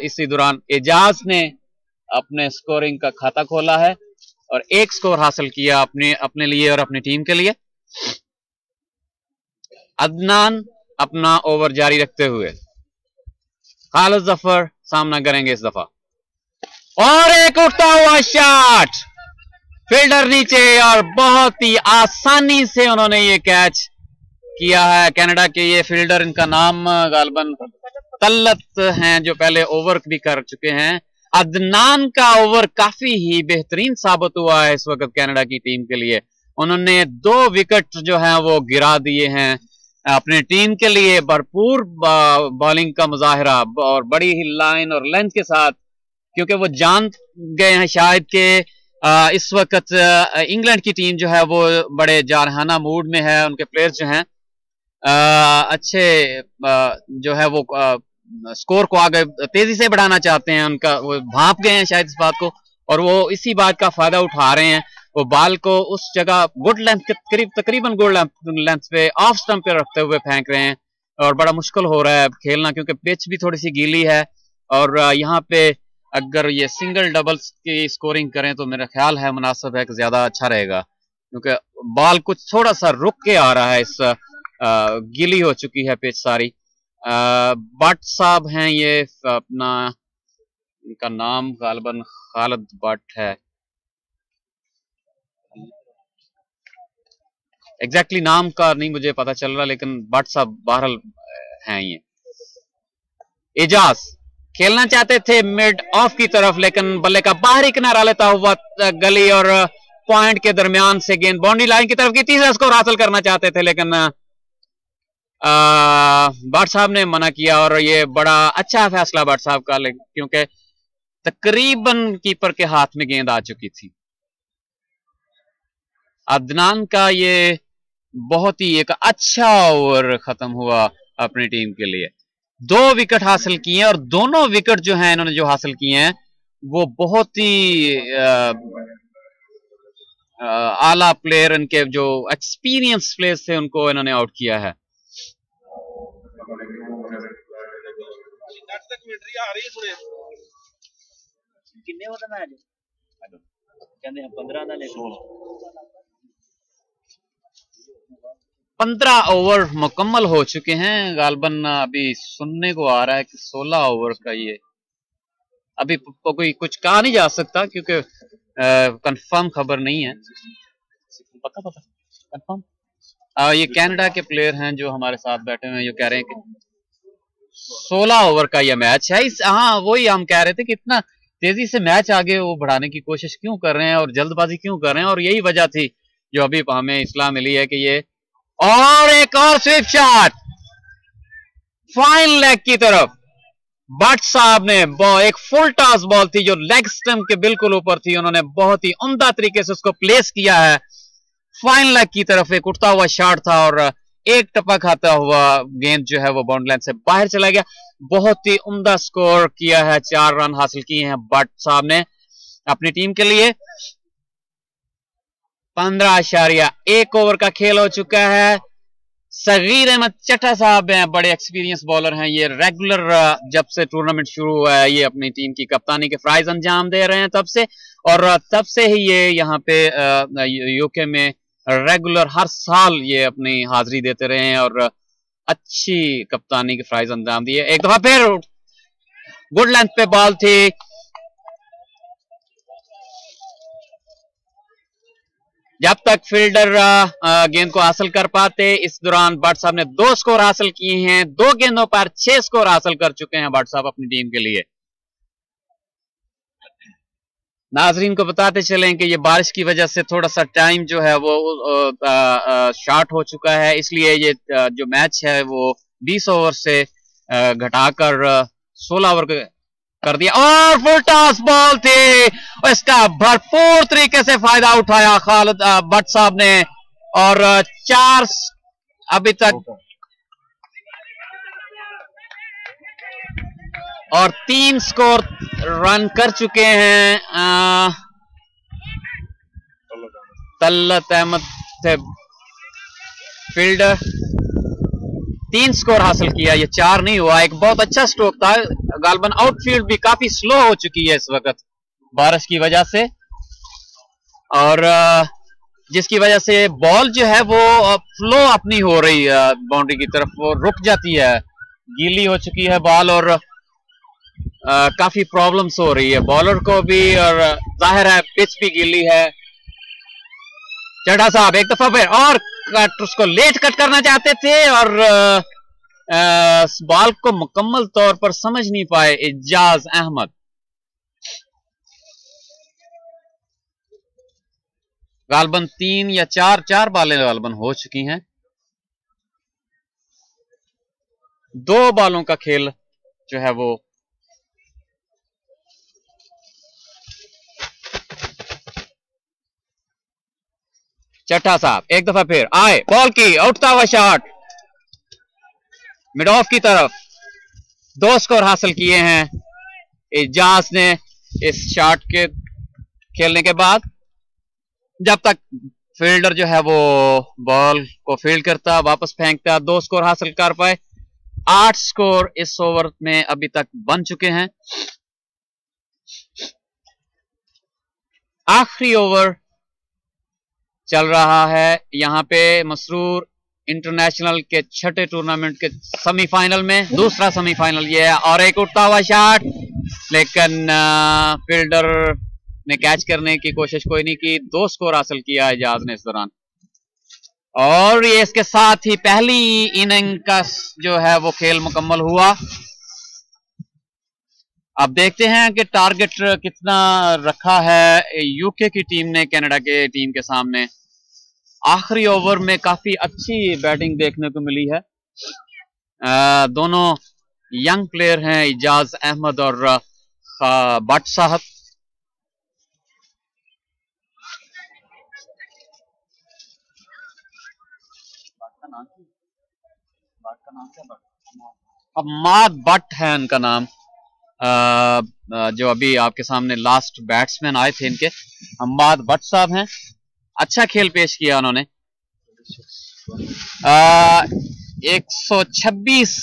इसी दौरान एजाज ने अपने स्कोरिंग का खाता खोला है और एक स्कोर हासिल किया अपने लिए और अपनी टीम के लिए। अदनान अपना ओवर जारी रखते हुए, खालिद जफर सामना करेंगे इस दफा। और एक उठता हुआ शॉट, फील्डर नीचे और बहुत ही आसानी से उन्होंने ये कैच किया है। कनाडा के ये फील्डर, इनका नाम गालबन तल्लत हैं, जो पहले ओवर भी कर चुके हैं। अदनान का ओवर काफी ही बेहतरीन साबित हुआ है इस वक्त कनाडा की टीम के लिए। उन्होंने 2 विकेट जो हैं वो गिरा दिए हैं अपनी टीम के लिए। भरपूर बॉलिंग का मुजाहरा और बड़ी ही लाइन और लेंथ के साथ, क्योंकि वो जान गए हैं शायद कि इस वक्त इंग्लैंड की टीम जो है वो बड़े जारहाना मूड में है। उनके प्लेयर्स जो हैं अच्छे जो है वो स्कोर को आगे तेजी से बढ़ाना चाहते हैं। उनका वो भांप गए हैं शायद इस बात को, और वो इसी बात का फायदा उठा रहे हैं। वो बॉल को उस जगह गुड लेंथ के तकरीबन गुड लेंथ पे ऑफ स्टंप पे रखते हुए फेंक रहे हैं, और बड़ा मुश्किल हो रहा है खेलना, क्योंकि पिच भी थोड़ी सी गीली है। और यहाँ पे अगर ये सिंगल डबल्स की स्कोरिंग करें तो मेरा ख्याल है मुनासिब है कि ज्यादा अच्छा रहेगा, क्योंकि बॉल कुछ थोड़ा सा रुक के आ रहा है। इस गीली हो चुकी है पिच सारी। भट्ट साहब हैं ये, अपना इनका नाम गालबन खालिद भट्ट है, एग्जैक्टली नाम का नहीं मुझे पता चल रहा, लेकिन भट्ट साहब बहरहाल हैं ये। एजाज खेलना चाहते थे मिड ऑफ की तरफ, लेकिन बल्ले का बाहरी किनारा लेता हुआ गली और पॉइंट के दरमियान से गेंद बाउंड्री लाइन की तरफ की, तीसरा स्कोर हासिल करना चाहते थे, लेकिन भट्ट साहब ने मना किया। और ये बड़ा अच्छा फैसला भट्ट साहब का, क्योंकि तकरीबन कीपर के हाथ में गेंद आ चुकी थी। अदनान का ये बहुत ही एक अच्छा ओवर खत्म हुआ अपनी टीम के लिए। 2 विकेट हासिल किए, और दोनों विकेट जो हैं इन्होंने जो हासिल किए हैं वो बहुत ही आला प्लेयर, इनके जो एक्सपीरियंस प्लेयर्स थे उनको इन्होंने आउट किया है। कितने होता मैच कहते हैं 15 ना, लेकिन 15 ओवर मुकम्मल हो चुके हैं। गालबन अभी सुनने को आ रहा है कि 16 ओवर का ये, अभी कोई कुछ कहा नहीं जा सकता क्योंकि कंफर्म खबर नहीं है। पक्का कंफर्म। ये कनाडा के प्लेयर हैं जो हमारे साथ बैठे हुए हैं, ये कह रहे हैं कि 16 ओवर का ये मैच है। हाँ, वही हम कह रहे थे कि इतना तेजी से मैच आगे वो बढ़ाने की कोशिश क्यों कर रहे हैं और जल्दबाजी क्यों कर रहे हैं, और यही वजह थी जो अभी हमें इस्लाह मिली है कि ये, और एक और स्विप शॉट फाइन लेग की तरफ। भट्ट साहब ने एक फुल टॉस बॉल थी जो लेग स्टंप के बिल्कुल ऊपर थी, उन्होंने बहुत ही उम्दा तरीके से उसको प्लेस किया है फाइन लेग की तरफ। एक उठता हुआ शॉट था और एक टपा खाता हुआ गेंद जो है वो बाउंड्री लाइन से बाहर चला गया। बहुत ही उम्दा स्कोर किया है, 4 रन हासिल किए हैं भट्ट साहब ने अपनी टीम के लिए। 15.1 ओवर का खेल हो चुका है। सगीर अहमद चट्टा साहब हैं, बड़े एक्सपीरियंस बॉलर हैं, ये रेगुलर जब से टूर्नामेंट शुरू हुआ है ये अपनी टीम की कप्तानी के फ्राइज अंजाम दे रहे हैं तब से, और तब से ही ये यहाँ पे यूके में रेगुलर हर साल ये अपनी हाजिरी देते रहे हैं और अच्छी कप्तानी के फ्राइज अंजाम दिए। एक दफा फिर गुड लेंथ पे बॉल थी, जब तक फील्डर गेंद को हासिल कर पाते। इस दौरान भट्ट साहब ने 2 स्कोर हासिल किए हैं, 2 गेंदों पर 6 स्कोर हासिल कर चुके हैं भट्ट साहब अपनी टीम के लिए। नाजरीन को बताते चलें कि ये बारिश की वजह से थोड़ा सा टाइम जो है वो शॉर्ट हो चुका है, इसलिए ये जो मैच है वो 20 ओवर से घटाकर 16 ओवर कर दिया। और फुल टॉस बॉल थी, इसका भरपूर तरीके से फायदा उठाया खालिद भट्ट साहब ने, और 4 अभी तक और 3 स्कोर रन कर चुके हैं तल्लत अहमद थे फील्डर। 3 स्कोर हासिल किया, ये 4 नहीं हुआ। एक बहुत अच्छा स्ट्रोक था। गालबन आउटफील्ड भी काफी स्लो हो चुकी है इस वक्त बारिश की वजह से, और जिसकी वजह से बॉल जो है वो फ्लो अपनी हो रही है बाउंड्री की तरफ, वो रुक जाती है, गीली हो चुकी है बॉल, और काफी प्रॉब्लम्स हो रही है बॉलर को भी, और जाहिर है पिच भी गीली है। चड्ढा साहब एक दफा फिर और कट, उसको लेट कट करना चाहते थे और बॉल को मुकम्मल तौर पर समझ नहीं पाए इजाज अहमद। गालबन 3 या 4 बालें गालबन हो चुकी हैं। 2 बालों का खेल जो है वो चट्टा साहब एक दफा फिर आए, बॉल की उठता हुआ शॉट मिड ऑफ की तरफ। 2 स्कोर हासिल किए हैं इजाज ने इस शॉट के खेलने के बाद। जब तक फील्डर जो है वो बॉल को फील्ड करता, वापस फेंकता, 2 स्कोर हासिल कर पाए। 8 स्कोर इस ओवर में अभी तक बन चुके हैं। आखिरी ओवर चल रहा है यहां पे मसरूर इंटरनेशनल के छठे टूर्नामेंट के सेमीफाइनल में। दूसरा सेमीफाइनल ये है, और एक उठता हुआ शॉट, लेकिन फील्डर ने कैच करने की कोशिश कोई नहीं की। 2 स्कोर हासिल किया इजाज ने इस दौरान, और ये इसके साथ ही पहली इनिंग का जो है वो खेल मुकम्मल हुआ। अब देखते हैं कि टारगेट कितना रखा है यूके की टीम ने कनाडा के टीम के सामने। आखिरी ओवर में काफी अच्छी बैटिंग देखने को मिली है। दोनों यंग प्लेयर हैं, इजाज अहमद और भट्ट साहब। हम्माद भट्ट है इनका नाम, जो अभी आपके सामने लास्ट बैट्समैन आए थे इनके, हम्माद भट्ट साहब हैं। अच्छा खेल पेश किया उन्होंने। 126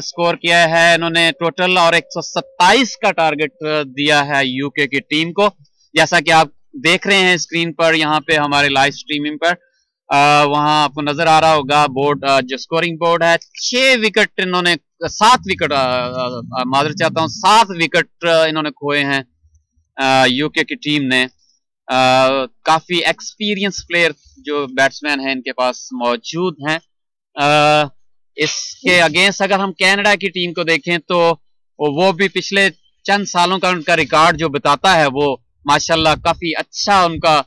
स्कोर किया है इन्होंने टोटल, और 127 का टारगेट दिया है यूके की टीम को। जैसा कि आप देख रहे हैं स्क्रीन पर, यहाँ पे हमारे लाइव स्ट्रीमिंग पर, वहां आपको नजर आ रहा होगा बोर्ड, जो स्कोरिंग बोर्ड है। 6 विकेट इन्होंने, 7 विकेट, माजूर चाहता हूँ, 7 विकेट इन्होंने खोए हैं यूके की टीम ने। काफी एक्सपीरियंस प्लेयर जो बैट्समैन हैं इनके पास मौजूद हैं। इसके अगेंस्ट अगर हम कनाडा की टीम को देखें तो वो भी पिछले चंद सालों का उनका रिकॉर्ड जो बताता है, वो माशाल्लाह काफी अच्छा उनका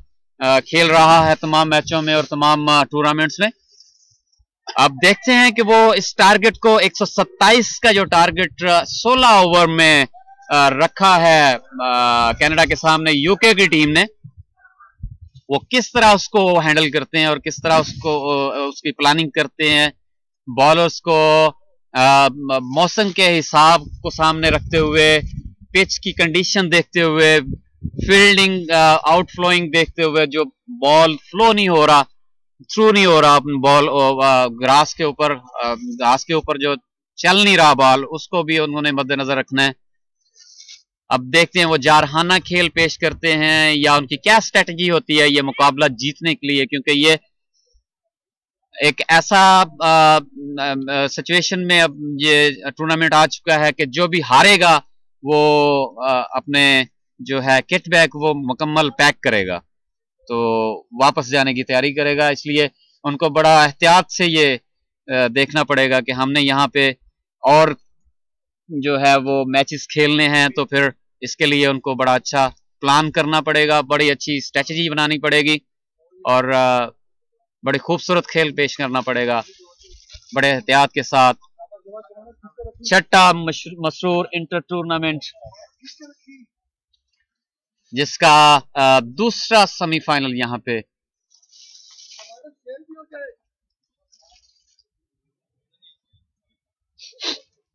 खेल रहा है तमाम मैचों में और तमाम टूर्नामेंट्स में। अब देखते हैं कि वो इस टारगेट को 127 का जो टारगेट 16 ओवर में रखा है कनाडा के सामने यूके की टीम ने, वो किस तरह उसको हैंडल करते हैं और किस तरह उसको उसकी प्लानिंग करते हैं। बॉलर्स को मौसम के हिसाब को सामने रखते हुए, पिच की कंडीशन देखते हुए, फील्डिंग आउटफ्लोइंग देखते हुए, जो बॉल फ्लो नहीं हो रहा, थ्रू नहीं हो रहा बॉल, घास के ऊपर जो चल नहीं रहा बॉल, उसको भी उन्होंने मद्देनजर रखना है। अब देखते हैं वो जारहाना खेल पेश करते हैं या उनकी क्या स्ट्रेटजी होती है ये मुकाबला जीतने के लिए, क्योंकि ये एक ऐसा सिचुएशन में अब ये टूर्नामेंट आ चुका है कि जो भी हारेगा वो अपने जो है किट बैग वो मुकम्मल पैक करेगा, तो वापस जाने की तैयारी करेगा। इसलिए उनको बड़ा एहतियात से ये देखना पड़ेगा कि हमने यहाँ पे और जो है वो मैचेस खेलने हैं, तो फिर इसके लिए उनको बड़ा अच्छा प्लान करना पड़ेगा, बड़ी अच्छी स्ट्रेटजी बनानी पड़ेगी और बड़े खूबसूरत खेल पेश करना पड़ेगा बड़े एहतियात के साथ। छठा मसरूर इंटर टूर्नामेंट, जिसका दूसरा सेमीफाइनल यहाँ पे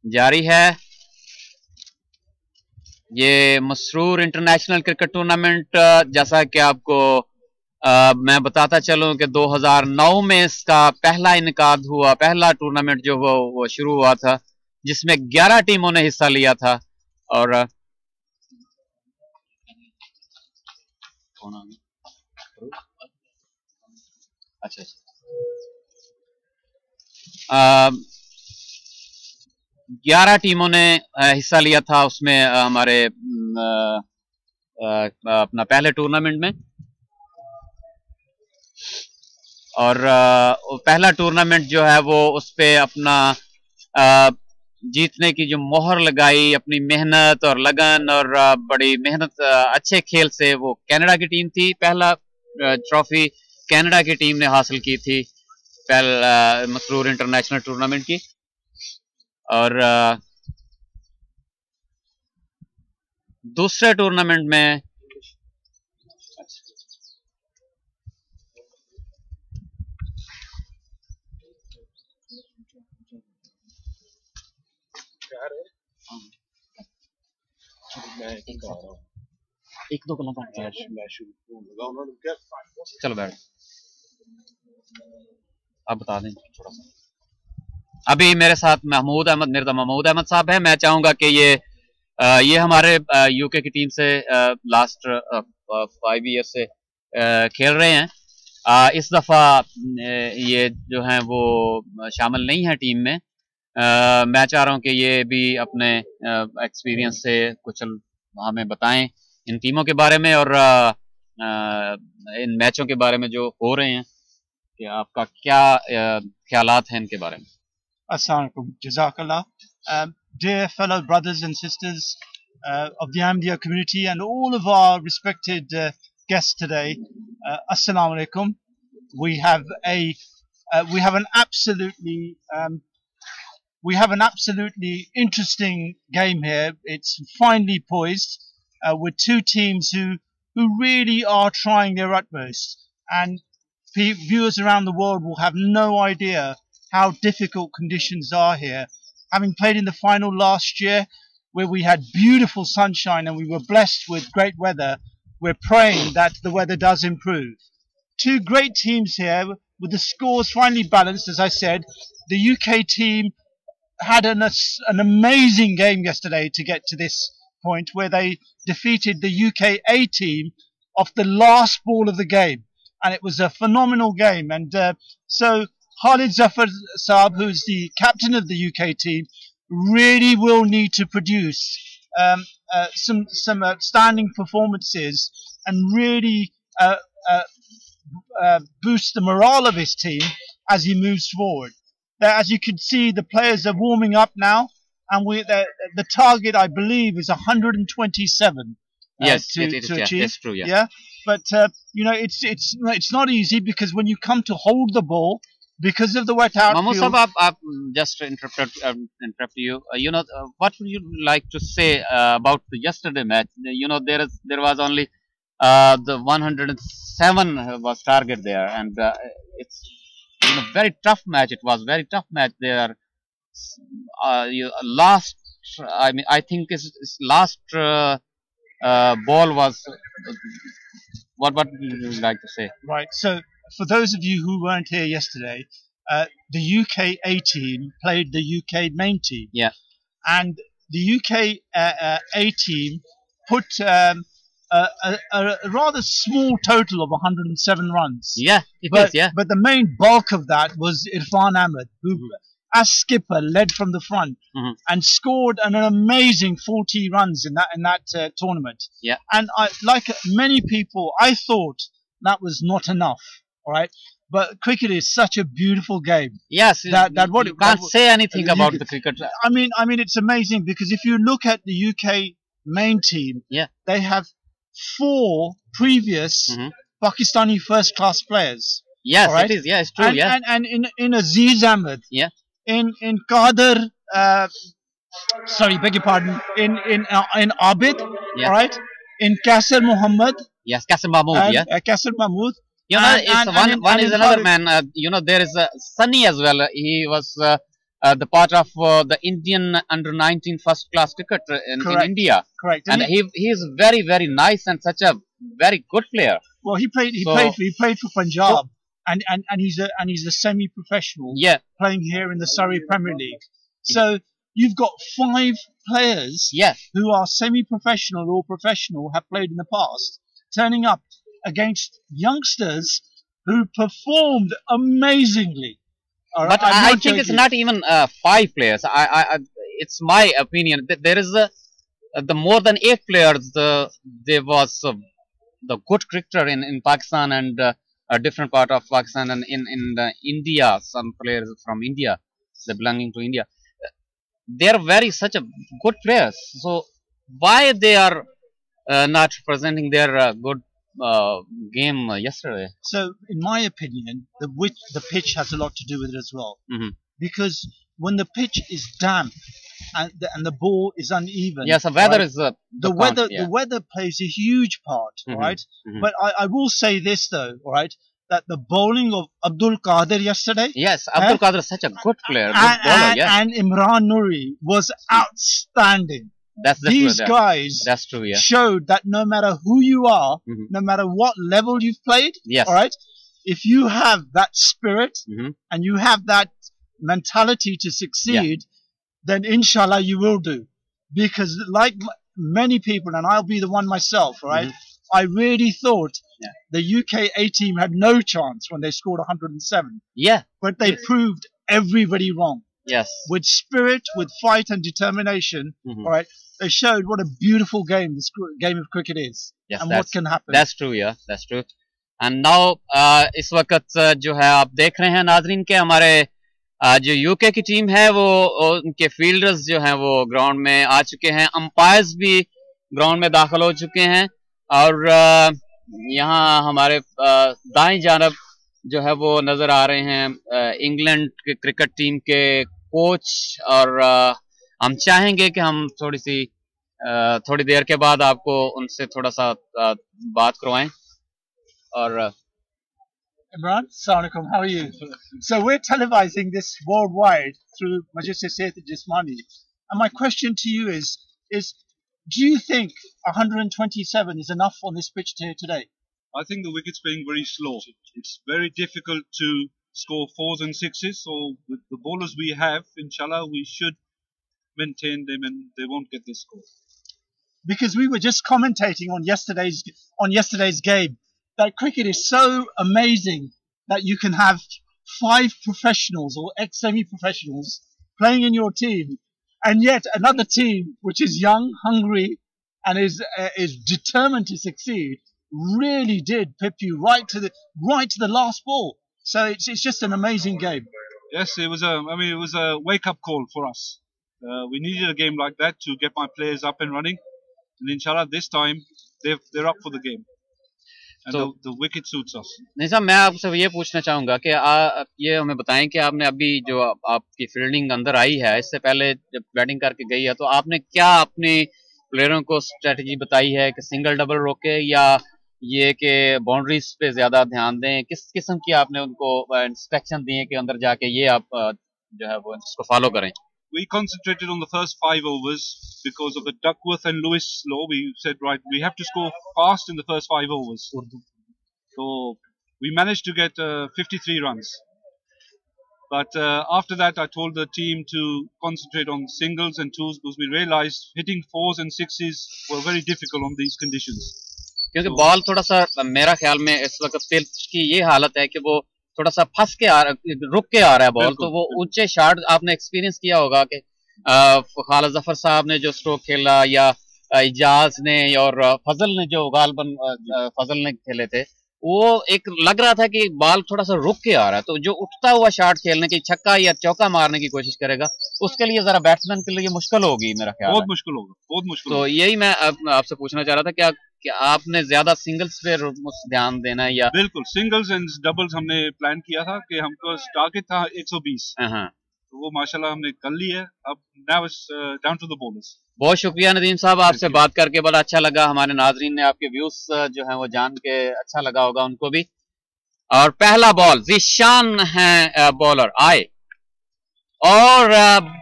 जारी है। ये मसरूर इंटरनेशनल क्रिकेट टूर्नामेंट, जैसा कि आपको मैं बताता चलूं कि 2009 में इसका पहला इनकाद हुआ, पहला टूर्नामेंट जो वो शुरू हुआ था, जिसमें 11 टीमों ने हिस्सा लिया था। और अच्छा 11 टीमों ने हिस्सा लिया था उसमें, हमारे अपना पहले टूर्नामेंट में। और पहला टूर्नामेंट जो है वो उस पे अपना जीतने की जो मोहर लगाई, अपनी मेहनत और लगन और बड़ी मेहनत, अच्छे खेल से, वो कनाडा की टीम थी। पहला ट्रॉफी कनाडा की टीम ने हासिल की थी पहला मसरूर इंटरनेशनल टूर्नामेंट की। और दूसरे टूर्नामेंट में एक दो गलत चलो बैठ, आप बता दें थोड़ा सा। अभी मेरे साथ मिर्जा महमूद अहमद साहब है। मैं चाहूंगा कि ये हमारे यूके की टीम से लास्ट 5 ईयर से खेल रहे हैं। इस दफा ये जो हैं वो शामिल नहीं है टीम में। मैं चाह रहा हूं कि ये भी अपने एक्सपीरियंस से कुछ हमें बताएं इन टीमों के बारे में और इन मैचों के बारे में जो हो रहे हैं, कि आपका क्या ख्यालात हैं इनके बारे में। Assalamu alaikum. Jazakallah. Dear fellow brothers and sisters of the Ahmadiyya community and all of our respected guests today, Assalamu alaikum. We have an absolutely interesting game here. It's finely poised with two teams who really are trying their utmost, and viewers around the world will have no idea how difficult conditions are here. Having played in the final last year where we had beautiful sunshine and we were blessed with great weather, we're praying that the weather does improve. Two great teams here with the scores finely balanced. As I said, the UK team had an amazing game yesterday to get to this point where they defeated the UK A team off the last ball of the game, and it was a phenomenal game. And so Khalid Zafar Saab, who's the captain of the UK team, really will need to produce some outstanding performances and really boost the morale of his team as he moves forward. As you can see, the players are warming up now, and the target, I believe, is 127. Yes, to achieve. That's true. Yeah, but it's not easy, because when you come to hold the ball, because of the wet outfield. Mahmoud Sahab, just interrupt you. What would you like to say about the yesterday match? There was only the 107 was target there, and it's very tough match. It was very tough match there. Last, I think his last ball was. What would you like to say? Right. So, for those of you who weren't here yesterday, the UK A team played the UK main team. Yeah. And the UK A team put a rather small total of 107 runs. Yeah, it is. Yeah. But the main bulk of that was Irfan Ahmed, who, as skipper, led from the front and scored an amazing 40 runs in that tournament. Yeah. And like many people, I thought that was not enough. All right. But cricket is such a beautiful game. Yes, you can't say anything about the cricket. I mean, it's amazing, because if you look at the UK main team, they have 4 previous Pakistani first-class players. Yes, right? It is. Yeah, it's true. And in Aziz Ahmed, in Qadir, sorry, beg your pardon, in Abid, all right, in Qasir Muhammad. Yes, Qasir Mahmood. Qasir Mahmood. One is another man. There is Sunny as well. He was the part of the Indian under-19 first-class cricket in India. Correct. And he is very, very nice and such a very good player. Well, he played for Punjab, and he's a semi-professional. Yeah. Playing here in the Surrey Premier League. So you've got 5 players who are semi-professional or professional, have played in the past, turning up against youngsters who performed amazingly. But I think it's not even 5 players. It's my opinion that there is the more than 8 players. There was the good cricketer in Pakistan and a different part of Pakistan and in India. Some players from India, they belonging to India. They are such a good players. So why they are not presenting their good game yesterday? So, in my opinion, the pitch has a lot to do with it as well. Because when the pitch is damp and the ball is uneven, yes, the weather is the weather plays a huge part, right? But I will say this though, right? That the bowling of Abdul Qadir yesterday, yes, Abdul Qadir is such a good player, good bowler, and Imran Nuri was outstanding. These guys showed that no matter who you are, no matter what level you've played, all right, if you have that spirit and you have that mentality to succeed, then inshallah you will do. Because like many people, and I'll be the one myself, right, I really thought the UK A team had no chance when they scored 107. Yeah. But they proved everybody wrong. Yes. With spirit, with fight and determination, all right, they showed what a beautiful game this game of cricket is, and what can happen. That's true, yeah, that's true. And now, इस वक्त जो है आप देख रहे हैं नाजरीन के हमारे जो यूके की टीम है वो उनके फील्डर्स जो हैं वो ग्राउंड में आ चुके हैं, अंपायर्स भी ग्राउंड में दाखिल हो चुके हैं और यहाँ हमारे दाएं जानब जो है वो नजर आ रहे हैं इंग्लैंड के क्रिकेट टीम के कोच और हम चाहेंगे कि हम थोड़ी देर के बाद आपको उनसे थोड़ा सा बात करवाएं और Imran, Assalamualaikum, how are you? So we're televising this worldwide through Majlis-e-Sehat Jismani, and my question to you is do you think 127 is enough on this pitch here today? I think the wicket's playing very slow. It's very difficult to score 4s and 6s, so with the bowlers we have, inshallah, we should maintain them and they won't get this score. Because we were just commentating on yesterday's game that cricket is so amazing that you can have 5 professionals or ex-semi-professionals playing in your team, and yet another team which is young, hungry, and is determined to succeed really did pip you right to the last ball. So it's just an amazing game. Yes, it was a wake-up call for us. We needed a game like that to get my players up and running, and inshallah this time they're up for the game. And so, the wicket suits us. नहीं साहब, मैं आपसे ये पूछना चाहूँगा कि ये हमें बताएं कि आपने अभी जो आपकी फील्डिंग अंदर आई है, इससे पहले जब बैटिंग करके गई है तो आपने क्या अपने प्लेयरों को स्ट्रेटजी बताई है कि सिंगल डबल रोके या ये कि बाउंड्रीज पे ज्यादा ध्यान दें? किस किस्म की आपने उनको इंस्ट्रक्शन दी है कि अंदर जाके ये आप जो है वो इसको फॉलो करें? We concentrated on the first 5 overs because of the Duckworth and Lewis law. We said, right, we have to score fast in the first 5 overs. So we managed to get 53 runs. But after that, I told the team to concentrate on singles and twos because we realized hitting 4s and 6s were very difficult on these conditions. क्योंकि ball थोड़ा सा मेरा ख्याल में इस वक्त pitch की ये हालत है कि वो थोड़ा सा फंस के रुक के आ रहा है बॉल, तो वो ऊंचे शॉट आपने एक्सपीरियंस किया होगा कि खालिद जफर साहब ने जो स्ट्रोक खेला या इजाज ने और फजल ने जो गालबन फजल ने खेले थे, वो एक लग रहा था कि बॉल थोड़ा सा रुक के आ रहा है, तो जो उठता हुआ शॉट खेलने की छक्का या चौका मारने की कोशिश करेगा उसके लिए जरा बैट्समैन के लिए मुश्किल होगी मेरा ख्याल। बहुत मुश्किल होगा, बहुत मुश्किल। तो यही मैं आपसे पूछना चाह रहा था कि आपने ज्यादा सिंगल्स पे ध्यान देना है या? बिल्कुल, सिंगल्स एंड डबल्स हमने प्लान किया था कि हमको टारगेट था 120, तो वो माशाल्लाह हमने कर ली है। अब now it's down to the bowlers. बहुत शुक्रिया नदीम साहब, आपसे बात करके बड़ा अच्छा लगा। हमारे नाजरीन ने आपके व्यूज जो है वो जान के अच्छा लगा होगा उनको भी। और पहला बॉल, जिशान है बॉलर, आए और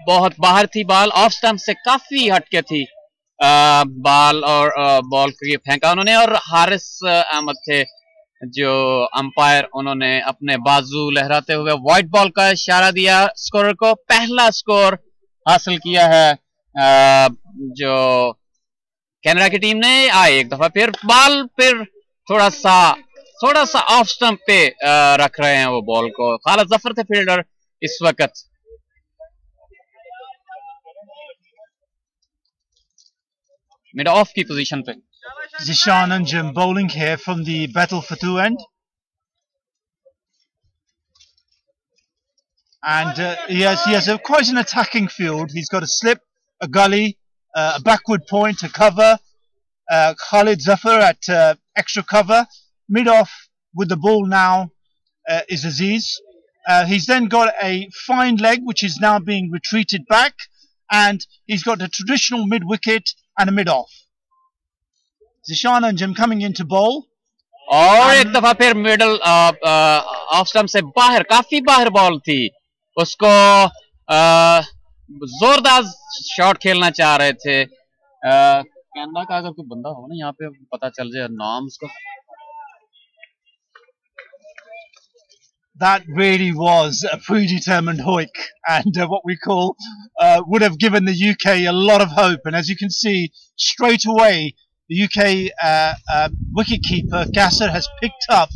बहुत बाहर थी बॉल, ऑफ स्टंप से काफी हटके थी बॉल, और बॉल को ये फेंका उन्होंने, और हारिस अहमद थे जो अंपायर, उन्होंने अपने बाजू लहराते हुए व्हाइट बॉल का इशारा दिया स्कोरर को। पहला स्कोर हासिल किया है जो कैनरा की टीम ने। आए एक दफा फिर बॉल, फिर थोड़ा सा ऑफ स्टंप पे रख रहे हैं वो बॉल को। खालिद जफर थे फील्डर इस वक्त। मिड ऑफ की पोजीशन पे Zishan Anjum bowling here from the Battle Fatu end. And he has quite an attacking field. He's got a slip, a gully, a backward point, a cover. Khalid Zafar at extra cover. Mid off with the ball now is Aziz. He's then got a fine leg which is now being retreated back, and he's got a traditional mid wicket and a mid off. Zishan Anjum coming into bowl. और एक दफा फिर middle off stump से बाहर, काफी बाहर ball थी, उसको जोरदार शॉट खेलना चाह रहे थे। कैनरा का अगर कोई बंदा हो ना यहाँ पे पता चल जाए नाम उसको। That really was a predetermined hoik, and what we call would have given the UK a lot of hope. And as you can see, straight away the UK wicketkeeper Gasser has picked up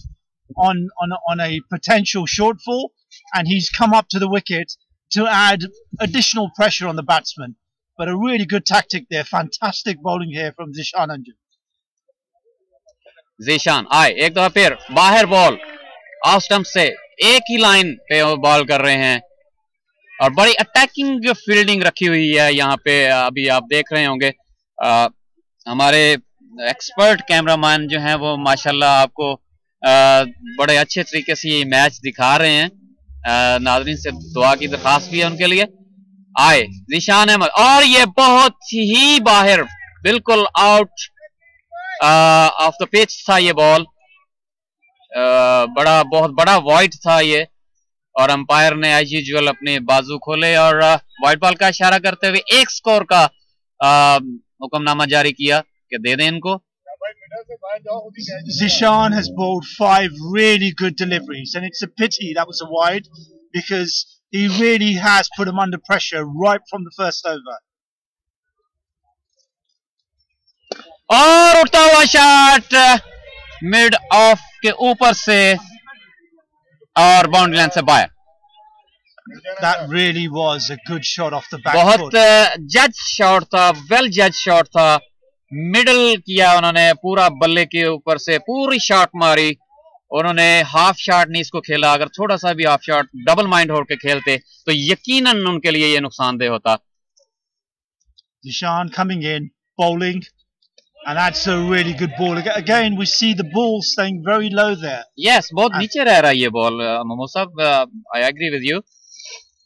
on a potential shortfall, and he's come up to the wicket to add additional pressure on the batsman. But a really good tactic there. Fantastic bowling here from Zishan Anjum. Zishan आए एक दफा फिर बाहर ball, off stump से एक ही line पे ball कर रहे हैं, और बड़ी अटैकिंग फील्डिंग रखी हुई है यहाँ पे। अभी आप देख रहे होंगे हमारे एक्सपर्ट कैमरामैन जो हैं वो माशाल्लाह आपको बड़े अच्छे तरीके से ये मैच दिखा रहे हैं। नाज़रीन से दुआ की दरखास्त भी है उनके लिए। आए जिशान अहमद, और ये बहुत ही बाहर, बिल्कुल आउट ऑफ द पिच था ये बॉल, बहुत बड़ा वाइड था ये, और अंपायर ने एज यूजुअल अपने बाजू खोले और वाइड बॉल का इशारा करते हुए एक स्कोर का हुक्मनामा जारी किया कि दे दें इनको। Zishan has bowled 5 really good deliveries, and it's a pity that was a wide, because he really has put him under pressure right from the first over. और उठता हुआ शॉट मिड ऑफ के ऊपर से और बाउंड्री लाइन से बाहर। That really was a good shot off the back बहुत foot. जज शॉट था, वेल जज शॉट था, मिडल किया उन्होंने, पूरा बल्ले के ऊपर से पूरी शॉट मारी उन्होंने। हाफ शॉट नहीं इसको खेला, अगर थोड़ा सा भी हाफ शॉट डबल माइंड होकर खेलते तो यकीनन उनके लिए ये नुकसानदेह होता। Zishan coming in, bowling, and that's a really good ball. Again, we see the ball staying very low there. Yes, बहुत नीचे रह रहा है ये बॉल मोहम्मद साहब, I agree with you.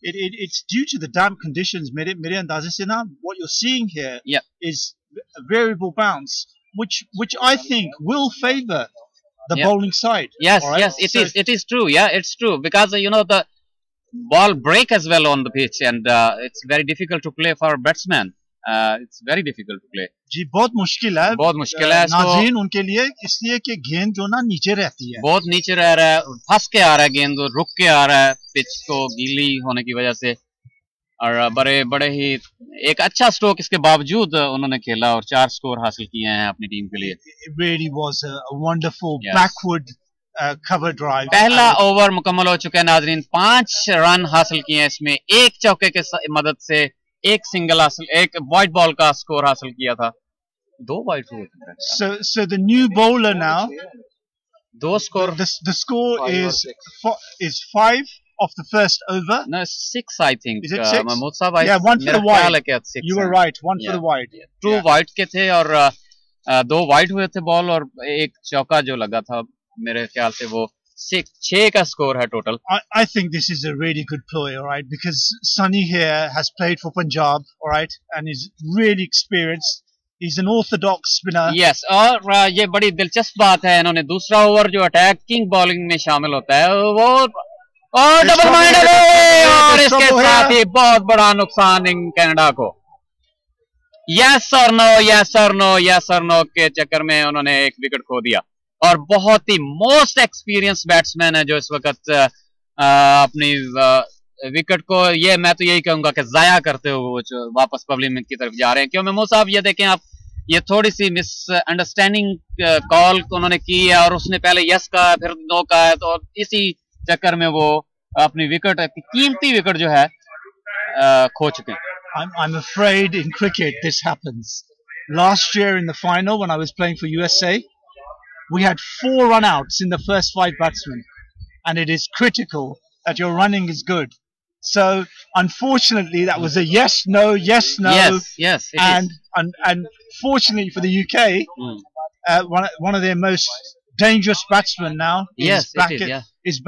It's due to the damp conditions. मेरे अंदाजे से ना, what you're seeing here is a variable bounce, which I think will favour the bowling side. Yes, right? yes, it is true. Yeah, it's true, because you know the ball break as well on the pitch, and it's very difficult to play for batsmen. It's very difficult to play. जी बहुत मुश्किल है, बहुत मुश्किल है नाज़रीन उनके लिए, इसलिए कि गेंद जो ना नीचे रहती है, बहुत नीचे रह रहा है, फंस के आ रहा है गेंद, रुक के आ रहा है पिच को गीली होने की वजह से, और बड़े ही एक अच्छा स्ट्रोक इसके बावजूद उन्होंने खेला और 4 स्कोर हासिल किए हैं अपनी टीम के लिए। It really was a wonderful backward cover drive. पहला ओवर मुकम्मल हो चुका है नाज़रीन, 5 रन हासिल किए हैं इसमें, एक चौके के मदद से एक सिंगल हासिल, एक वाइट बॉल का स्कोर हासिल किया था, 2 वाइट हुए थे। So the new bowler now, 2 score, the score is 5 of the first over. No, 6 I think. Is it 6? Mahmood Sahab, yeah, 1 for the wide. You were right, 1 yeah. for the wide. 2 white के थे और 2 white हुए थे ball, और एक चौका जो लगा था मेरे ख्याल से वो 6 का स्कोर है total. I think this is a really good ploy, all right, because Sunny here has played for Punjab, all right, and is really experienced. He's an orthodox spinner. Yes, और ये बड़ी दिलचस्प बात है, इन्होंने दूसरा ओवर जो अटैकिंग बॉलिंग में शामिल होता है वो और डबल माइंडेड और इसके साथ ही बहुत बड़ा नुकसान कनाडा को। यस और नो, यस और नो, यस और नो के चक्कर में उन्होंने एक विकेट खो दिया। और बहुत ही मोस्ट एक्सपीरियंस बैट्समैन है जो इस वक्त अपनी विकेट को, ये मैं तो यही कहूंगा कि जाया करते हुए वो वापस पब्लिक की तरफ जा रहे हैं। क्यों मेमो साहब, ये देखें आप, ये थोड़ी सी मिसअंडरस्टैंडिंग कॉल उन्होंने की है और उसने पहले यस कहा फिर नो कहा है, तो इसी चक्कर में वो अपनी विकेट, कीमती विकेट जो है खो चुके हैं। I'm afraid in cricket this happens. Last year in the final when I was playing for USA, we had 4 run-outs in the first 5 batsmen, and it is critical that your running is good. So unfortunately that was a yes no. Yes, and fortunately for the UK, one of their most dangerous batsmen now is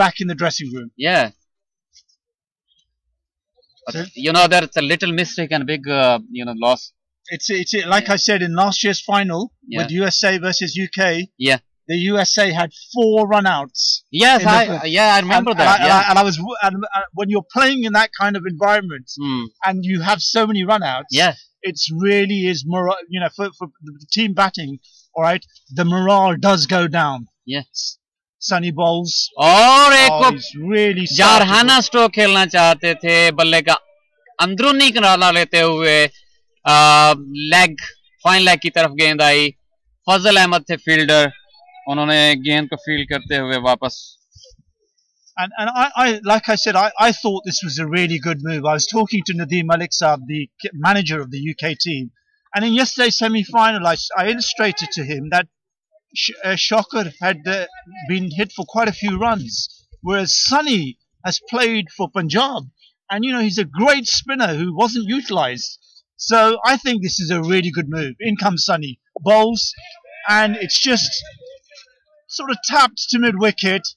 back in the dressing room. Yeah. You know, that's a little mistake and big, loss. It's like I said in last year's final with USA versus UK. Yeah. The USA had 4 run-outs. Yes, I remember that. And when you're playing in that kind of environment and you have so many run-outs, it's really is morale. For the team batting, all right, the morale does go down. Yes. Sunny bowls. और एक really जारहाना stroke खेलना चाहते थे, बल्ले का अंदरूनी किनारा लेते हुए फाइन लेग की तरफ गेंद आई। फजल अहमद थे फील्डर, उन्होंने गेंद को फील्ड करते हुए वापस। And I like I said, I thought this was a really good move. I was talking to Nadeem Malik Saab, the manager of the UK team, and in yesterday's semi-final, I illustrated to him that Shocker had been hit for quite a few runs, whereas Sunny has played for Punjab, and he's a great spinner who wasn't utilised. So I think this is a really good move. In comes Sunny, bowls, and it's just sort of tapped to mid-wicket.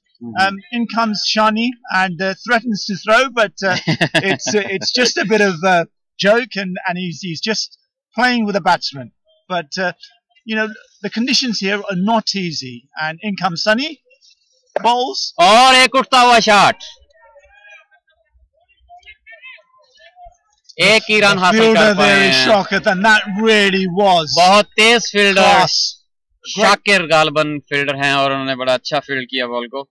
In comes Shani and threatens to throw, but it's just a bit of a joke, and he's just playing with a batsman. But the conditions here are not easy. And in comes Sunny, bowls. और एक उठता हुआ shot, एक ही run हासिल कर पाए हैं। And that really was बहुत तेज फील्डर शाकिर गालबन फील्डर हैं और उन्होंने बड़ा अच्छा फील्ड किया बॉल को।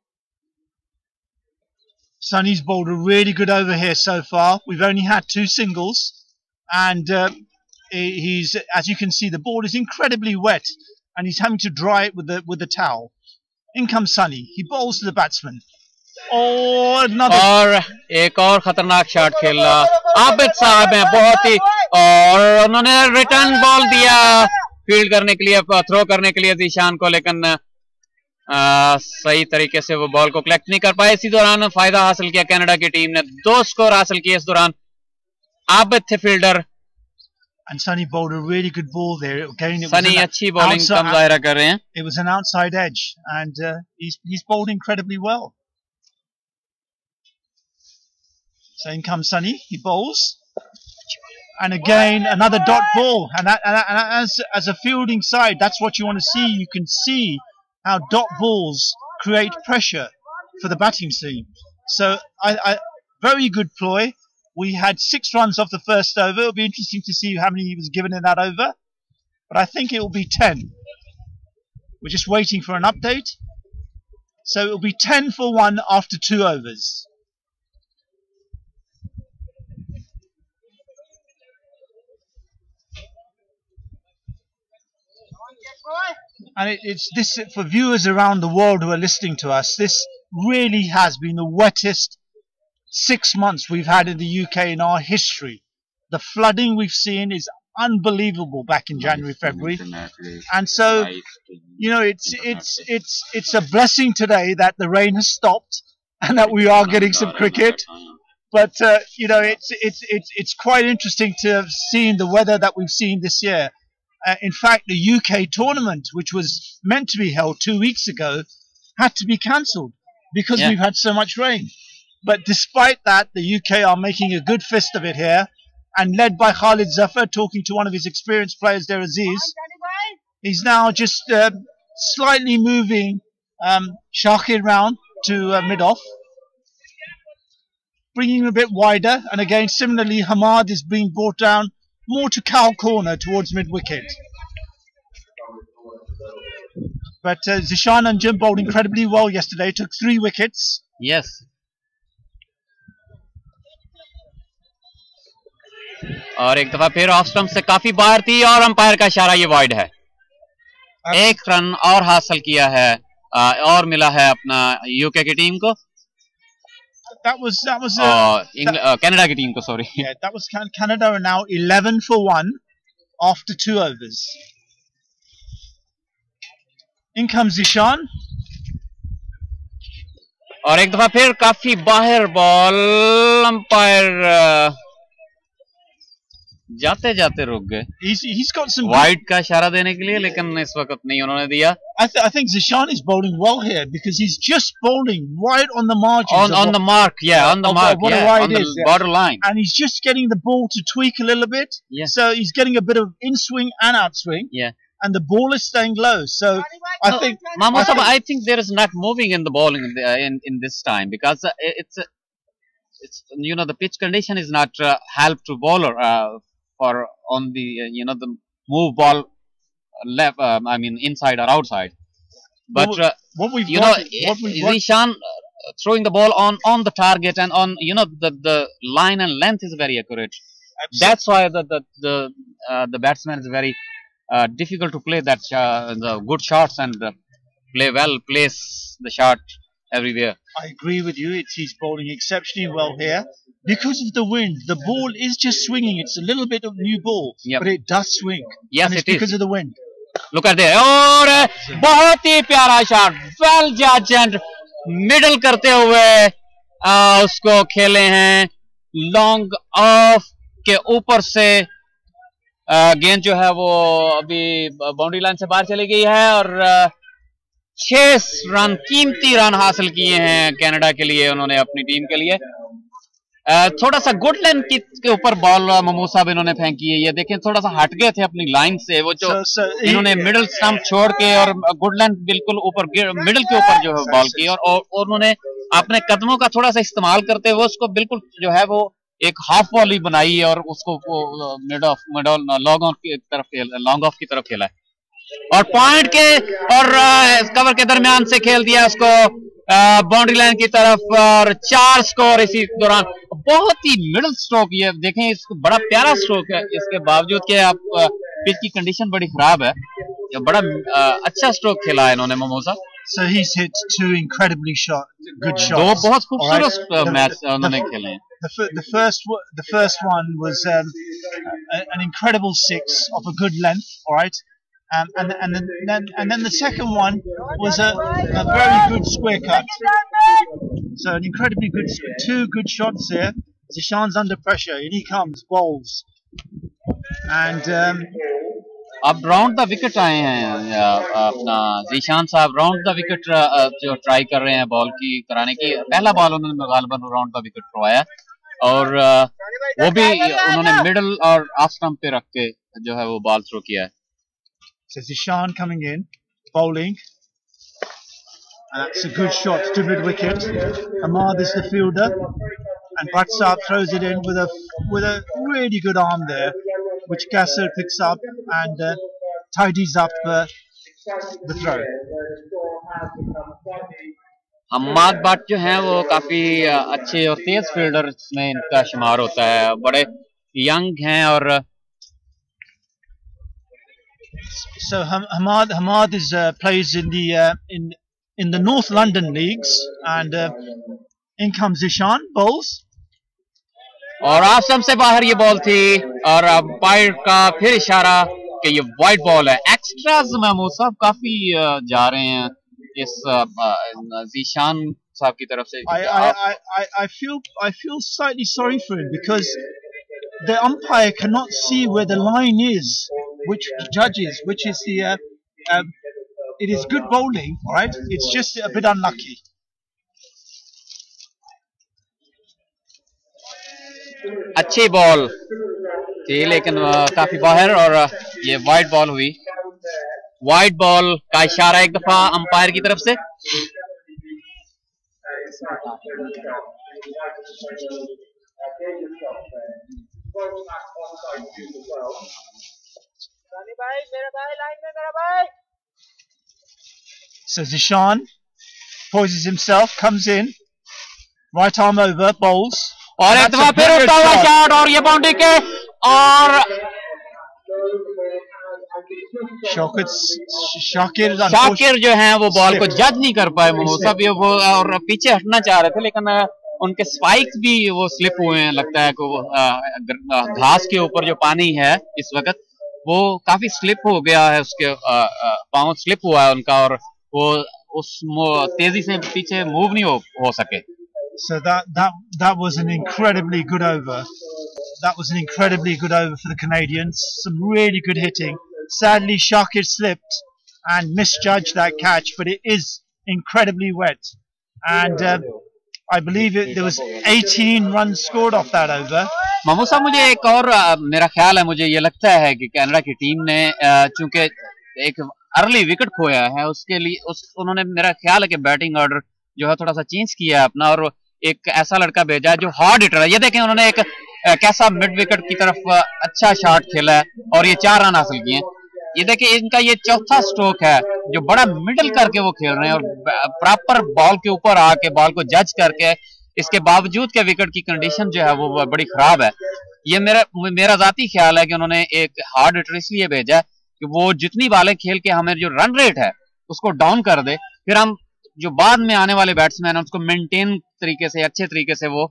Sunny's bowled a really good over here so far. We've only had 2 singles, and he's, as you can see, the ball is incredibly wet, and he's having to dry it with the towel. In comes Sunny. He bowls to the batsman. Oh, another. और एक और खतरनाक shot खेला आबिद साहब हैं बहुत ही, और उन्होंने रिटर्न बॉल दिया फील्ड करने के लिए, थ्रो करने के लिए जीशान को, लेकिन सही तरीके से वो बॉल को कलेक्ट नहीं कर पाए। इसी दौरान फायदा हासिल किया कनाडा की टीम ने, 2 स्कोर हासिल किए इस दौरान। आबिद थे fielder. And Sunny bowled a really good ball there. Again, Sunny अच्छी bowling का मुजाहिरा कर रहे हैं। It was an outside edge, and he's bowled incredibly well. So in comes Sunny. He bowls, and again another dot ball. And as a fielding side, that's what you want to see. You can see how dot balls create pressure for the batting team. So very good ploy. We had 6 runs off the first over. It'll be interesting to see how many he was given in that over, but I think it will be 10. We're just waiting for an update. So it will be 10 for 1 after 2 overs. And it's this, for viewers around the world who are listening to us, this really has been the wettest 6 months we've had in the UK in our history. The flooding we've seen is unbelievable back in January, February, and so it's a blessing today that the rain has stopped and that we are getting some cricket. But it's quite interesting to have seen the weather that we've seen this year. In fact, the UK tournament, which was meant to be held 2 weeks ago, had to be cancelled because we've had so much rain. But despite that, the UK are making a good fist of it here, and led by Khalid Zafar, talking to one of his experienced players there, Aziz. He's now just slightly moving Shakir round to mid-off. bringing him a bit wider, and again similarly Hamad is being brought down more to cow corner towards mid-wicket. But Zishan and Jim bowled incredibly well yesterday, took 3 wickets. Yes. और एक दफा फिर off stump से काफी बाहर थी और umpire का इशारा ये वाइड है। एक रन और हासिल किया है और मिला है अपना यूके की टीम को। Canada की टीम को, sorry. Yeah, that was Canada are now 11 for 1 after 2 overs. In comes Zishan. और एक दफा फिर काफी बाहर बॉल, अंपायर जाते जाते रुक गए। He's got some वाइड का इशारा देने के लिए, लेकिन इस वक्त नहीं उन्होंने दिया। I think Zishan is bowling well here because he's just bowling right on the margins. On the mark, yeah, on the mark, yeah, on the borderline. And he's just getting the ball to tweak a little bit. Yeah. So he's getting a bit of in swing and out swing. Yeah. And the ball is staying low. So I think there is not moving in the bowling in this time because it's the pitch condition is not help to bowler for on the the move ball left inside or outside. But Zishan throwing the ball on the target and on the line and length is very accurate. Absolutely. That's why the batsman is very difficult to play that the good shots and place the shot everywhere. I agree with you. He's bowling exceptionally well here. Because of the wind, the ball is just swinging. It's a little bit of new ball, but it does swing. Yes, and it's because of the wind. Look at there. और बहुत ही प्यारा shot, well जज and middle करते हुए उसको खेले हैं long off के ऊपर से। गेंद जो है वो अभी बाउंड्री लाइन से बाहर चली गई है और 6 रन कीमती रन हासिल किए हैं कनाडा के लिए उन्होंने अपनी टीम के लिए। थोड़ा सा गुड लेंथ के ऊपर बॉल महमूद साहब इन्होंने फेंकी है। ये देखें थोड़ा सा हट गए थे अपनी लाइन से, वो जो इन्होंने मिडिल स्टंप छोड़ के और गुड लेंथ बिल्कुल ऊपर मिडिल के ऊपर जो है बॉल की और उन्होंने अपने कदमों का थोड़ा सा इस्तेमाल करते हुए उसको बिल्कुल जो है वो एक हाफ बॉल ही बनाई है और उसको लॉन्ग ऑफ की तरफ खेला है और पॉइंट के और कवर के दरमियान से खेल दिया उसको बाउंड्री लाइन की तरफ और 4 स्कोर इसी दौरान। बहुत ही मिडिल स्ट्रोक, ये देखें इसको बड़ा प्यारा स्ट्रोक है इसके बावजूद कि आप पिच की कंडीशन बड़ी खराब है। ये बड़ा अच्छा स्ट्रोक खेला है इन्होंने ममोसा। So he's hit 2 incredibly good shots. दो बहुत खूबसूरत मैच उन्होंने खेले हैं। The first one was an incredible 6 of a good length, all right. And then the second one was a very good square cut. So an incredibly good 2 good shots here. Zishan's under pressure. In he comes, bowls. And अब round the wicket आए हैं अपना जीशान साहब round the wicket जो try कर रहे हैं ball की कराने की। पहला बॉल उन्होंने गालिबन राउंड द विकेट करवाया और वो भी उन्होंने मिडिल और ऑफ स्टंप पे रख के जो है वो बॉल थ्रो किया है। So Zishan coming in, bowling, and that's a good shot to mid wicket. Ahmad is the fielder, and Bhatt throws it in with a really good arm there, which Gasser picks up and tidies up the throw. Ahmad Bhatt जो हैं वो काफी अच्छे और तेज fielder में इनका शुमार होता है, बड़े यंग हैं और So Hamad is plays in the North London leagues, and in comes Zishan, bowls. और आसम से बाहर ये बॉल थी और अंपायर का फिर इशारा कि ये वाइड बॉल है। एक्स्ट्राज महमूद साहब काफी जा रहे हैं इस ज़ीशान साहब की तरफ से। I feel slightly sorry for him because the umpire cannot see where the line is, which judges, which is the it is good bowling, all right? It's just a bit unlucky. अच्छी ball थी लेकिन काफी बाहर और ये wide ball हुई। Wide ball का इशारा एक दफा अंपायर की तरफ से। So Zishan poises himself, comes in, right arm over, bowls. और एक दफा फिर उठता हुआ शॉट और ये बाउंड्री के और शाकिर जो हैं वो बॉल को जज नहीं कर पाए। महमूद साहब ये वो और पीछे हटना चाह रहे थे लेकिन उनके स्पाइक्स भी वो स्लिप हुए हैं। लगता है कि घास के ऊपर जो पानी है इस वक्त वो काफी स्लिप हो गया है, उसके पाँव स्लिप हुआ है उनका और वो उस तेजी से पीछे मूव नहीं हो सके। So that was an incredibly good over. That was an incredibly good over for the Canadians. Some really good hitting. Sadly, Shakir slipped and misjudged that catch, but it is incredibly wet. And I believe there was 18 runs scored off that over. Mahmood साहब मुझे एक और मेरा ख्याल है, मुझे ये लगता है कि कनाडा की टीम ने चूंकि एक अर्ली विकेट खोया है उसके लिए उन्होंने मेरा ख्याल है कि बैटिंग ऑर्डर जो है थोड़ा सा चेंज किया है अपना और एक ऐसा लड़का भेजा है जो हार्ड हिटर है। ये देखें उन्होंने एक कैसा मिड विकेट की तरफ अच्छा शॉट खेला है और ये 4 रन हासिल किए हैं। ये देखिए इनका ये चौथा स्ट्रोक है जो बड़ा मिडल करके वो खेल रहे हैं और प्रॉपर बॉल के ऊपर आके बॉल को जज करके, इसके बावजूद के विकेट की कंडीशन जो है वो बड़ी खराब है। ये मेरा जाती ख्याल है कि उन्होंने एक हार्ड हिटर इसलिए भेजा है कि वो जितनी बॉलें खेल के हमें जो रन रेट है उसको डाउन कर दे, फिर हम जो बाद में आने वाले बैट्समैन है उसको मेंटेन तरीके से अच्छे तरीके से वो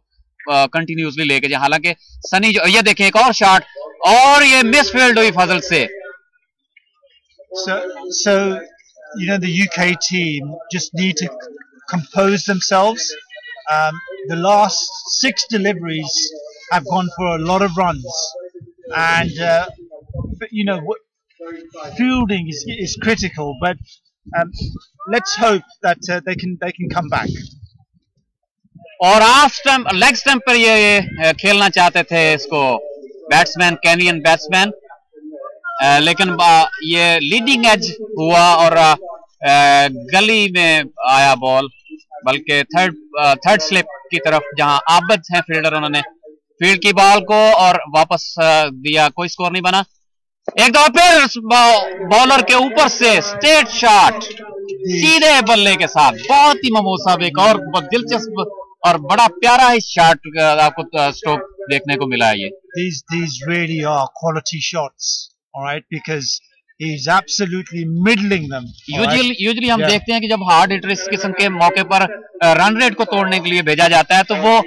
कंटिन्यूसली लेके जाए। हालांकि सनी जो ये देखें एक और शॉट और ये मिसफील्ड हुई फजल से। So you know the UK team just need to compose themselves. The last 6 deliveries have gone for a lot of runs, and you know fielding is critical, but let's hope that they can come back. और off stump leg stump पर ये खेलना चाहते थे इसको batsman canyon batsman, लेकिन ये leading edge हुआ और गली में आया बॉल, बल्कि थर्ड स्लिप की तरफ जहां आबद है फील्डर, उन्होंने फील्ड की बॉल को और वापस दिया, कोई स्कोर नहीं बना। एक दफा फिर बॉलर के ऊपर से स्ट्रेट शॉट सीधे बल्ले के साथ, बहुत ही महमूद साहब एक और दिलचस्प और बड़ा प्यारा ही शॉट आपको स्ट्रोक देखने को मिला है। ये these really are quality shots, all right, because he's absolutely middling them. Usually हम देखते हैं कि जब हार्ड हिटर इस किस्म के मौके पर रन रेट को तोड़ने के लिए भेजा जाता है तो वो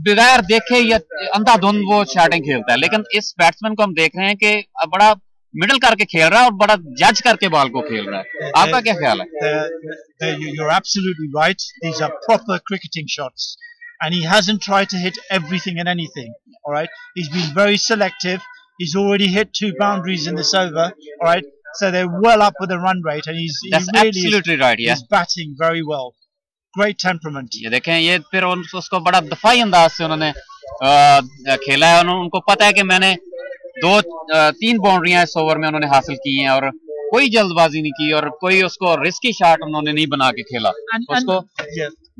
बगैर देखे या अंधाधुंध वो शॉटिंग खेलता है, लेकिन इस बैट्समैन को हम देख रहे हैं कि बड़ा मिडल करके खेल रहा है और बड़ा जज करके बॉल को खेल रहा है। आपका क्या ख्याल है? You're absolutely right. These are proper cricketing shots, and he hasn't tried to hit everything and anything. All right, he's been very selective. He's already hit 2 boundaries in this over. All right, so they're well up with the run rate, and That's absolutely right. Yeah, he's batting very well. Great temperament. ये देखें ये फिर उसको बड़ा दफाई अंदाज से उन्होंने खेला है। उनको पता है कि मैंने 2-3 बाउंड्रियां इस ओवर में उन्होंने हासिल की हैं और कोई जल्दबाजी नहीं की और कोई उसको रिस्की शॉट उन्होंने नहीं बना के खेला, उसको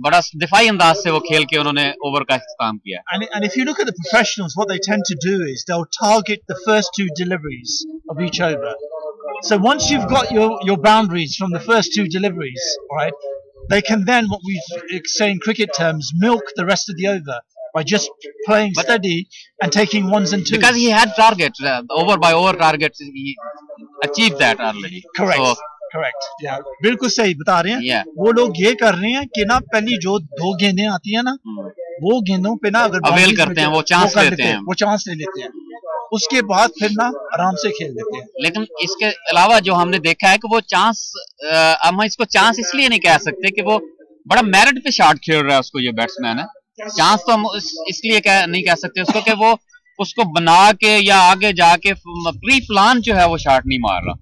बड़ा दिफाई अंदाज से वो खेल के उन्होंने ओवर का इख्तिताम किया। And if you look at the professionals, what they tend to do is they'll target the first 2 deliveries of each over. So once you've got your boundaries from the first 2 deliveries, all right, they can then, what we say in cricket terms, milk the rest of the over by just playing steady and taking 1s and 2s. Because he had targets, over by over targets, he achieved that already. Correct. So, correct, बिल्कुल सही बता रहे हैं। वो लोग ये कर रहे हैं कि ना पहली जो 2 गेंदें आती है ना वो गेंदों पे ना अगर अवेल करते हैं, वो चांस लेते हैं, वो चांस ले लेते हैं, उसके बाद फिर ना आराम से खेल देते हैं। लेकिन इसके अलावा जो हमने देखा है कि वो चांस, हम इसको चांस इसलिए नहीं कह सकते कि वो बड़ा मेरिट पे शॉट खेल रहा है, उसको ये बैट्समैन है, चांस तो हम इसलिए नहीं कह सकते उसको कि वो उसको बना के या आगे जाके प्री प्लान जो है वो शॉट नहीं मार रहा।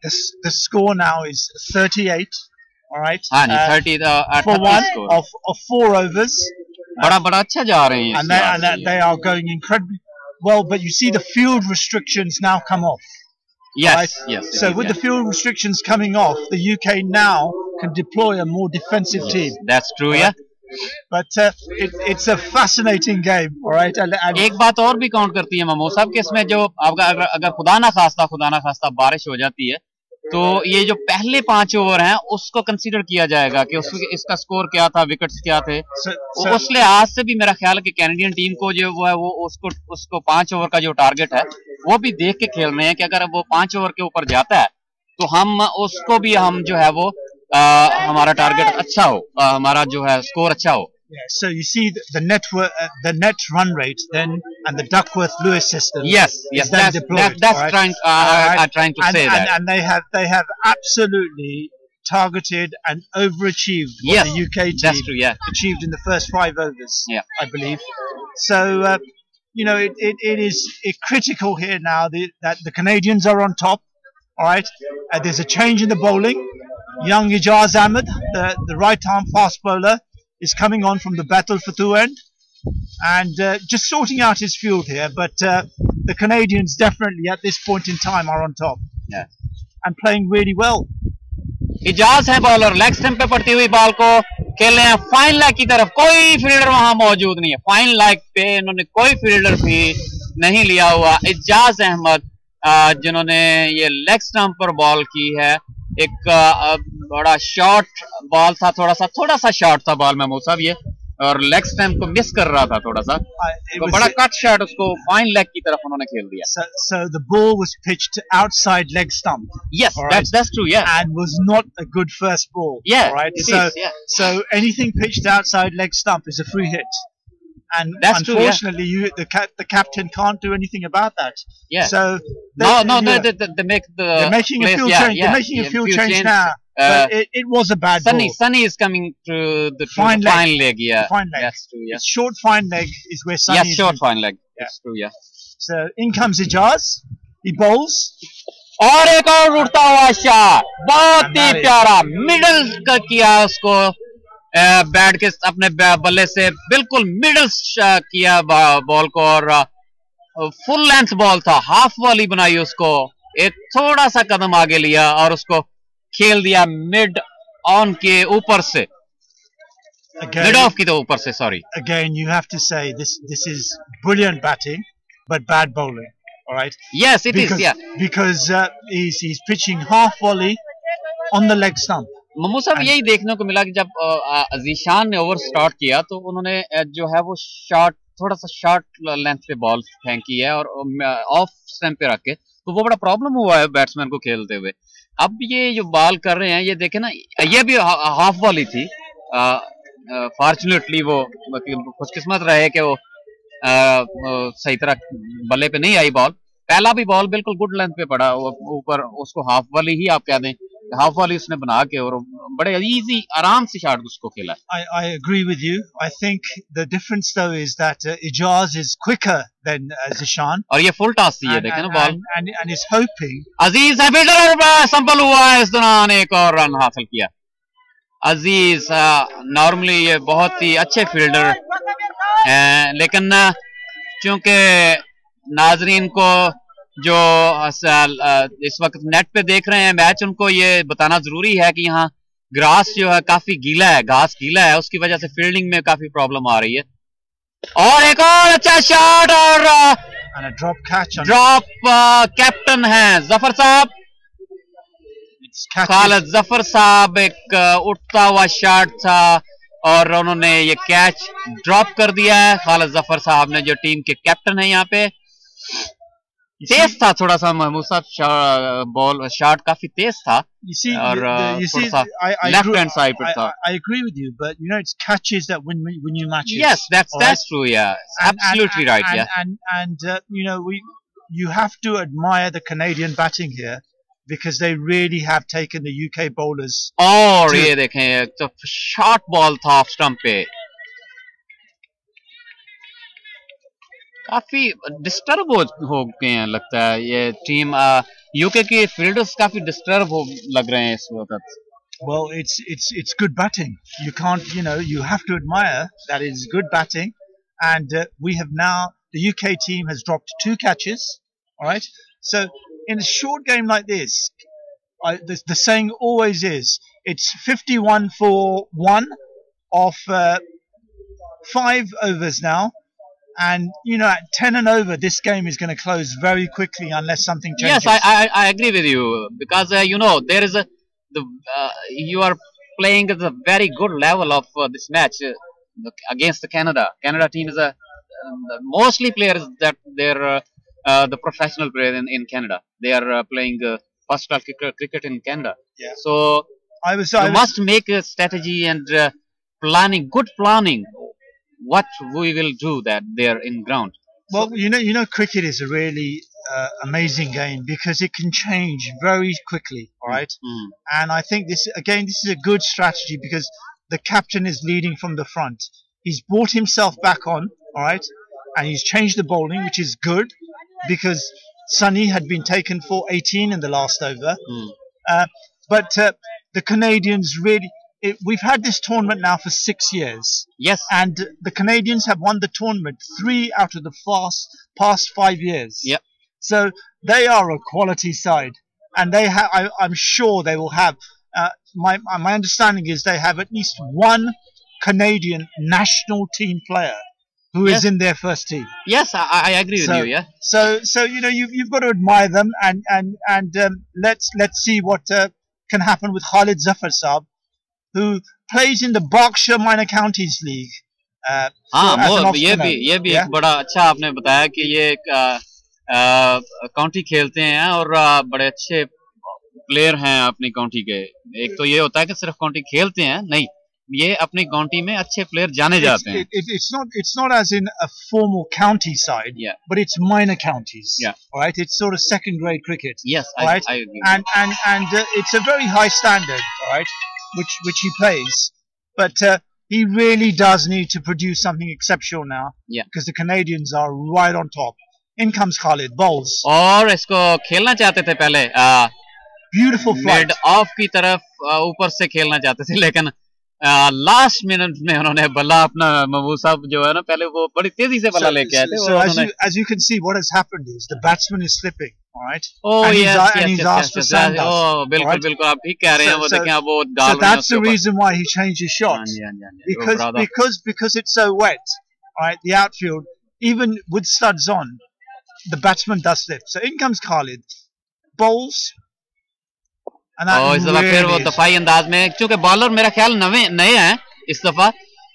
The score now is 38, all right? 30 for one of 4 overs. बड़ा अच्छा जा रहे हैं। And they are going incredibly well, but you see the field restrictions now come off. Yes, right? Yes. So with the field restrictions coming off, the UK now can deploy a more defensive team. That's true, yeah. but it's a fascinating game, all right. And एक बात और भी count करती है महमूद साहब कि इसमें जो अगर खुदा ना खास्ता बारिश हो जाती है तो ये जो पहले 5 ओवर हैं उसको कंसीडर किया जाएगा कि इसका स्कोर क्या था, विकेट्स क्या थे। उस लिहाज से भी मेरा ख्याल है कि कैनेडियन टीम को जो वो है वो उसको 5 ओवर का जो टारगेट है वो भी देख के खेल रहे हैं कि अगर वो 5 ओवर के ऊपर जाता है तो हम उसको भी हम जो है वो हमारा टारगेट अच्छा हो, हमारा जो है स्कोर अच्छा हो। Yeah, so you see the net run rate then and the Duckworth-Lewis system. Yes, that's right? trying to say that. And they have absolutely targeted and overachieved what the UK team that's true, achieved in the first 5 overs. Yeah, I believe. So you know it is critical here now that the Canadians are on top. All right, there's a change in the bowling. Young Ijaz Ahmed, the right arm fast bowler, is coming on from the battle for two end and just sorting out his field here, but the Canadians definitely at this point in time are on top and playing really well. Ijaz है bowler, leg stump पे पड़ती हुई ball को खेल रहे हैं fine leg की तरफ, कोई फील्डर वहां मौजूद नहीं है, फाइन लेग पे इन्होंने कोई फील्डर भी नहीं लिया हुआ। इजाज अहमद जिन्होंने ये लेग स्टंप पर बॉल की है, एक बड़ा शॉर्ट बॉल था, थोड़ा सा शॉर्ट था बॉल महमूद साहब ये, और लेग स्टंप को मिस कर रहा था थोड़ा सा, तो बड़ा कट शॉट उसको फाइन लेग की तरफ उन्होंने खेल दिया। So the ball was pitched outside leg stump. Yes, right? that's true. Yeah, and was not a good first ball. Yeah, right. So anything pitched outside leg stump is a free hit. And that's unfortunately, true, the captain can't do anything about that. Yeah. So they're making a field change. They're making a field change now. But it was a bad ball. Sunny is coming to the fine leg. Yeah, fine leg. That's true. Yeah. Short fine leg is where Sunny is. Short fine leg. That's true. Yeah. So in comes Ijaz. He bowls. और एक और उड़ता हुआ shot, बहुत ही प्यारा middle का किया उसको, बैट के अपने बल्ले से बिल्कुल मिडल किया बॉल को, और फुल लेंथ बॉल था, हाफ वाली बनाई उसको, एक थोड़ा सा कदम आगे लिया और उसको खेल दिया मिड ऑन के ऊपर से, मिड ऑफ की तो ऊपर से, sorry. Again, you have to say this is brilliant batting, but bad bowling. All right. Yes, it is. Yeah. Because he's pitching half volley on the leg stump. ममू साहब यही देखने को मिला कि जब अजीशान ने ओवर स्टार्ट किया तो उन्होंने जो है वो थोड़ा सा शॉर्ट लेंथ पे बॉल फेंकी है और ऑफ स्टंप पे रख के, तो वो बड़ा प्रॉब्लम हुआ है बैट्समैन को खेलते हुए। अब ये जो बॉल कर रहे हैं ये देखे ना, ये भी हाफ बॉल ही थी, फॉर्चुनेटली वो खुशकिस्मत रहे कि वो सही तरह बल्ले पे नहीं आई बॉल, पहला भी बॉल बिल्कुल गुड लेंथ पे पड़ा ऊपर, उसको हाफ वाली ही आप कह दें, हाफ वाली उसने बना के और बड़े इजी आराम से शॉट उसको खेला। I agree with you. I think the difference though is that Ijaz is quicker than Zishan. और ये फुल टॉस थी, ये देखें ना बॉल, and is hoping अजीज है फील्डर संभल हुआ है, इस दौरान एक और रन हासिल किया। अजीज नॉर्मली ये बहुत ही अच्छे फील्डर हैं, लेकिन चूंकि नाजरीन को जो इस वक्त नेट पे देख रहे हैं मैच, उनको ये बताना जरूरी है कि यहाँ ग्रास जो है काफी गीला है, घास गीला है, उसकी वजह से फील्डिंग में काफी प्रॉब्लम आ रही है। और एक और अच्छा शॉट और ड्रॉप कैप्टन है जफर साहब, खालिद जफर साहब, एक उठता हुआ शॉट था और उन्होंने ये कैच ड्रॉप कर दिया है। खालिद जफर साहब ने जो टीम के कैप्टन है यहाँ पे, तेज था थोड़ा सा महमूद साहब, बॉल शॉट काफी तेज था और थोड़ा सा लेफ्ट हैंड साइड पर था। I agree with you, but you know it's catches that win you matches. Yes, that's true. Yeah, absolutely right. Yeah, and you know you have to admire the Canadian batting here because they really have taken the UK bowlers. और ये देखें तो short ball था off stump पे, काफी disturb हो गए हैं लगता है ये टीम, यूके की फील्डर्स काफी डिस्टर्ब हो लग रहे हैं इस वक्त। Well, it's good batting. You can't, you know, you have to admire that it's good batting, and we have now, the UK team has dropped 2 catches. All right, so in a short game like this, the saying always is it's 51 for 1 of 5 overs now, and you know at 10 and over this game is going to close very quickly unless something changes. Yes, I agree with you, because you know there is you are playing at a very good level of this match against the Canada team is mostly players that they're the professional player in Canada. They are playing first class cricket in Canada. Yeah. So you must make a strategy and good planning what we will do that there in ground. Well, you know, cricket is a really amazing game because it can change very quickly. All right, and I think this is a good strategy because the captain is leading from the front. He's brought himself back on. All right, and he's changed the bowling, which is good because Sunny had been taken for 18 in the last over. But the Canadians really. We've had this tournament now for 6 years. Yes. And the Canadians have won the tournament 3 out of the past 5 years. Yep. So they are a quality side. And they have, I'm sure they will have, my understanding is they have at least one Canadian national team player who is in their first team. Yes, I agree with you, yeah. So you know, you've got to admire them and let's see what can happen with Khalid Zafar Saab, who plays in the Berkshire Minor Counties League. हाँ, ये भी एक बड़ा अच्छा आपने बताया कि ये काउंटी खेलते हैं और बड़े अच्छे प्लेयर हैं अपनी काउंटी के. एक तो ये होता है कि सिर्फ काउंटी खेलते हैं, नहीं, ये अपनी काउंटी में अच्छे प्लेयर जाने जाते हैं. It's not as in a formal county side, but it's minor counties. Yeah. All right, it's sort of second grade cricket. Yes, right? I agree. And it's a very high standard, all right, which he plays, but he really does need to produce something exceptional now. Yeah. Because the Canadians are right on top. In comes Khalid, bowls. और इसको खेलना चाहते थे पहले. Beautiful flight. Mid off की तरफ ऊपर से खेलना चाहते थे, लेकिन लास्ट मिनट में उन्होंने बल्ला अपना महबूब साहब जो है ना पहले वो बड़ी तेजी से बल्ला लेके आए थे. So as you can see, what has happened is the batsman is slipping, all right? Oh, and yes, he's asked for sand dust. Oh, बिल्कुल बिल्कुल आप ठीक कह रहे हैं. वो देखें अब वो डाल रहे हैं. So that's the reason why he changed his shot. Because it's so wet, all right? The outfield, even with studs on, the batsman does slip. So in comes Khalid, bowls. इस दफा फिर वो दफाई अंदाज में, क्योंकि बॉलर मेरा ख्याल नए हैं इस दफा.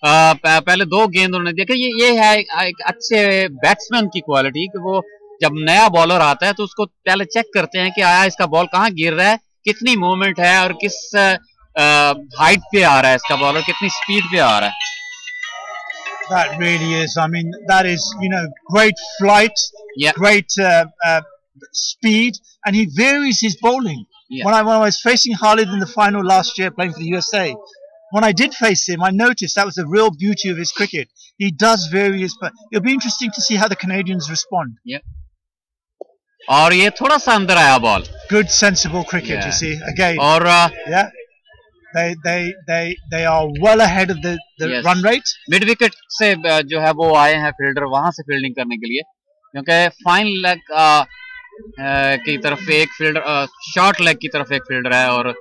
पहले 2 गेंद उन्होंने दिया कि ये है एक अच्छे बैट्समैन की क्वालिटी कि वो जब नया बॉलर आता है तो उसको पहले चेक करते हैं कि आया इसका बॉल कहाँ गिर रहा है, कितनी मूवमेंट है और किस हाइट पे आ रहा है इसका बॉलर, कितनी स्पीड पे आ रहा है. That really is, I mean, that is, you know, great flight, great speed, and he varies his bowling. Yeah. When I was facing Khalid in the final last year playing for the USA, when I did face him, I noticed that was the real beauty of his cricket. He does vary his, but it'll be interesting to see how the Canadians respond. Yeah. और ये थोड़ा सा अंदर आया ball. Good sensible cricket, you see, again. और yeah, they are well ahead of the run rate. Mid wicket से जो है वो आए हैं फील्डर वहां से फील्डिंग करने के लिए, क्योंकि फाइन लेग की तरफ एक फील्डर, शॉर्ट लेग की तरफ एक फील्डर है. और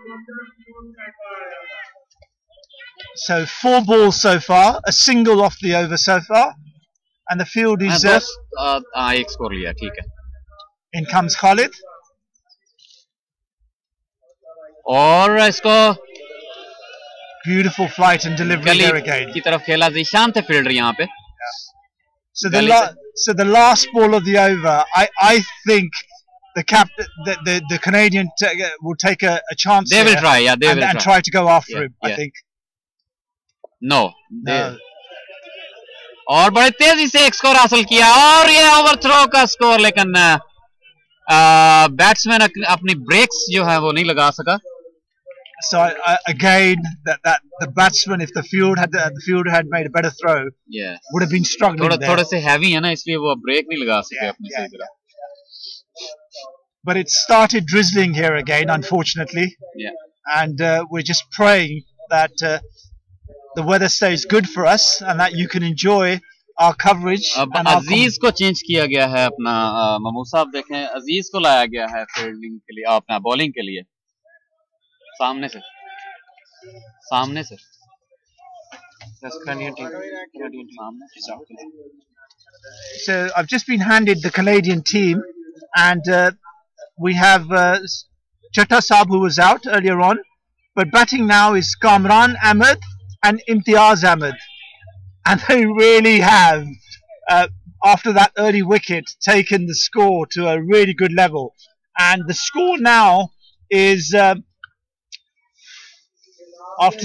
so 4 balls so far, a single off the over so far, and the field is एक स्कोर लिया, ठीक है. In comes Khalid. और इसको beautiful flight and delivery there again. की तरफ खेला, ईशान थे फील्डर यहाँ पे. So the last ball of the over, I think the Canadian will take a chance. They will try, yeah, and try to go after him. I think. No. और बड़े तेजी से एक स्कोर हासिल किया और ये ओवरथ्रो का स्कोर, लेकिन बैट्समैन अपनी ब्रेक्स जो है वो नहीं लगा सका. So again, that the batsman, if the field had made a better throw, would have been struggling there. थोड़े से heavy है ना, इसलिए वो ब्रेक नहीं लगा सके अपने सही तरह. But it started drizzling here again, unfortunately. Yeah. And we're just praying that the weather stays good for us and that you can enjoy our coverage. अब अजीज को चेंज किया गया है अपना, महमूद साहब देखें, अजीज को लाया गया है फील्डिंग के लिए, अपना बॉलिंग के लिए. सामने से That's Canadian team. So I've just been handed the Canadian team, and we have Chatta Saab, who was out earlier on, but batting now is Kamran Ahmed and Imtiaz Ahmed, and they really have, after that early wicket, taken the score to a really good level. And the score now is, after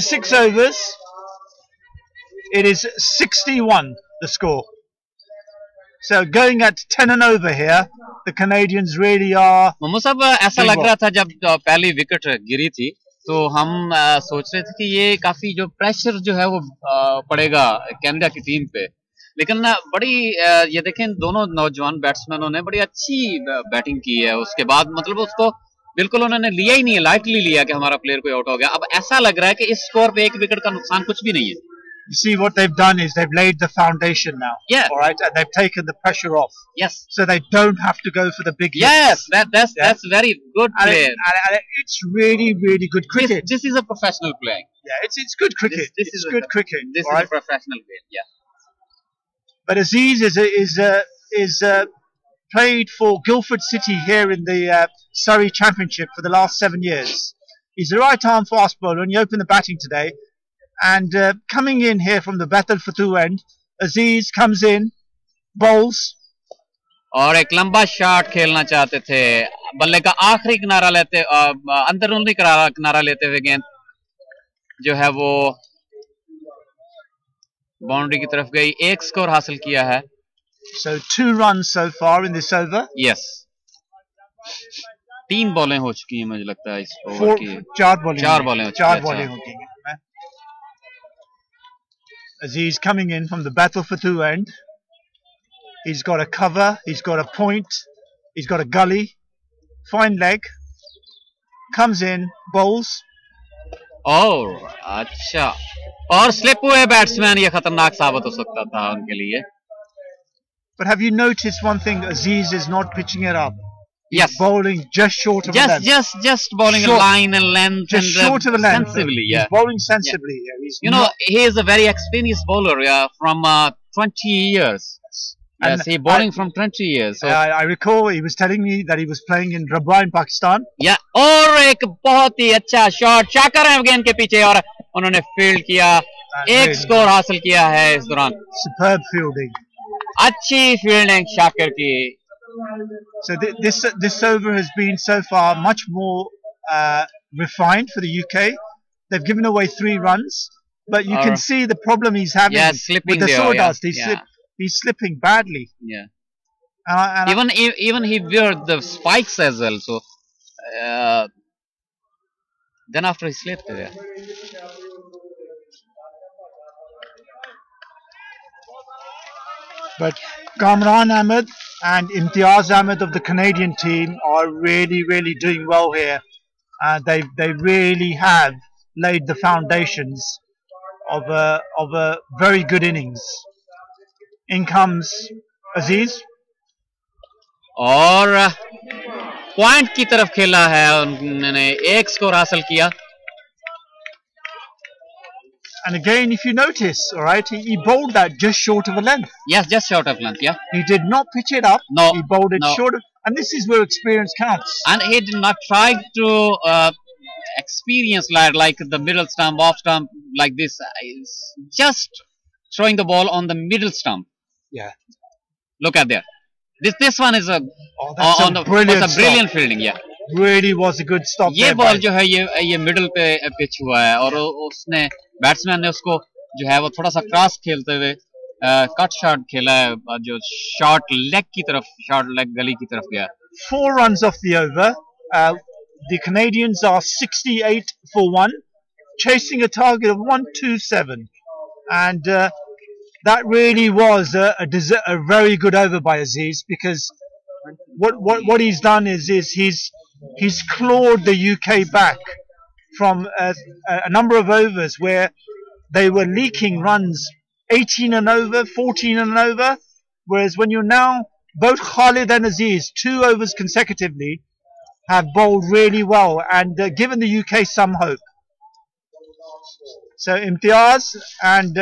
6 overs, it is 61, the score. So going at 10 and over here, the Canadians really are. Mohammad साहब ऐसा लग रहा था जब पहली wicket गिरी थी तो हम सोच रहे थे कि ये काफी जो प्रेशर जो है वो पड़ेगा कनाडा की टीम पे, लेकिन बड़ी ये देखें दोनों नौजवान बैट्समैनों ने बड़ी अच्छी बैटिंग की है। उसके बाद मतलब उसको बिल्कुल उन्होंने लिया ही नहीं है, लाइटली लिया कि हमारा प्लेयर कोई आउट हो गया। अब ऐसा लग रहा है कि इस स्कोर पे एक विकेट का नुकसान कुछ भी नहीं है। You see, what they've done is they've laid the foundation now. Yeah. All right, and they've taken the pressure off. Yes. So they don't have to go for the big hits. Yes, that's very good play. And it's really good cricket. This is a professional playing. Yeah, it's good cricket. This is good cricket. This is a professional play. Yeah. But Aziz is played for Guildford City here in the Surrey Championship for the last 7 years. He's a right-arm fast bowler, and he opened the batting today. And coming in here from the Bethel Fatu end, Aziz comes in, bowls. और एक लंबा shot खेलना चाहते थे, बल्ले का आखिरी किनारा लेते, अंदरूनी किनारा लेते हुए गेंद जो है वो बाउंड्री की तरफ गई। एक स्कोर हासिल किया है। So 2 runs so far in this over. Yes. 3 बॉलें हो चुकी हैं मुझे लगता है इस ओवर की। 4 बॉलें हो चुकी हैं। Aziz coming in from the Bethel Fatu end. He's got a cover, he's got a point, he's got a gully, fine leg, comes in, bowls. और अच्छा, और स्लिप हुए बैट्समैन, ये खतरनाक साबित हो सकता था उनके लिए। But have you noticed one thing? Aziz is not pitching it up. Yes. He's bowling just short of a length. Just bowling a line and length. Just short of a length. Sensibly, yeah. He's bowling sensibly. Yeah. He's he is a very experienced bowler, from 20 years. Yes, he's bowling from 20 years. So. I recall he was telling me that he was playing in Rabwa in Pakistan. Yeah, और एक बहुत ही अच्छा shot, शाकर है गेंद के पीछे और उन्होंने फील्ड किया, एक स्कोर हासिल किया है इस दौरान। Superb fielding. अच्छी फील्डिंग शाकर की। So this over has been so far much more refined for the UK. They've given away 3 runs, but you can see the problem he's having with the sawdust. He's slipping badly. Yeah. And even he wear the spikes as well. So then after he slipped there. But Kamran Ahmed and Imtiaz Ahmed of the Canadian team are really doing well here. They really have laid the foundations of a very good innings. In comes Aziz. और point की तरफ खेला है, उन्होंने एक score हासिल किया। And again, if you notice, all right, he bowled that just short of a length. Yes, just short of length, yeah. He did not pitch it up. No. He bowled it short of, and this is where experience counts. And he did not try to experience like the middle stump, off stump, like this. Just throwing the ball on the middle stump. Yeah. Look at there. This one is a brilliant fielding, yeah. Really was a good stop. ये ball जो है ये middle पे pitch हुआ है और उसने batsman ने उसको जो है वो थोड़ा सा क्रॉस खेलते हुए कट शॉट खेला है, जो शॉर्ट लेग की तरफ, शॉर्ट लेग गली की तरफ गया। 4 runs off the over. The Canadians are 68 for 1, chasing a target of 127, and that really was a very good over by Aziz, because what he's done is he's clawed the UK back from a number of overs where they were leaking runs 18 and over, 14 and over, whereas when you're now, both Khalid and Aziz, 2 overs consecutively, have bowled really well and given the UK some hope. So Imtiaz and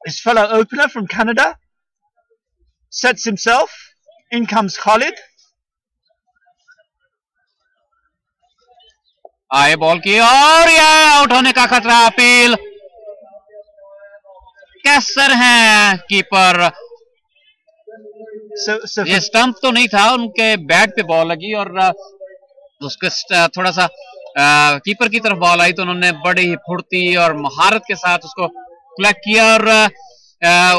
his fellow opener from Canada sets himself. In comes Khalid. आए ball की और ये out होने का खतरा. Appeal. कैसर हैं keeper. ये stump तो नहीं था, उनके बैट पे बॉल लगी और उसके थोड़ा सा कीपर की तरफ बॉल आई तो उन्होंने बड़ी ही फुर्ती और महारत के साथ उसको कलेक्ट किया और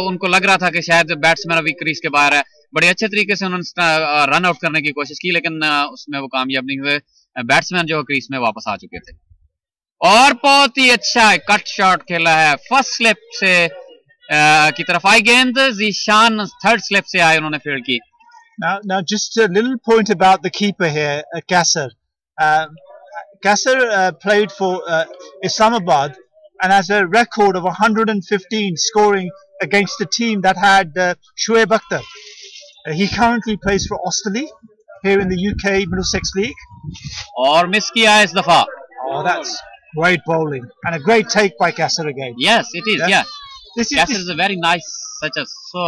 उनको लग रहा था कि शायद बैट्समैन अभी क्रीज के बाहर है. बड़े अच्छे तरीके से उन्होंने रन आउट करने की कोशिश की, लेकिन उसमें वो कामयाब नहीं हुए. बैट्समैन जो क्रीज में वापस आ चुके थे और बहुत ही अच्छा कट शॉट खेला है. फर्स्ट स्लिप से की तरफ आई गेंद. जीशान थर्ड स्लिप से आए, उन्होंने फील्ड की. Now just a little point about the keeper here, Qasser. Qasser played for Islamabad and has a record of 115 scoring against a team that had Shoaib Akhtar. He currently plays for Osterley here in the UK Middlesex League. और miss किया है इस दफा. Oh, that's great bowling and a great take by Qasser again. Yes, it is. Yeah. Qasser is a very nice, such a so.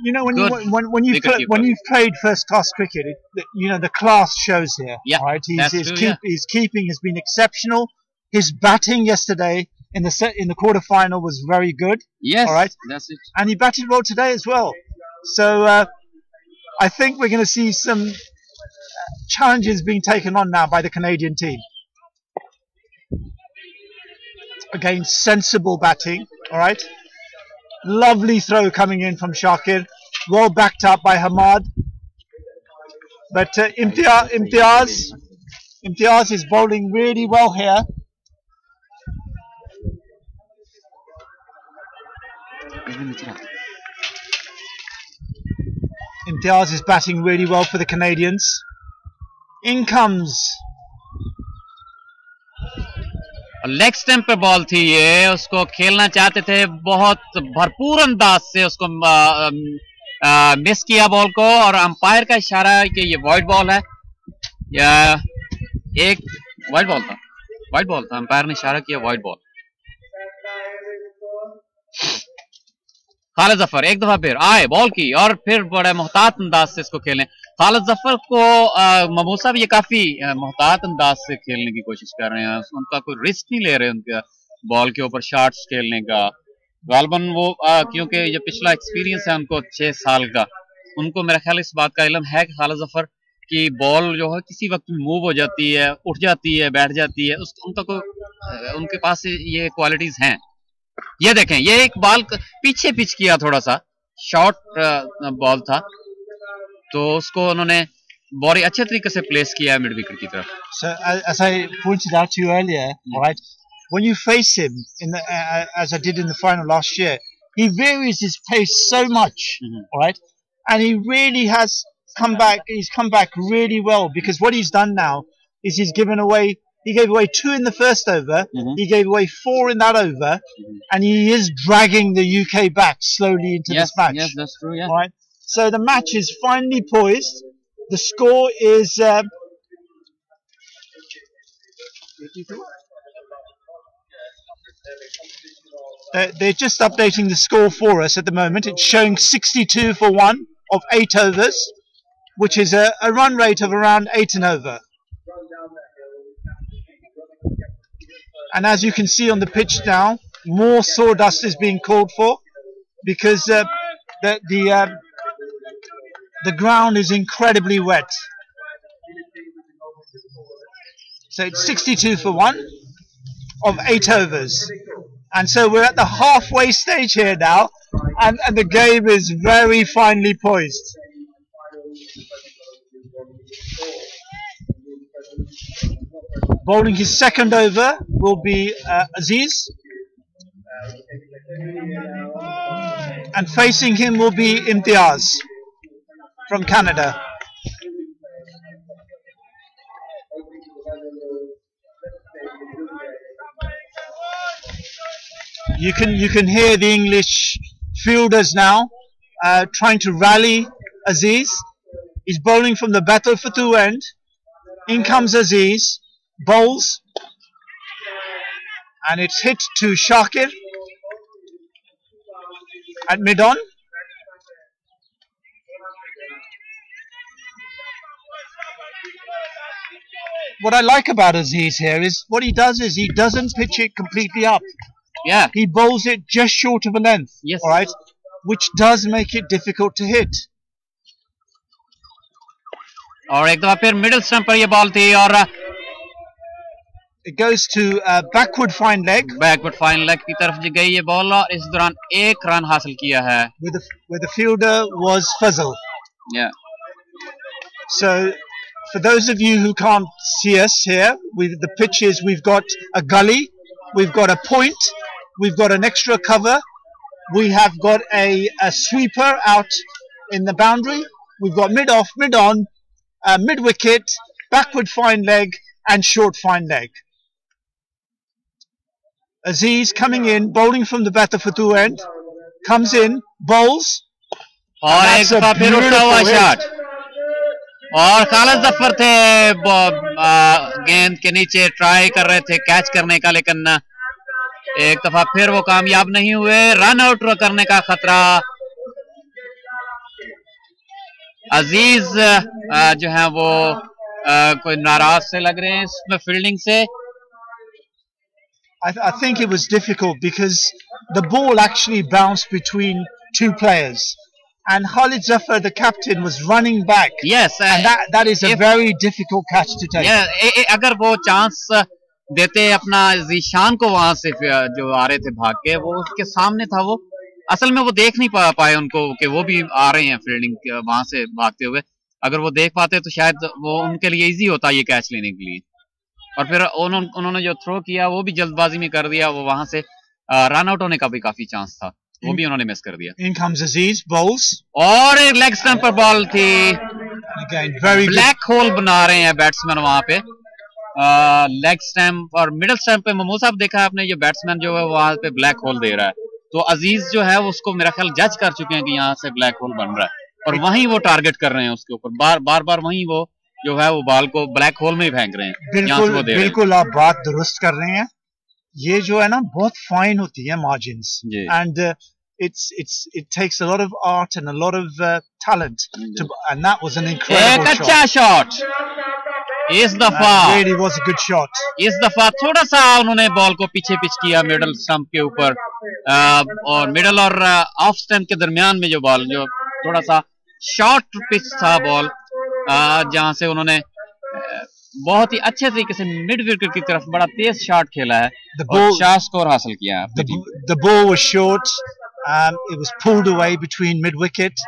You know, when you've played first class cricket, you know the class shows here. Yeah, right? His keeping has been exceptional. His batting yesterday in the quarter final was very good. Yes, all right, that's it. And he batted well today as well. So I think we're going to see some challenges being taken on now by the Canadian team. Again, sensible batting. All right. Lovely throw coming in from Shakir, well backed up by Hamad. But Imtiaz is bowling really well here. Imtiaz is batting really well for the Canadians. In comes. Leg stump पे ball थी ये, उसको खेलना चाहते थे, बहुत भरपूर अंदाज से उसको मिस किया बॉल को और अंपायर का इशारा है कि ये वाइड बॉल है या एक वाइड बॉल था. अंपायर ने इशारा किया वाइड बॉल. खालिद जफर एक दफा फिर आए बॉल की और फिर बड़े मोहतात अंदाज से इसको खेलें. खालिद जफर को महमूद साहब ये काफी मोहतात अंदाज से खेलने की कोशिश कर रहे हैं. उनका कोई रिस्क नहीं ले रहे उनके बॉल के ऊपर शॉट्स खेलने का. गालबन वो क्योंकि ये पिछला एक्सपीरियंस है उनको 6 साल का, उनको मेरा ख्याल इस बात का इल्म है कि खालिद जफर की बॉल जो है किसी वक्त मूव हो जाती है, उठ जाती है, बैठ जाती है. उनका कोई उनके पास ये क्वालिटीज हैं. ये देखें, ये एक बॉल पीछे पिच किया, थोड़ा सा शॉर्ट बॉल था तो उसको उन्होंने बड़ी अच्छे तरीके से प्लेस किया है मिड विकेट की तरफ. So as I pointed out to you earlier, right, when you face him in the as I did in the final last year, he varies his pace so much, right, and he really has come back. He's come back really well because what he's done now is he gave away 2 in the first over, he gave away 4 in that over, and he is dragging the UK back slowly into this match. Yes, that's true. Yeah. Right. So the match is finally poised. The score is they're just updating the score for us at the moment. It's showing 62 for 1 of 8 overs, which is a run rate of around 8 an over. And as you can see on the pitch now, more sawdust is being called for because the ground is incredibly wet. So it's 62 for 1 of 8 overs. And so we're at the halfway stage here now, and the game is very finely poised. Bowling his second over will be Aziz, and facing him will be Imtiaz from Canada. You can hear the English fielders now trying to rally Aziz. He's bowling from the Battle for 2 end. In comes Aziz, bowls, and it's hit to Shakir at mid-on. What I like about Aziz here is what he does is he doesn't pitch it completely up. Yeah. He bowls it just short of a length. Yes. All right, which does make it difficult to hit. और एक दफा फिर middle stump पर ये ball थी और it goes to backward fine leg. Backward fine leg की तरफ गई ये बॉल और इस दौरान एक रन हासिल किया है. With the fielder was Fazal. Yeah. So for those of you who can't see us here, with the pitches, we've got a gully, we've got a point, we've got an extra cover, we have got a sweeper out in the boundary, we've got mid-off, mid-on, mid-wicket, backward fine leg and short fine leg. Aziz coming in, bowling from the Batafatu end, comes in, bowls, और एक दफा फिर उठा हुआ shot और खालिद जफर थे गेंद के नीचे ट्राई कर रहे थे कैच करने का, लेकिन एक दफा फिर वो कामयाब नहीं हुए. रन आउट करने का खतरा. अजीज जो है वो कोई नाराज से लग रहे हैं इसमें फील्डिंग से. I think it was difficult because the ball actually bounced between two players. And Khalid Zafar, the captain, was running back. Yes, and that is a very difficult catch to take. Yeah, अगर वो chance देते अपना जीशान को वहां से जो आ रहे थे भाग के, वो उसके सामने था, वो असल में वो देख नहीं पाए उनको कि वो भी आ रहे हैं फील्डिंग वहां से भागते हुए. अगर वो देख पाते तो शायद वो उनके लिए इजी होता ये कैच लेने के लिए. और फिर उन्होंने जो थ्रो किया वो भी जल्दबाजी में कर दिया. वो वहां से रन आउट होने का भी काफी चांस था, वो भी उन्होंने मिस कर दिया. In comes Aziz, bowls. और एक लेग स्टंप पर बॉल थी. Again, very ब्लैक होल बना रहे हैं बैट्समैन वहां पे. लेग स्टंप और मिडिल स्टंप पे महमूद साहब देखा आपने, ये बैट्समैन जो है वहां पे ब्लैक होल दे रहा है. तो अजीज जो है उसको मेरा ख्याल जज कर चुके हैं कि यहाँ से ब्लैक होल बन रहा है और वहीं वो टारगेट कर रहे हैं उसके ऊपर. बार बार वहीं वो जो है वो बॉल को ब्लैक होल में ही फेंक रहे हैं. बिल्कुल आप बात दुरुस्त कर रहे हैं. ये जो है ना बहुत फाइन होती है margins, and it takes a lot of art and a lot of talent and that was an incredible shot. इस दफा that really was a good shot. इस दफा थोड़ा सा उन्होंने बॉल को पीछे पिच किया मिडल स्टंप के ऊपर और मिडल और ऑफ स्टंप के दरमियान में जो बॉल जो थोड़ा सा शॉर्ट पिच था बॉल, जहां से उन्होंने बहुत ही अच्छे तरीके से मिड विकेट की तरफ बड़ा तेज शॉट खेला है और 4 स्कोर हासिल किया. The ball was short. It was pulled away between mid wicket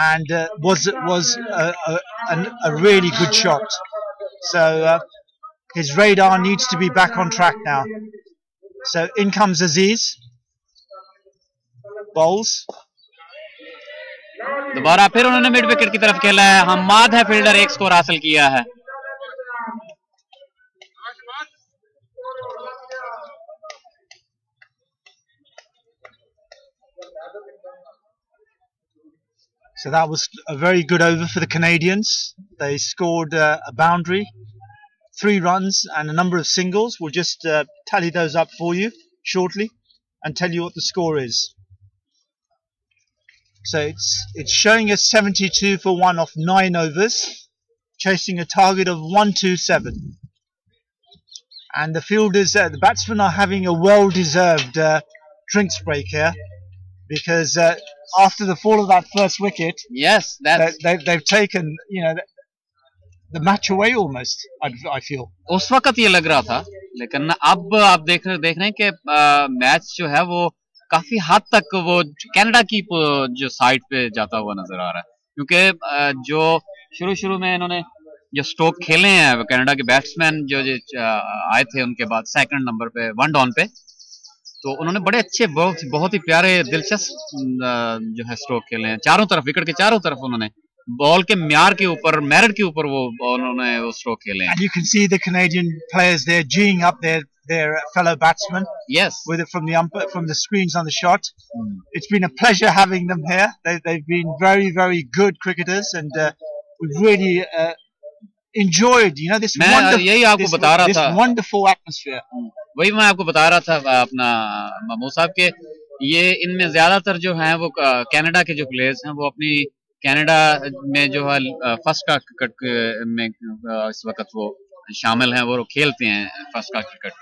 and was a really good shot. So his radar needs to be back on track now. So in comes Aziz, bowls. दोबारा फिर उन्होंने mid wicket की तरफ खेला है. हम्माद है fielder, 1 score हासिल किया है. So that was a very good over for the Canadians. They scored a boundary, 3 runs and a number of singles. We'll just tally those up for you shortly and tell you what the score is. So it's showing us 72 for 1 off 9 overs, chasing a target of 127. And the fielders, the batsmen are having a well-deserved drinks break here because after the fall of that first wicket, yes, they've taken the match away almost. I feel. उस वक्त ये लग रहा था, लेकिन अब आप देख रहे हैं कि मैच जो है वो काफी हद तक वो कनाडा की जो साइड पे जाता हुआ नजर आ रहा है, क्योंकि जो शुरू में इन्होंने जो स्ट्रोक खेले हैं कनाडा के बैट्समैन जो आए थे उनके बाद 2nd नंबर पे 1 डाउन पे, तो उन्होंने बड़े अच्छे बहुत ही प्यारे दिलचस्प जो है स्ट्रोक खेले हैं चारों तरफ, विकेट के चारों तरफ उन्होंने बॉल के म्यार के ऊपर, मेरिट के ऊपर वो उन्होंने वो स्ट्रोक खेले हैं. And you can see the Canadian players there geeing up their fellow batsmen. Yes, with it from the screens on the shot. It's been a pleasure having them here. They've been very, very good cricketers, and we've really enjoyed, this wonderful atmosphere. वही मैं आपको बता रहा था अपना महमूद साहब के, ये इनमें ज्यादातर जो हैं वो कनाडा के जो प्लेयर्स हैं वो अपनी कनाडा में जो है फर्स्ट क्लास क्रिकेट में इस वक्त वो शामिल हैं, वो खेलते हैं फर्स्ट क्लास क्रिकेट।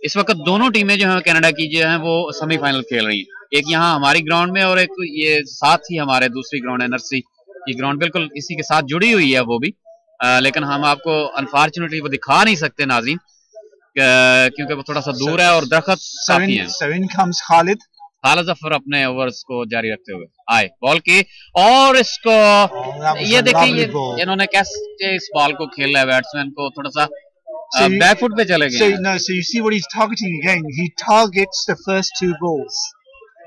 इस वक्त दोनों टीमें जो है कनाडा की जो है वो सेमीफाइनल खेल रही हैं, एक यहाँ हमारी ग्राउंड में और एक ये साथ ही हमारे दूसरी ग्राउंड है नरसी, ये ग्राउंड बिल्कुल इसी के साथ जुड़ी हुई है वो भी, लेकिन हम आपको अनफॉर्चुनेटली वो दिखा नहीं सकते नाज़रीन, क्योंकि वो थोड़ा सा दूर है और दरख्त काफी हैं। खालिद जफर अपने ओवर्स को जारी रखते हुए आए बॉल की, और इसको ये देखिए इन्होंने कैसे इस बॉल को खेला है, बैट्समैन को थोड़ा सा बैकफुट पे चले गए। So you see what he's targeting again. He targets the first two balls.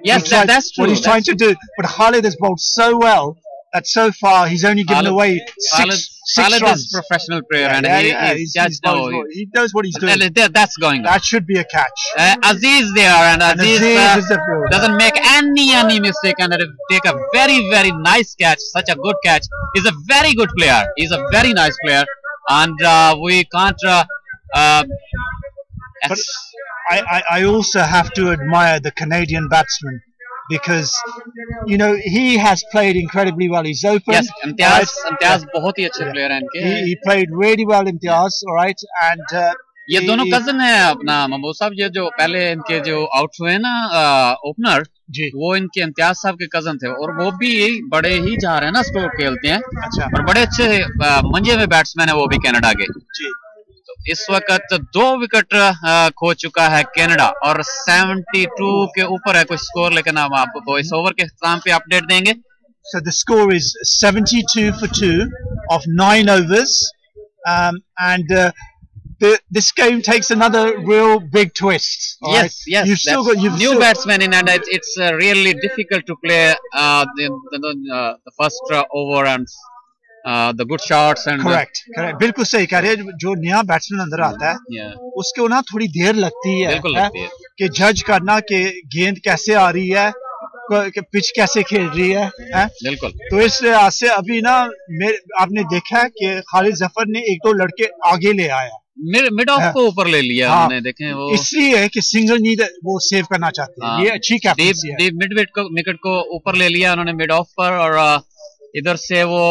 Yes, that's true. What he's trying to do, but Khalid has bowled so well that so far he's only given away six Khalid runs. is a professional player, and he knows what he's doing. That's going on. That should be a catch. Aziz there, and Aziz doesn't make any mistake, and take a very nice catch, such a good catch. He's a very good player. He's a very nice player, and we can't. But I also have to admire the Canadian batsman, because you know he has played incredibly well. He's open. Yes, Imtiaz बहुत ही अच्छे player हैं इनके. He played really well, Imtiaz. All right, and ये दोनों cousin है अपना महमूद साहब, ये जो पहले इनके जो आउट हुए ना ओपनर जी, वो इनके इम्तियाज साहब के कजन थे, और वो भी बड़े ही जा रहे हैं ना, स्ट्रोक खेलते हैं। अच्छा, और बड़े अच्छे मंजे में बैट्समैन है वो भी कनाडा के जी। तो इस वक्त 2 विकेट खो चुका है कनाडा, और 72 के ऊपर है कुछ स्कोर, लेकिन हम आपको इस ओवर के इख्तिताम पे अपडेट देंगे। So the score is 72 for 2 of 9 overs, and this game takes another real big twist. Yes, you've new batsmen in, and it's really difficult to play the first over and the good shots and correct. बिल्कुल सही कह रहे हैं। जो नया batsman अंदर आता है उसको ना थोड़ी देर लगती है कि जज करना कि गेंद कैसे आ रही है, कि पिच कैसे खेल रही है। बिल्कुल। तो इस लिहाज से अभी ना आपने देखा है कि खालिद जफर ने 1-2 लड़के आगे ले आया, मिड ऑफ को ऊपर ले लिया उन्होंने, देखें वो इसलिए कि सिंगल नीड वो सेव करना चाहते हैं। ये अच्छी कैप्टनसी है। मिड विकेट को ऊपर ले लिया उन्होंने मिड ऑफ पर, और इधर से वो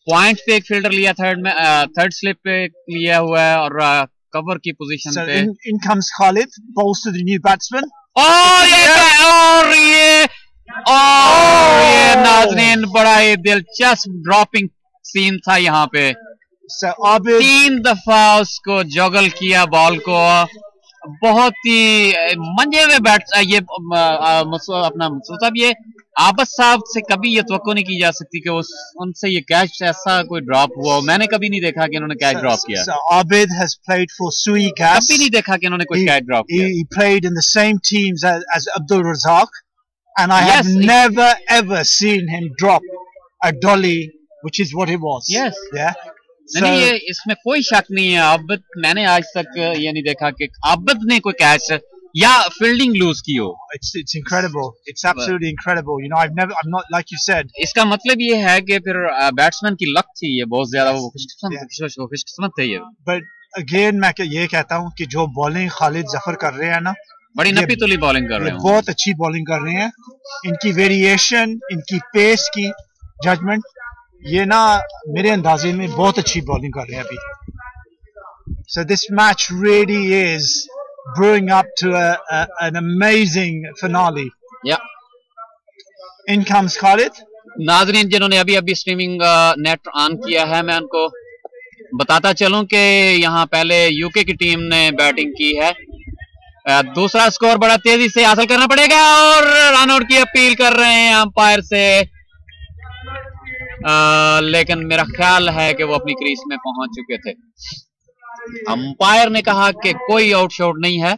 पॉइंट पे एक फील्डर लिया, थर्ड स्लिप पे लिया हुआ है, और कवर की पोजीशन पे। In comes Khalid, bowls to the new batsman, और ये नाज़रीन बड़ा ही दिलचस्प ड्रॉपिंग सीन था यहाँ पे। 3 दफा उसको जगल किया बॉल को, बहुत ही मंजे में ये अपना मसूद साहब, ये आबद साहब से कभी ये तवक्को नहीं की जा सकती कि उनसे ये कैच ऐसा कोई ड्रॉप हुआ। मैंने कभी नहीं देखा कि उन्होंने कैच ड्रॉप किया। Abid has played for Sui Gas. कभी नहीं देखा कि उन्होंने कोई कैच ड्रॉप किया। He played in the same teams as Abdul Razak, and I have never ever seen him drop a dolly, which is what it was. Yes. Yeah. नहीं, ये इसमें कोई शक नहीं है। आबिद, मैंने आज तक ये नहीं देखा कि आबिद ने कोई कैच या फील्डिंग लूज की हो। It's incredible. It's absolutely incredible. You know, I'm not like you said. इसका मतलब ये है कि फिर बैट्समैन की लक थी ये बहुत ज्यादा, वो खुशकिस्मत थे ये। But again मैं ये कहता हूँ कि जो बॉलिंग खालिद जफर कर रहे हैं ना, बड़ी नपी तुली बॉलिंग कर रहे हैं, बहुत अच्छी बॉलिंग कर रहे हैं। इनकी वेरिएशन, इनकी पेस की जजमेंट, ये ना मेरे अंदाजे में बहुत अच्छी बॉलिंग कर रहे हैं अभी। So this match really is brewing up to an amazing finale. Yeah. In comes Khalid. नाजरीन जिन्होंने अभी स्ट्रीमिंग नेट ऑन किया है, मैं उनको बताता चलूं कि यहाँ पहले यूके की टीम ने बैटिंग की है। दूसरा स्कोर बड़ा तेजी से हासिल करना पड़ेगा, और रन आउट की अपील कर रहे हैं अंपायर से, लेकिन मेरा ख्याल है कि वो अपनी क्रीज में पहुंच चुके थे। अंपायर ने कहा कि कोई आउट शॉट नहीं है,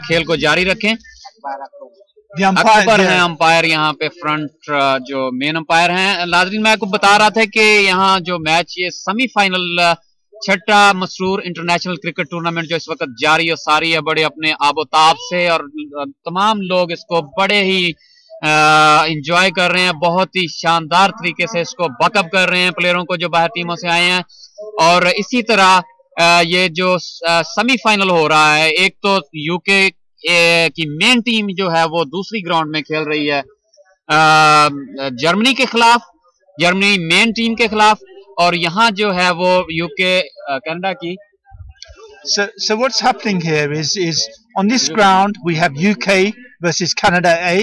खेल को जारी रखें। अकबर हैं अंपायर यहाँ पे, फ्रंट जो मेन अंपायर हैं। नाज़रीन मैं आपको बता रहा था कि यहाँ जो मैच, ये सेमीफाइनल छठा मसरूर इंटरनेशनल क्रिकेट टूर्नामेंट जो इस वक्त जारी और सारी है, बड़े अपने आबोताब से, और तमाम लोग इसको बड़े ही इंजॉय कर रहे हैं, बहुत ही शानदार तरीके से इसको बकअप कर रहे हैं प्लेयरों को जो बाहर टीमों से आए हैं। और इसी तरह ये जो सेमीफाइनल हो रहा है, एक तो यूके की मेन टीम जो है वो दूसरी ग्राउंड में खेल रही है जर्मनी के खिलाफ, जर्मनी मेन टीम के खिलाफ, और यहाँ जो है वो यूके कनाडा की। So what's happening here is on this ground we have UK versus Canada A,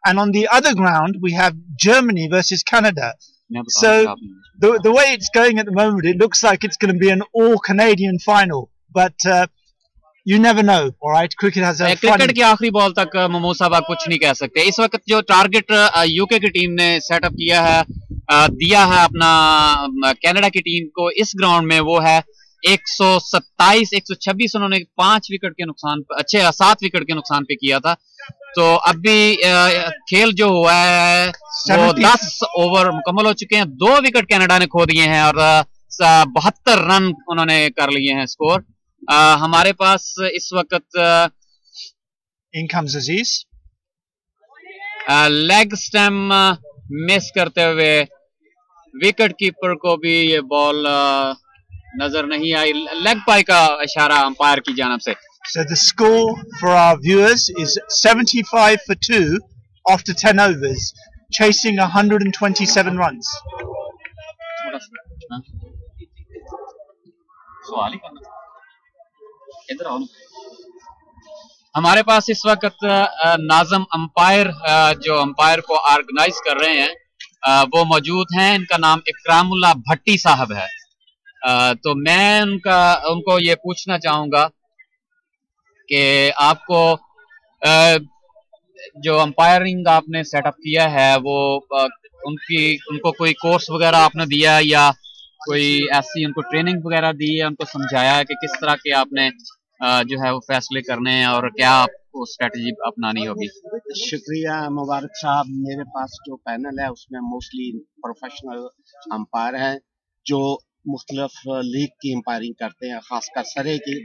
and on the other ground we have Germany versus Canada. So the way it's going at the moment, it looks like it's going to be an all Canadian final, but you never know. All right, cricket has a cricket की आखिरी ball तक महमूद साहब आप कुछ नहीं कह सकते। इस वक्त जो टारगेट यूके की टीम ने सेटअप किया है, दिया है अपना कनाडा की टीम को इस ग्राउंड में, वो है 127 126। उन्होंने 5 विकेट के नुकसान, 7 विकेट के नुकसान पे किया था। तो अभी खेल जो हुआ है वो 10 ओवर मुकम्मल हो चुके हैं। 2 विकेट कनाडा ने खो दिए हैं और 72 रन उन्होंने कर लिए हैं स्कोर। हमारे पास इस वक्त in comes Aziz, leg stump miss करते हुए विकेट कीपर को भी ये बॉल नजर नहीं आई। लेग पाई का इशारा अंपायर की जानब से। So the score for our viewers is 75 for 2 after 10 overs, chasing 127 runs. हमारे पास इस वक्त नाज़म अंपायर जो अंपायर को ऑर्गेनाइज कर रहे हैं वो मौजूद हैं। इनका नाम इकरामुल्लाह भट्टी साहब है। तो मैं उनको ये पूछना चाहूंगा कि आपको जो अंपायरिंग आपने सेटअप किया है वो उनको कोई कोर्स वगैरह आपने दिया या कोई ऐसी उनको ट्रेनिंग वगैरह दी है, उनको समझाया है कि किस तरह के आपने जो है वो फैसले करने हैं और क्या आपको स्ट्रेटजी अपनानी होगी? शुक्रिया मुबारक साहब। मेरे पास जो पैनल है उसमें मोस्टली प्रोफेशनल अंपायर हैं जो मुख्तलिफ लीग की अंपायरिंग करते हैं, खासकर सरे की।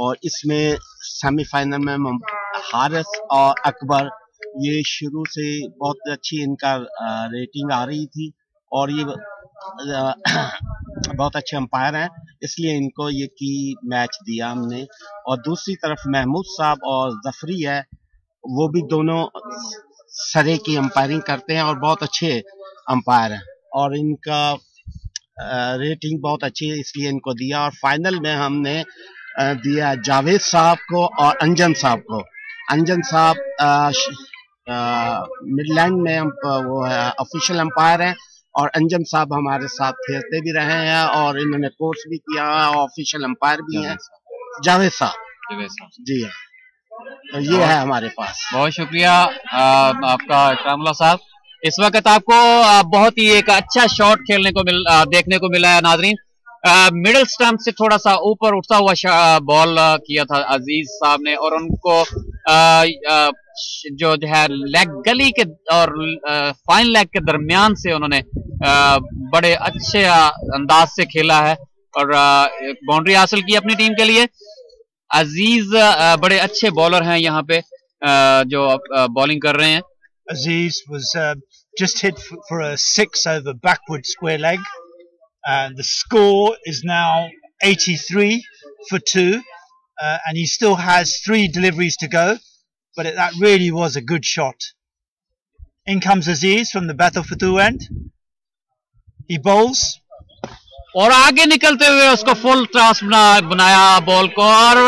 और इसमें सेमीफाइनल में हारिस और अकबर, ये शुरू से बहुत अच्छी इनका रेटिंग आ रही थी और ये बहुत अच्छे अंपायर हैं, इसलिए इनको ये की मैच दिया हमने। और दूसरी तरफ महमूद साहब और जफरी है, वो भी दोनों सरे की अंपायरिंग करते हैं और बहुत अच्छे अंपायर हैं और इनका रेटिंग बहुत अच्छी है, इसलिए इनको दिया। और फाइनल में हमने दिया जावेद साहब को और अंजन साहब को। अंजन साहब मिडलैंड में वो है ऑफिशियल अंपायर हैं और अंजन साहब हमारे साथ खेलते भी रहे हैं और इन्होंने कोर्स भी किया है और ऑफिशियल अंपायर भी हैं। जावेद साहब जी हाँ, तो ये है हमारे पास। बहुत शुक्रिया आपका इकरामुल्लाह साहब। इस वक्त आपको बहुत ही एक अच्छा शॉट खेलने को देखने को मिला है नाजरीन। मिडिल स्टंप से थोड़ा सा ऊपर उठता हुआ बॉल किया था अजीज साहब ने और उनको जो है लेग गली के और फाइन लेग के दरमियान से उन्होंने बड़े अच्छे अंदाज से खेला है और बाउंड्री हासिल की अपनी टीम के लिए। अजीज बड़े अच्छे बॉलर हैं यहाँ पे जो बॉलिंग कर रहे हैं। Aziz was just hit for a 6 over backward square leg, and the score is now 83 for 2, and he still has 3 deliveries to go, but that really was a good shot. In comes Aziz from the Bath of Fatu end. He bowls और आगे निकलते हुए उसको full toss बनाया ball को और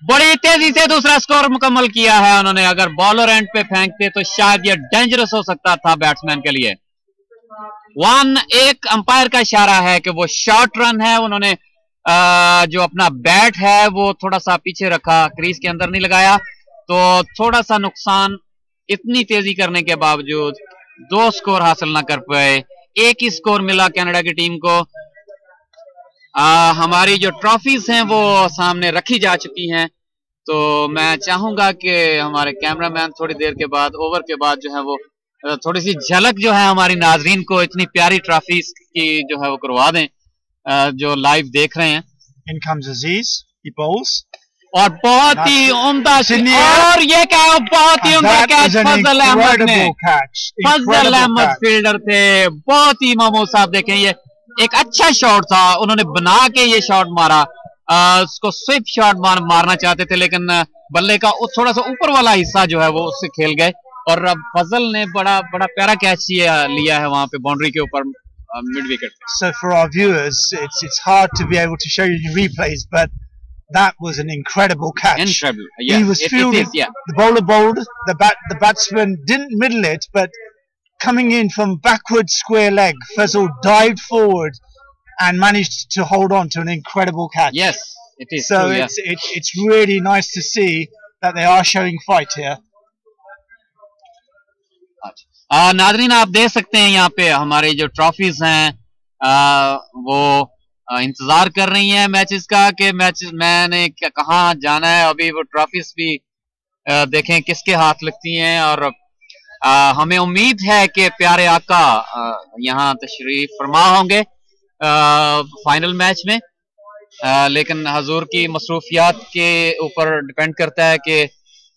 बड़ी तेजी से दूसरा स्कोर मुकम्मल किया है उन्होंने। अगर बॉलर एंड पे फेंकते तो शायद ये डेंजरस हो सकता था बैट्समैन के लिए। एक अंपायर का इशारा है कि वो शॉर्ट रन है। उन्होंने जो अपना बैट है वो थोड़ा सा पीछे रखा, क्रीज के अंदर नहीं लगाया, तो थोड़ा सा नुकसान। इतनी तेजी करने के बावजूद 2 स्कोर हासिल ना कर पाए। एक ही स्कोर मिला कनाडा की टीम को। हमारी जो ट्रॉफीज हैं वो सामने रखी जा चुकी हैं, तो मैं चाहूंगा कि हमारे कैमरामैन थोड़ी देर के बाद, ओवर के बाद जो है वो थोड़ी सी झलक जो है हमारी नाजरीन को इतनी प्यारी ट्रॉफीज की जो है वो करवा दें जो लाइव देख रहे हैं। In comes Aziz, he bowls. और बहुत ही उम्दा और ये क्या बहुत ही उम्दा कैच फजल अहमद ने। फजल अहमद फील्डर थे, बहुत ही महमूद साहब देखें, ये एक अच्छा शॉट था, उन्होंने बना के ये शॉट मारा उसको स्विप शॉट मारना चाहते थे, लेकिन बल्ले का थोड़ा सा ऊपर वाला हिस्सा जो है वो उससे खेल गए, और अब फजल ने बड़ा प्यारा कैच लिया है वहां पे बाउंड्री के ऊपर मिड विकेट पे. So for our viewers, it's hard to be able to show you replays, but that was an incredible catch. Incredible. Yeah, he was fielded. It is, yeah. The bowler bowled. The batsman didn't middle it, but coming in from backward square leg, Fazal dived forward and managed to hold on to an incredible catch. Yes, it is. So true, it's really nice to see that they are showing fight here. Nadreen, आप देख सकते हैं यहाँ पे हमारे जो trophies हैं वो इंतजार कर रही हैं मैचेस का कि मैच मैंने कहाँ जाना है. अभी वो ट्रॉफीज भी देखें किसके हाथ लगती हैं, और हमें उम्मीद है कि प्यारे आका यहाँ तशरीफ फरमा होंगे फाइनल मैच में, लेकिन हजूर की मसरूफियात के ऊपर डिपेंड करता है कि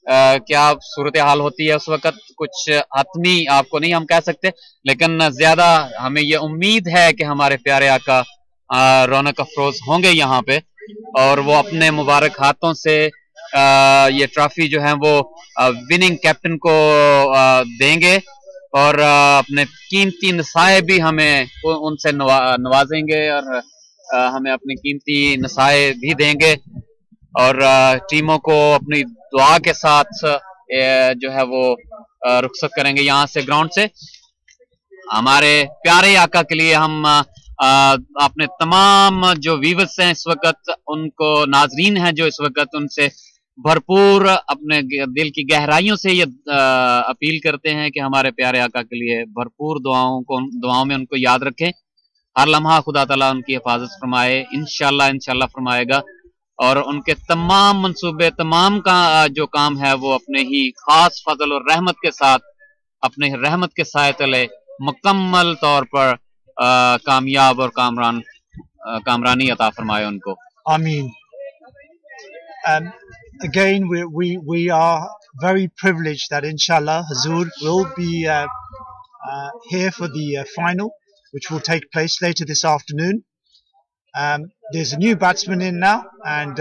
क्या सूरत हाल होती है उस वक्त. कुछ हतमी आपको नहीं हम कह सकते, लेकिन ज्यादा हमें ये उम्मीद है कि हमारे प्यारे आका रौनक अफरोज होंगे यहाँ पे, और वो अपने मुबारक हाथों से ये ट्रॉफी जो है वो विनिंग कैप्टन को देंगे, और अपने कीमती नसाए भी हमें उनसे नवाजेंगे, और हमें अपने कीमती नसाए भी देंगे, और टीमों को अपनी दुआ के साथ जो है वो रुखसत करेंगे यहाँ से, ग्राउंड से. हमारे प्यारे आका के लिए हम अपने तमाम जो व्यूअर्स हैं इस वक्त, उनको नाजरीन हैं जो इस वक्त, उनसे भरपूर अपने दिल की गहराइयों से ये अपील करते हैं कि हमारे प्यारे आका के लिए भरपूर दुआओं में उनको याद रखें. हर लम्हा खुदा ताला उनकी हिफाजत फरमाए, इंशाल्लाह फरमाएगा, और उनके तमाम मंसूबे, तमाम का जो काम है वो अपने ही खास फजल और रहमत के साथ, अपने रहमत के साए तले मुकम्मल तौर पर कामयाब और कामरानी अता फरमाए उनको. Ameen. Again, we are very privileged that inshallah Hazur will be here for the final, which will take place later this afternoon. There's a new batsman in now, and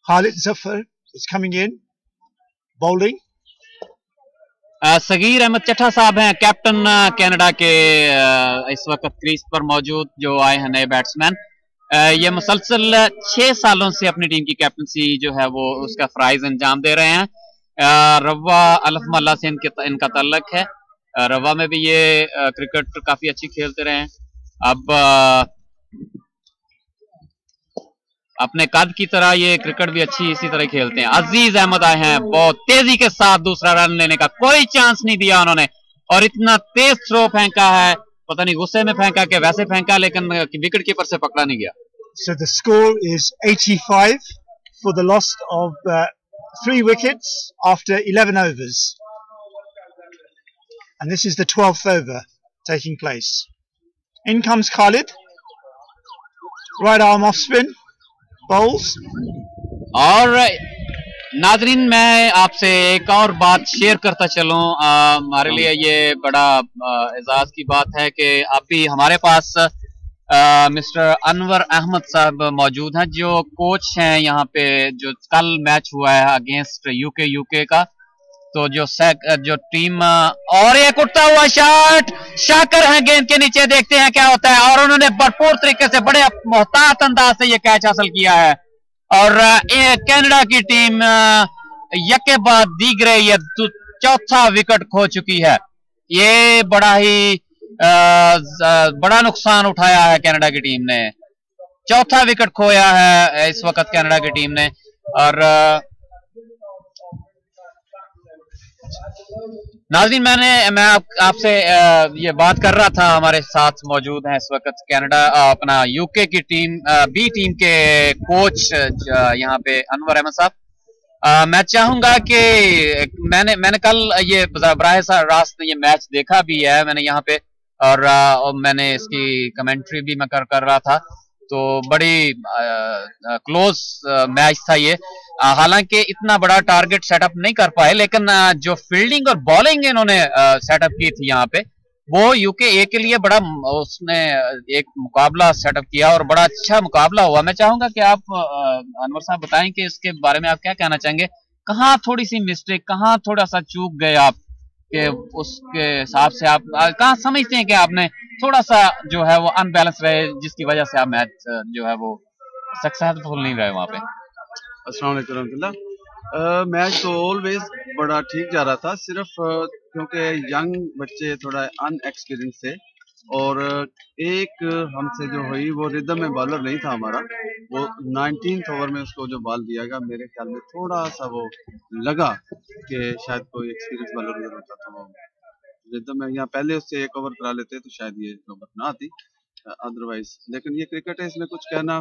Khalid Zafar is coming in, bowling. Sagir Ahmad Chatha साहब हैं captain Canada के इस वक्त crease पर मौजूद, जो आए हैं नए बैट्समैन. ये मुसलसल 6 सालों से अपनी टीम की कैप्टनसी जो है वो उसका फराइज अंजाम दे रहे हैं. रवा अलफमल्ला से इनका तल्लक है. रवा में भी ये क्रिकेट काफी अच्छी खेलते रहे हैं. अब अपने कद की तरह ये क्रिकेट भी अच्छी इसी तरह खेलते हैं. अजीज अहमद आए हैं, बहुत तेजी के साथ दूसरा रन लेने का कोई चांस नहीं दिया उन्होंने, और इतना तेज थ्रो फेंका है, पता नहीं गुस्से में फेंका कि वैसे फेंका, लेकिन विकेट कीपर से पकड़ा नहीं गया. So the score is 85 for the loss of 3 wickets after 11 overs, and this is the 12th over taking place. In comes Khalid, right arm off spin, bowls. और नाजरीन, मैं आपसे एक और बात शेयर करता चलूं. हमारे लिए ये बड़ा एजाज की बात है कि अभी हमारे पास मिस्टर अनवर अहमद साहब मौजूद हैं, जो कोच हैं यहाँ पे, जो कल मैच हुआ है अगेंस्ट यूके का. तो जो टीम, और एक उठता हुआ शॉट, शाकर हैं गेंद के नीचे, देखते हैं क्या होता है, और उन्होंने भरपूर तरीके से बड़े मोहतात अंदाज से ये कैच हासिल किया है, और कनाडा की टीम यके बाद दीगरे ये 4था विकेट खो चुकी है. ये बड़ा नुकसान उठाया है कनाडा की टीम ने. 4था विकेट खोया है इस वक्त कनाडा की टीम ने. और नाज़रीन, मैं आपसे ये बात कर रहा था, हमारे साथ मौजूद हैं इस वक्त कनाडा अपना यूके की टीम बी टीम के कोच यहाँ पे अनवर अहमद साहब. मैं चाहूंगा कि मैंने कल ये बराह रास्त ये मैच देखा भी है मैंने यहाँ पे, और मैंने इसकी कमेंट्री भी मैं कर रहा था. तो बड़ी क्लोज मैच था ये. हालांकि इतना बड़ा टारगेट सेटअप नहीं कर पाए, लेकिन जो फील्डिंग और बॉलिंग इन्होंने सेटअप की थी यहाँ पे, वो यूके ए के लिए बड़ा उसने एक मुकाबला सेटअप किया और बड़ा अच्छा मुकाबला हुआ। मैं चाहूंगा कि आप अनवर साहब बताएं कि इसके बारे में आप क्या कहना चाहेंगे, कहाँ थोड़ी सी मिस्टेक, कहाँ थोड़ा सा चूक गए आप, कि उसके हिसाब से आप कहाँ समझते हैं कि आपने थोड़ा सा जो है वो अनबैलेंस रहे, जिसकी वजह से आप मैच जो है वो सक्सेसफुल नहीं रहे वहां पे। अस्सलाम वालेकुम रहमतुल्लाह। मैच तो ऑलवेज बड़ा ठीक जा रहा था, सिर्फ क्योंकि यंग बच्चे थोड़ा अनएक्सपीरियंस थे और एक हमसे जो हुई वो रिदम में बॉलर नहीं था हमारा, वो 19th ओवर में उसको जो बॉल दिया गया मेरे ख्याल में थोड़ा सा वो लगा कि शायद कोई एक्सपीरियंस बॉलर उधर होता तो वो रिदम में, यहाँ पहले उससे एक ओवर करा लेते तो शायद ये ओवर ना आती अदरवाइज। लेकिन ये क्रिकेट है, इसमें कुछ कहना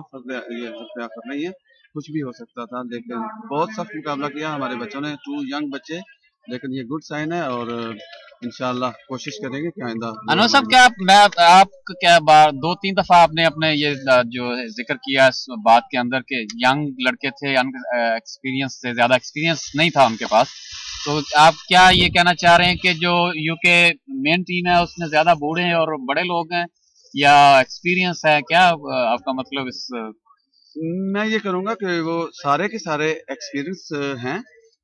ये आखिर नहीं है, कुछ भी हो सकता था। लेकिन बहुत सख्त मुकाबला किया हमारे बच्चों ने, 2 यंग बच्चे, लेकिन ये गुड साइन है और इंशाल्लाह कोशिश करेंगे कि आइंदा। अनवर साहब क्या आप क्या 2-3 दफा आपने अपने ये जो जिक्र किया इस बात के अंदर के यंग लड़के थे, एक्सपीरियंस से ज्यादा एक्सपीरियंस नहीं था उनके पास, तो आप क्या ये कहना चाह रहे हैं कि जो यूके मेन टीम है उसमें ज्यादा बूढ़े हैं और बड़े लोग हैं या एक्सपीरियंस है, क्या आपका मतलब इस? मैं ये करूँगा कि वो सारे के सारे एक्सपीरियंस हैं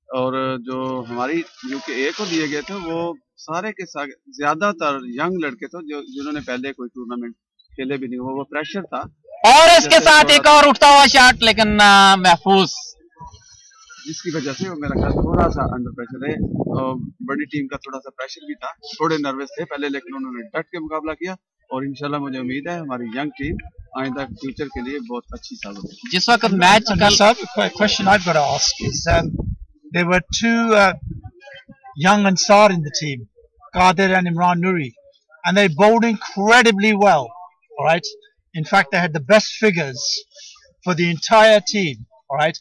और जो हमारी यूके ए को दिए गए थे वो सारे के सारे ज्यादातर यंग लड़के थे जो जिन्होंने पहले कोई टूर्नामेंट खेले भी नहीं, वो प्रेशर था। और इसके साथ एक और उठता हुआ शॉट लेकिन महफूज, जिसकी वजह से वो मेरा ख्याल थोड़ा सा अंडर प्रेशर है। बड़ी टीम का थोड़ा सा प्रेशर भी था, थोड़े नर्वस थे पहले, लेकिन उन्होंने डट के मुकाबला किया और इंशाल्लाह मुझे उम्मीद है हमारी यंग टीम आइंदा फ्यूचर के लिए बहुत अच्छी साबित होगी। जिस वक्त match question I've got to ask is there were 2 young Ansar in the team, Qadir and Imran Nuri, and they bowled incredibly well. All right, in fact they had the best figures for the entire team. All right,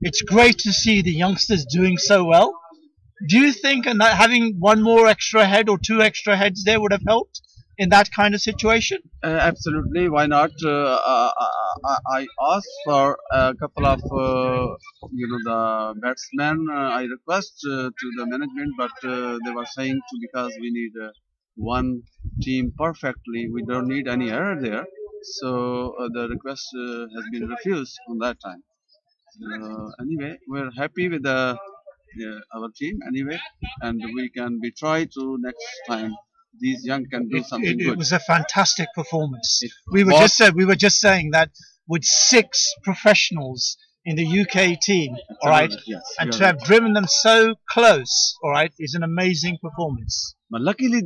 it's great to see the youngsters doing so well. Do you think having 1 more extra head or 2 extra heads there would have helped in that kind of situation? Absolutely, why not? I asked for a couple of the batsmen. I request to the management, but they were saying because we need one team perfectly, we don't need any error there. So the request has been refused on that time. Anyway, we're happy with our team anyway, and we try to next time these young can do something good. It was a fantastic performance. We were just saying that with 6 professionals in the UK team, all right, yes, and to have driven them so close, all right, is an amazing performance. But luckily,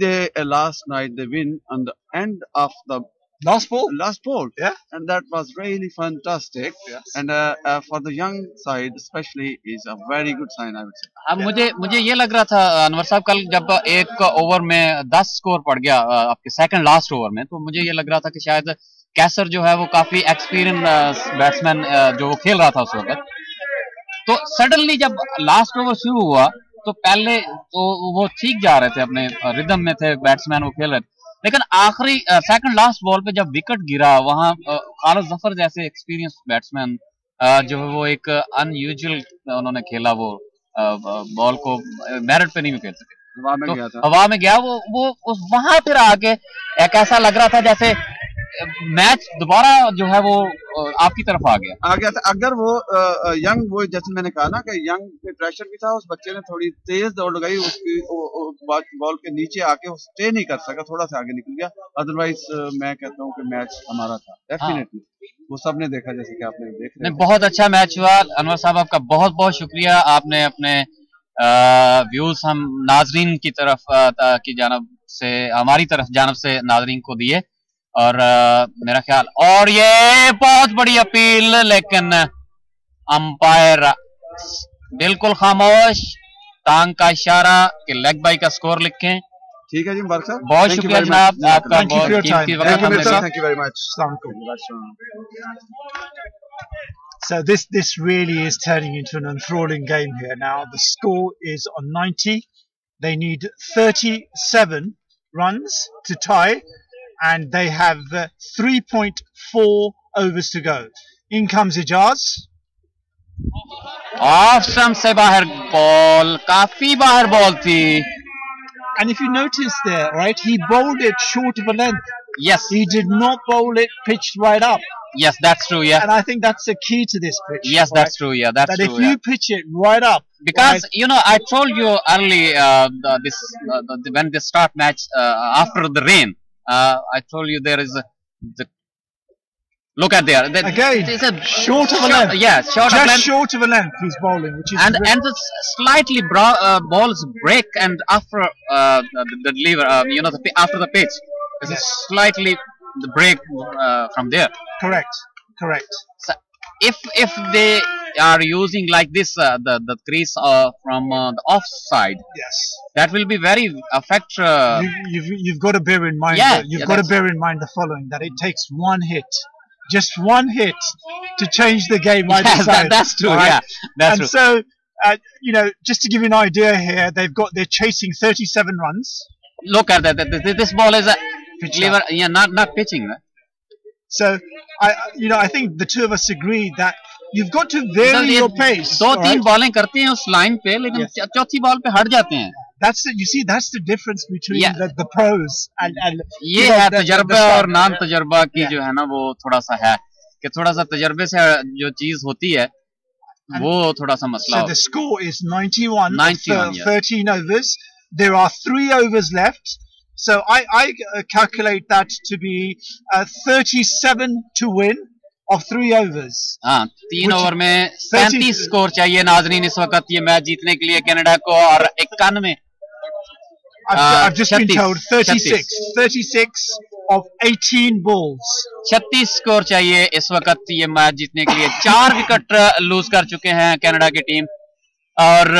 last night they win on the end of the last ball, yeah, and that was really fantastic. Yes. And for the young side especially is a very good sign, I would say. अब मुझे ये लग रहा था अनवर साहब, कल जब एक ओवर में 10 स्कोर पड़ गया आपके सेकंड लास्ट ओवर में, तो मुझे ये लग रहा था कि शायद कैसर जो है वो काफी एक्सपीरियंस बैट्समैन जो वो खेल रहा था उस वक्त, तो सडनली जब लास्ट ओवर शुरू हुआ तो पहले तो वो ठीक जा रहे थे, अपने रिदम में थे बैट्समैन, वो खेल रहे थे, लेकिन आखिरी सेकंड लास्ट बॉल पे जब विकेट गिरा वहां खालिद जफर जैसे एक्सपीरियंस बैट्समैन जो है वो एक अनयूजुअल उन्होंने खेला, वो बॉल को मेरिट पे नहीं खेल सके, हवा में गया वो वहां फिर आके एक ऐसा लग रहा था जैसे मैच दोबारा जो है वो आपकी तरफ आ गया था। अगर वो यंग, वो जैसे मैंने कहा ना कि यंग पे प्रेशर भी था, उस बच्चे ने थोड़ी तेज दौड़ लगाई, उसकी बॉल के नीचे आके वो स्टे नहीं कर सका, थोड़ा सा आगे निकल गया, अदरवाइज मैं कहता हूँ कि मैच हमारा था डेफिनेटली। वो सबने देखा जैसे कि आपने देख रहे हैं। बहुत अच्छा मैच हुआ। अनवर साहब आपका बहुत बहुत शुक्रिया, आपने अपने व्यूज हम नाजरीन की तरफ की जानब से, हमारी जानब से नाजरीन को दिए, और मेरा ख्याल, और ये बहुत बड़ी अपील, लेकिन अंपायर बिल्कुल खामोश, टांग का इशारा कि लेग बाई का स्कोर लिखें। ठीक है जी, मुबारक साहब, बहुत शुक्रिया जनाब आपका, बहुत कीमती वक्त हमने दिया। Thank you very much. So this really is turning into an enthralling game here. Now the score is on 90. They need 37 runs to tie, and they have 3.4 overs to go. In comes Ijaz. Off stump से बाहर ball, काफी बाहर ball थी, And if you notice there, right, he bowled it short of a length. Yes. He did not bowl it pitched right up. Yes, that's true, yeah. And I think that's the key to this pitch. Yes, right? That's true, yeah. That's that true, if you pitch it right up. Because, you know, I told you early, when they start match after the rain, I told you there is look at there. Again, it's a short of a length. Yeah, short of a length he's bowling, which is and the slightly balls break and after the deliver, you know, after the pitch, there's a slightly the break from there. Correct. So if they are using like this the crease from the off side, yes, that will be very affect. You've got to bear in mind. You've got to bear in mind the following: that it takes one hit. Just one hit to change the game either side. That's true. Right? Yeah, that's and true. So, you know, just to give you an idea here, they're chasing 37 runs. Look at that. This ball is a lever, yeah, not pitching. Right? So, I think the two of us agree that you've got to vary your pace. दो तीन bowling करते हैं उस line पे, लेकिन चौथी ball पे हट जाते हैं. That's the difference between the pros and ये है तजर्बा और नान तजर्बा की जो है ना वो थोड़ा सा है कि थोड़ा सा तजर्बे से जो चीज होती है वो थोड़ा सा मसला. So the score is 91 for 13 overs. There are 3 overs left. So I calculate that to be 37 to win of 3 overs. हाँ, 3 ओवर में 37 स्कोर चाहिए नाजरीन इस वक्त ये मैच जीतने के लिए कनाडा को. और 91 I've just been told 36 of 18 balls. 36 score चाहिए इस वक्त ये मैच जीतने के लिए. 4 विकेट लूज कर चुके हैं कनाडा की टीम और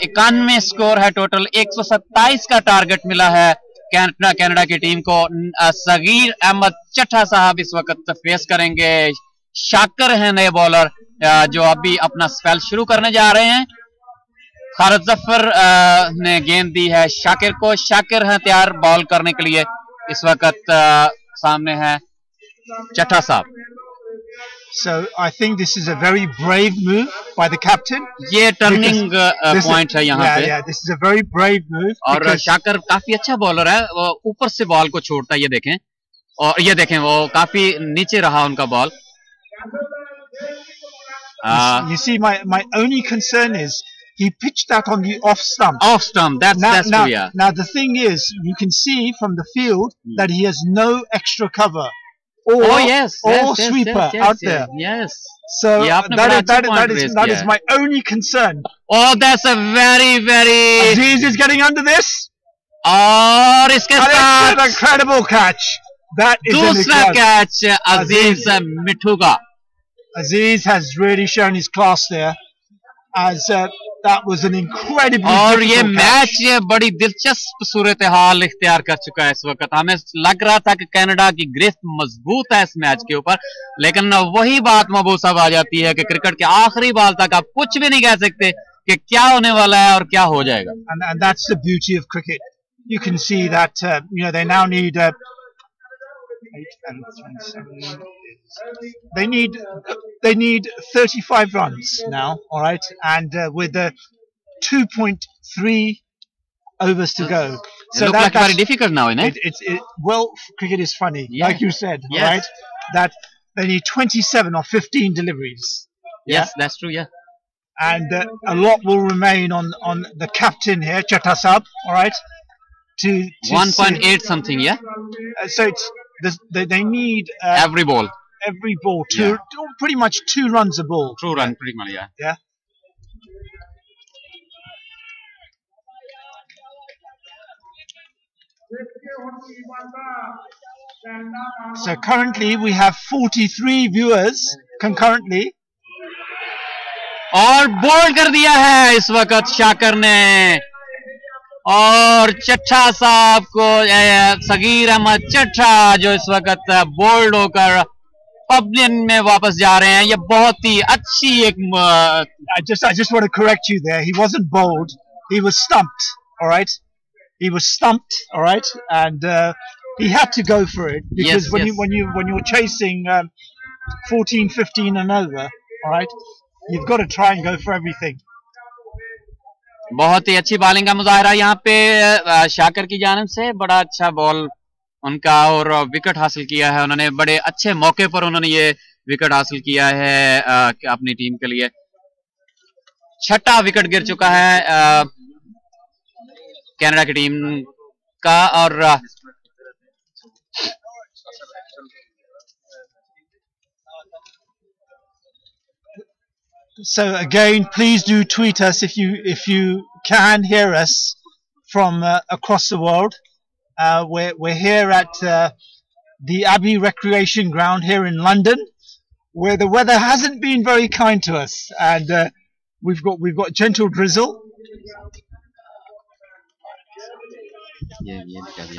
91 स्कोर है टोटल. 127 का टारगेट मिला है कनाडा की टीम को. सगीर अहमद चट्ठा साहब इस वक्त फेस करेंगे. शाकर हैं नए बॉलर जो अभी अपना स्पेल शुरू करने जा रहे हैं. खालिद जफर ने गेंद दी है शाकिर को. शाकिर हैं तैयार बॉल करने के लिए. इस वक्त सामने है चट्ठा साहब. So I think this is a very brave move by the captain. ये टर्निंग पॉइंट है यहाँ पे. Yeah, this is a very brave move. और शाकर काफी अच्छा बॉलर है. वो ऊपर से बॉल को छोड़ता है. ये देखें और ये देखें वो काफी नीचे रहा उनका ball. You see, my only concern is he pitched that on the off stump. Off stump. That's true. Yeah. Now the thing is, you can see from the field that he has no extra cover. Or sweeper out there. Yes. So that is my only concern. Oh, that's a very Aziz is getting under this. और इसके साथ an incredible catch. That is दूसरा catch Aziz मिठू का. Aziz has really shown his class there, as that was an incredibly और ये match ये बड़ी दिलचस्प सूरत हाल इख्तियार कर चुका है इस वक्त. हमें लग रहा था कि कनाडा की गिरफ्त मजबूत है इस मैच के ऊपर, लेकिन वही बात महबूब साहब आ जाती है कि क्रिकेट के आखिरी बाल तक आप कुछ भी नहीं कह सकते कि क्या होने वाला है और क्या हो जाएगा. And that's the beauty of cricket. You can see that they now need 8 and 27. They need 35 runs now, all right, and with 2.3 overs to go. So it looks like very difficult now, isn't it? Well, cricket is funny, like you said, right? That they need 27 or 15 deliveries. Yes, that's true. Yeah, and a lot will remain on the captain here, Chata Sahab, all right. To 1.8 something, yeah. So they need every ball, pretty much 2 runs a ball. 2 runs, pretty much, yeah. Yeah. So currently we have 43 viewers concurrently. और bold कर दिया है इस वक्त शाकर ने. और चट्ठा साहब को सगीर अहमद चट्ठा जो इस वक्त बोल्ड होकर पबलियन में वापस जा रहे हैं. ये बहुत ही अच्छी एक I just want to correct you there. He wasn't bowled. He was stumped. All right. He was stumped. All right. And he had to go for it because when you're chasing 14, 15 and over, all right, you've got to try and go for everything. बहुत ही अच्छी bowling का मुजाहरा यहाँ पे शाकर की जानिब से, बड़ा अच्छा बॉल उनका और विकेट हासिल किया है उन्होंने, बड़े अच्छे मौके पर उन्होंने ये विकेट हासिल किया है अपनी टीम के लिए। छठा विकेट गिर चुका है कनाडा की टीम का। और so again, please do tweet us if you can hear us from across the world. We're here at the Abbey Recreation Ground here in London, where the weather hasn't been very kind to us, and we've got gentle drizzle.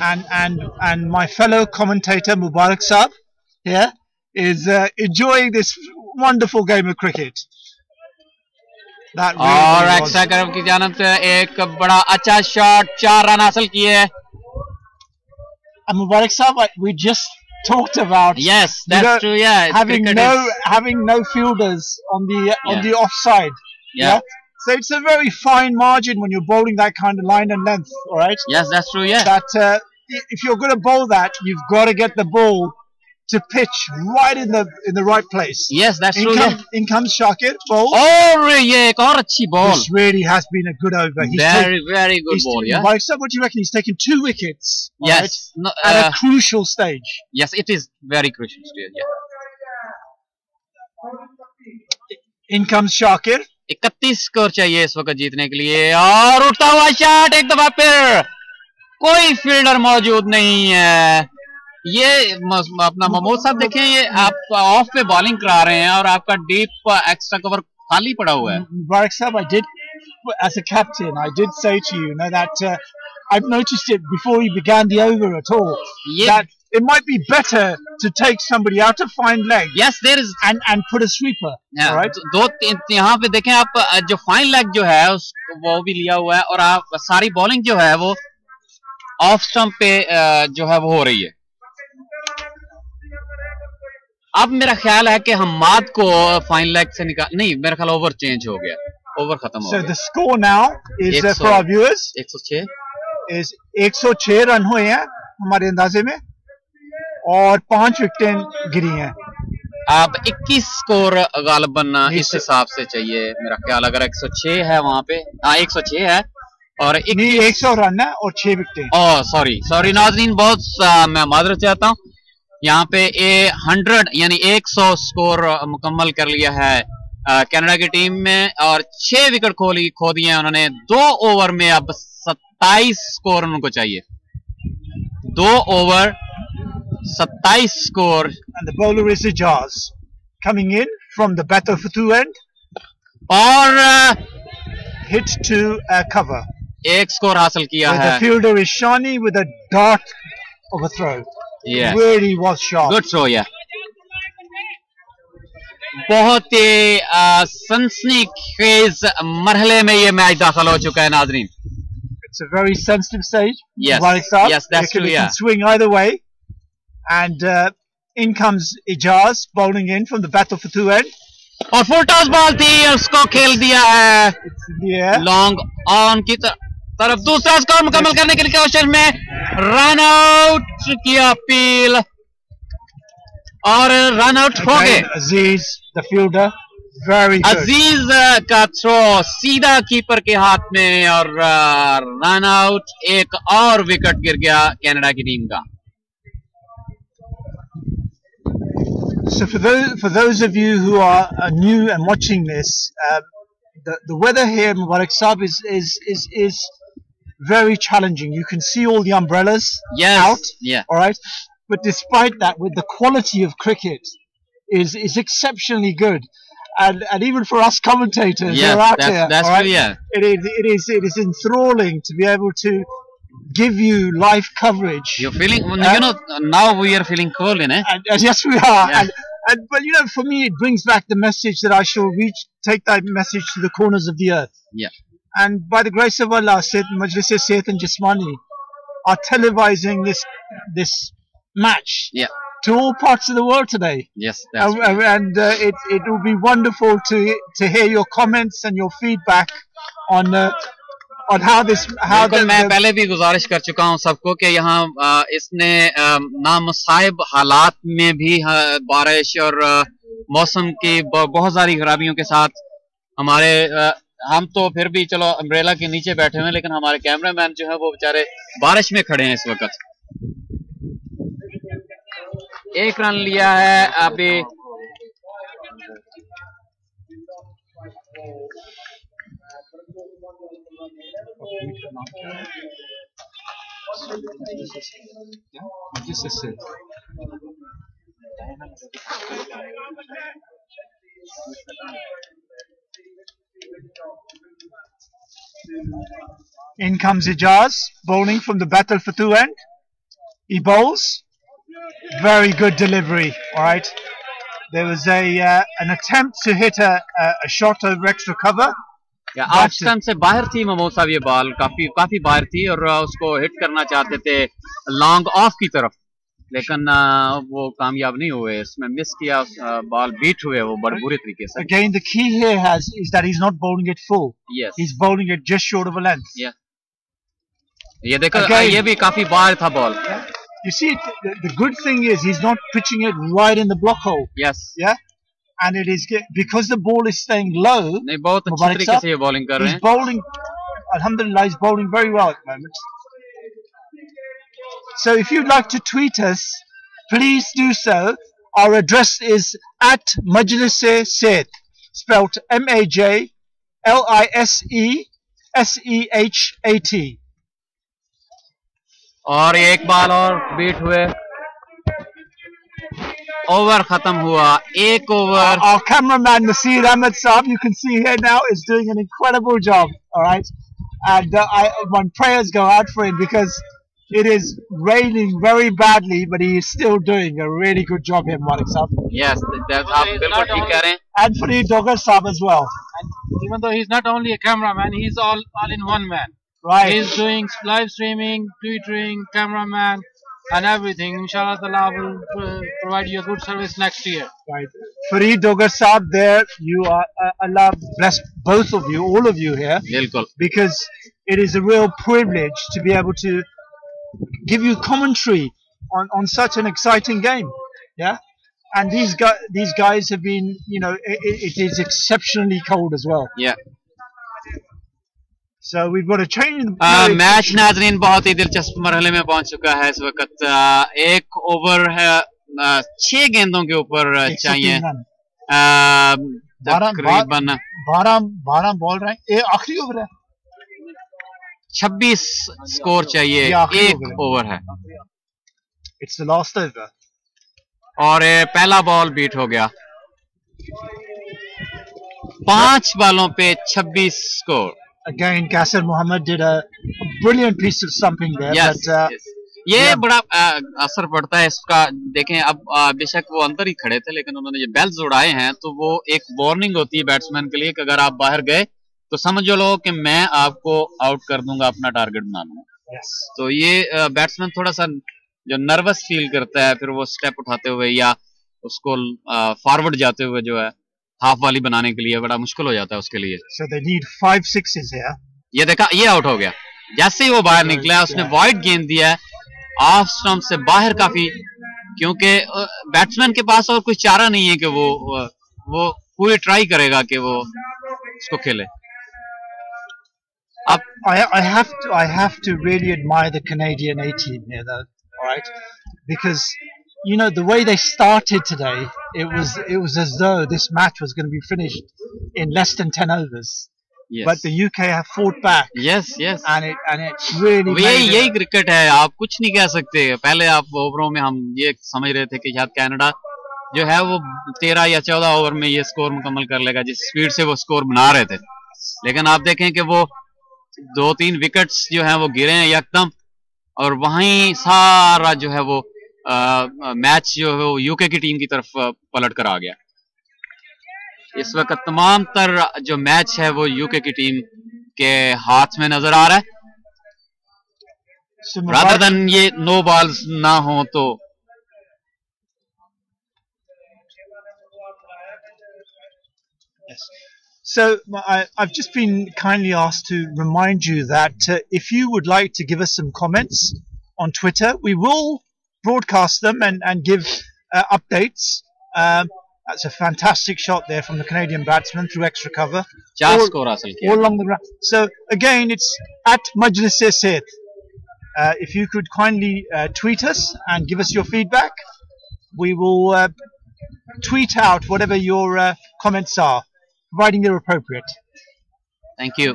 And my fellow commentator Mubarak Saab here is enjoying this wonderful game of cricket. और extra करम की जानिब से एक बड़ा अच्छा shot, 4 run हासिल किए। Mubarak Saab, we just talked about that's true, having no fielders on the offside. Yeah. So it's a very fine margin when you're bowling that kind of line and length, all right? Yes, that's true, yeah. That if you're going to bowl that, you've got to get the ball to pitch right in the right place. Yes, that's true. In comes Shakir, ball. Oh, yeah, एक और अच्छी ball. This really has been a good over. Very good ball, yeah. What do you reckon? He's taken 2 wickets. Yes. Right, at a crucial stage. Yes, it is very crucial stage, yeah. In comes Shakir. 31 score चाहिए इस वक्त जीतने के लिए, और उठता हुआ shot एक दफा फिर, कोई फील्डर मौजूद नहीं है। ये अपना महमूद साहब देखें, ये आप ऑफ पे बॉलिंग करा रहे हैं और आपका डीप एक्स्ट्रा कवर खाली पड़ा हुआ है। Mubarak Saab, I did, as a captain, I did say to you, that I've noticed it before you began the over at all, that it might be better to take somebody out of fine leg. Yes, there is, and put a sweeper. Yeah, right? दो यहाँ पे देखें आप, जो fine leg जो है वो भी लिया हुआ है, और आप सारी बॉलिंग जो है वो ऑफ स्टंप पे जो है वो हो रही है। अब मेरा ख्याल है कि हम्माद को फाइन लेग से निकाल, नहीं, मेरा ख्याल ओवर चेंज हो गया, ओवर खत्म हो गया। So the score now is for our viewers 106 is 106 run हुए हैं हमारे अंदाजे में, और 5 विकेटें गिरी हैं। आप 21 स्कोर गालिबन इस हिसाब से चाहिए मेरा ख्याल, अगर 106 है वहां पे, हाँ 106 है और 100 रन है और 6 विकेटें। ओह सॉरी नाज़रीन, बहुत मैं माजरत चाहता हूँ। यहाँ पे 100 यानी 100 स्कोर मुकम्मल कर लिया है कनाडा की टीम में, और 6 विकेट खो दिए हैं उन्होंने। 2 ओवर में अब 27 स्कोर उनको चाहिए, 2 over 27 score. And the bowler is Ijaz, coming in from the batter for 2 end, और hit to cover। 1 स्कोर हासिल किया है। The fielder is Shani with a dart of a throw. Yes. Really was sharp. Good throw, yeah. बहुत ही सनसनीखेज मरहले में ये match दाखिल हो चुका है नाजरीन। It's a very sensitive stage. Yes, yes, that's true, yeah. It can swing either way. And in comes Ijaz bowling in from the battle for 2 end. और फुल टॉस बॉल थी, उसको खेल दिया है लॉन्ग ऑन की तरफ। दूसरा score मुकम्मल करने के लिए कोशिश में रन आउट की अपील, और रन आउट हो गए। अजीज द फील्डर, वेरी गुड। अजीज का थ्रो सीधा कीपर के हाथ में, और रन आउट, एक और विकेट गिर गया कनाडा की टीम का। So for those of you who are new and watching this, the weather here, Mubarak Saab, is very challenging. You can see all the umbrellas out. Yeah. All right. But despite that, with the quality of cricket is exceptionally good, and even for us commentators who are out here, that's right, true, yeah. it is enthralling to be able to give you live coverage. You're feeling, now we are feeling cold, innit? And yes, we are. Yeah. But for me, it brings back the message that I shall take that message to the corners of the earth. Yeah. And by the grace of Allah, Majlis-e-Sehat and Jismani are televising this match to all parts of the world today. Yes, that's true. And it will be wonderful to hear your comments and your feedback on on how this how बिल्कुल मैं पहले भी गुजारिश कर चुका हूं सबको कि यहाँ इसने नामुसाइब हालात में भी बारिश और मौसम की बहुत सारी खराबियों के साथ हमारे हम तो फिर भी चलो अम्ब्रेला के नीचे बैठे हुए हैं, लेकिन हमारे कैमरामैन जो है वो बेचारे बारिश में खड़े हैं इस वक्त। एक रन लिया है अभी In comes Ijaz, bowling from the battle for two end. He bowls. Very good delivery. All right. There was an attempt to hit a shot over extra cover. Off stump से बाहर थी महमूद साहब, ये ball काफी बाहर थी और उसको हिट करना चाहते थे लॉन्ग ऑफ की तरफ, लेकिन वो कामयाब नहीं हुए, इसमें मिस किया, बॉल बीट हुए वो बड़े बुरे तरीके से। Again, the key here is that he's not bowling it full. Yes. He's bowling it just short of a length. Yeah. ये देखो ये भी काफी बाहर था ball. You see, the good thing is he's not pitching it right in the block hole. Yes. Yeah. And it is because the ball is staying low. नहीं, बहुत अच्छी तरीके से ये बॉलिंग कर रहे हैं। He's bowling, alhamdulillah, he's bowling very well at the moment. So if you'd like to tweet us, please do so. Our address is at Majlis-e-Sehat, spelled MAJLISESEHAT. और एक बाल और बीट हुए, ओवर खत्म हुआ, एक over. Our cameraman Nasir Ahmed Saab, you can see here now, is doing an incredible job. All right, and my prayers go out for him because it is raining very badly, but he is still doing a really good job here, Malik Saab. Yes, आप बिल्कुल ठीक कह रहे हैं। And Fareed Dogar Saab as well. And even though he's not only a cameraman, he's all in one man. Right. He's doing live streaming, tweeting, cameraman, and everything. Inshallah, Allah will provide you a good service next year. Right. Fareed Dogar Saab, there you are. Allah bless both of you, all of you here. बिल्कुल। Because it is a real privilege to be able to give you commentary on such an exciting game. Yeah. And these guys have been, you know, it is exceptionally cold as well. Yeah. So we've got a change. Match नाजरीन बहुत ही दिलचस्प मरहले में पहुंच चुका है इस वक्त। एक ओवर है 6 गेंदों के ऊपर चाहिए, तकरीबन 12 बॉल रहे, ये आखिरी ओवर है, 26 स्कोर चाहिए, एक ओवर है। It's the last over. और पहला बॉल बीट हो गया, 5 बॉलों पे 26 score. Again, Qasir Muhammad did a brilliant piece of stumping there. Yes, but, yes. ये बड़ा असर पड़ता है इसका। देखें अब बेशक वो अंदर ही खड़े थे, लेकिन उन्होंने ये बेल्स उड़ाए हैं तो वो एक वार्निंग होती है बैट्समैन के लिए कि अगर आप बाहर गए तो समझ लो कि मैं आपको आउट कर दूंगा, अपना टारगेट बना लूंगा। yes. तो ये बैट्समैन थोड़ा सा जो नर्वस फील करता है, फिर वो स्टेप उठाते हुए या उसको फॉरवर्ड जाते हुए जो है हाफ वाली बनाने के लिए बड़ा मुश्किल हो जाता है उसके लिए। So they need 5 6s here. ये देखा, ये आउट हो गया जैसे ही वो बाहर निकला, उसने वाइड गेंद दिया है ऑफ स्टंप से बाहर काफी, क्योंकि बैट्समैन के पास और कुछ चारा नहीं है कि वो पूरी ट्राई करेगा कि वो इसको खेले। अब I have to really admire the Canadian A team here though, all right, because you know the way they started today, it was as though this match was going to be finished in less than 10 overs. Yes. But the UK have fought back. Yes, yes. And it really. यही cricket है, आप कुछ नहीं कह सकते। पहले आप ओवरों में हम ये समझ रहे थे कि शायद कनाडा जो है वो 13 या 14 ओवर में ये स्कोर मुकम्मल कर लेगा, जिस स्पीड से वो स्कोर बना रहे थे, लेकिन आप देखें कि वो 2-3 विकेट्स जो हैं वो गिरे हैं एकदम, और वहीं सारा जो है वो मैच जो है वो यूके की टीम की तरफ पलट कर आ गया। इस वक्त तमाम तर जो मैच है वो यूके की टीम के हाथ में नजर आ रहा है, रादर देन ये नो बॉल्स ना हो तो। Yes. So I've just been kindly asked to remind you that if you would like to give us some comments on Twitter, we will broadcast them and give updates. That's a fantastic shot there from the Canadian batsman through extra cover. All along the ground. So again, it's at Majlis-e-Sehat. If you could kindly tweet us and give us your feedback, we will tweet out whatever your comments are, providing they're appropriate. Thank you.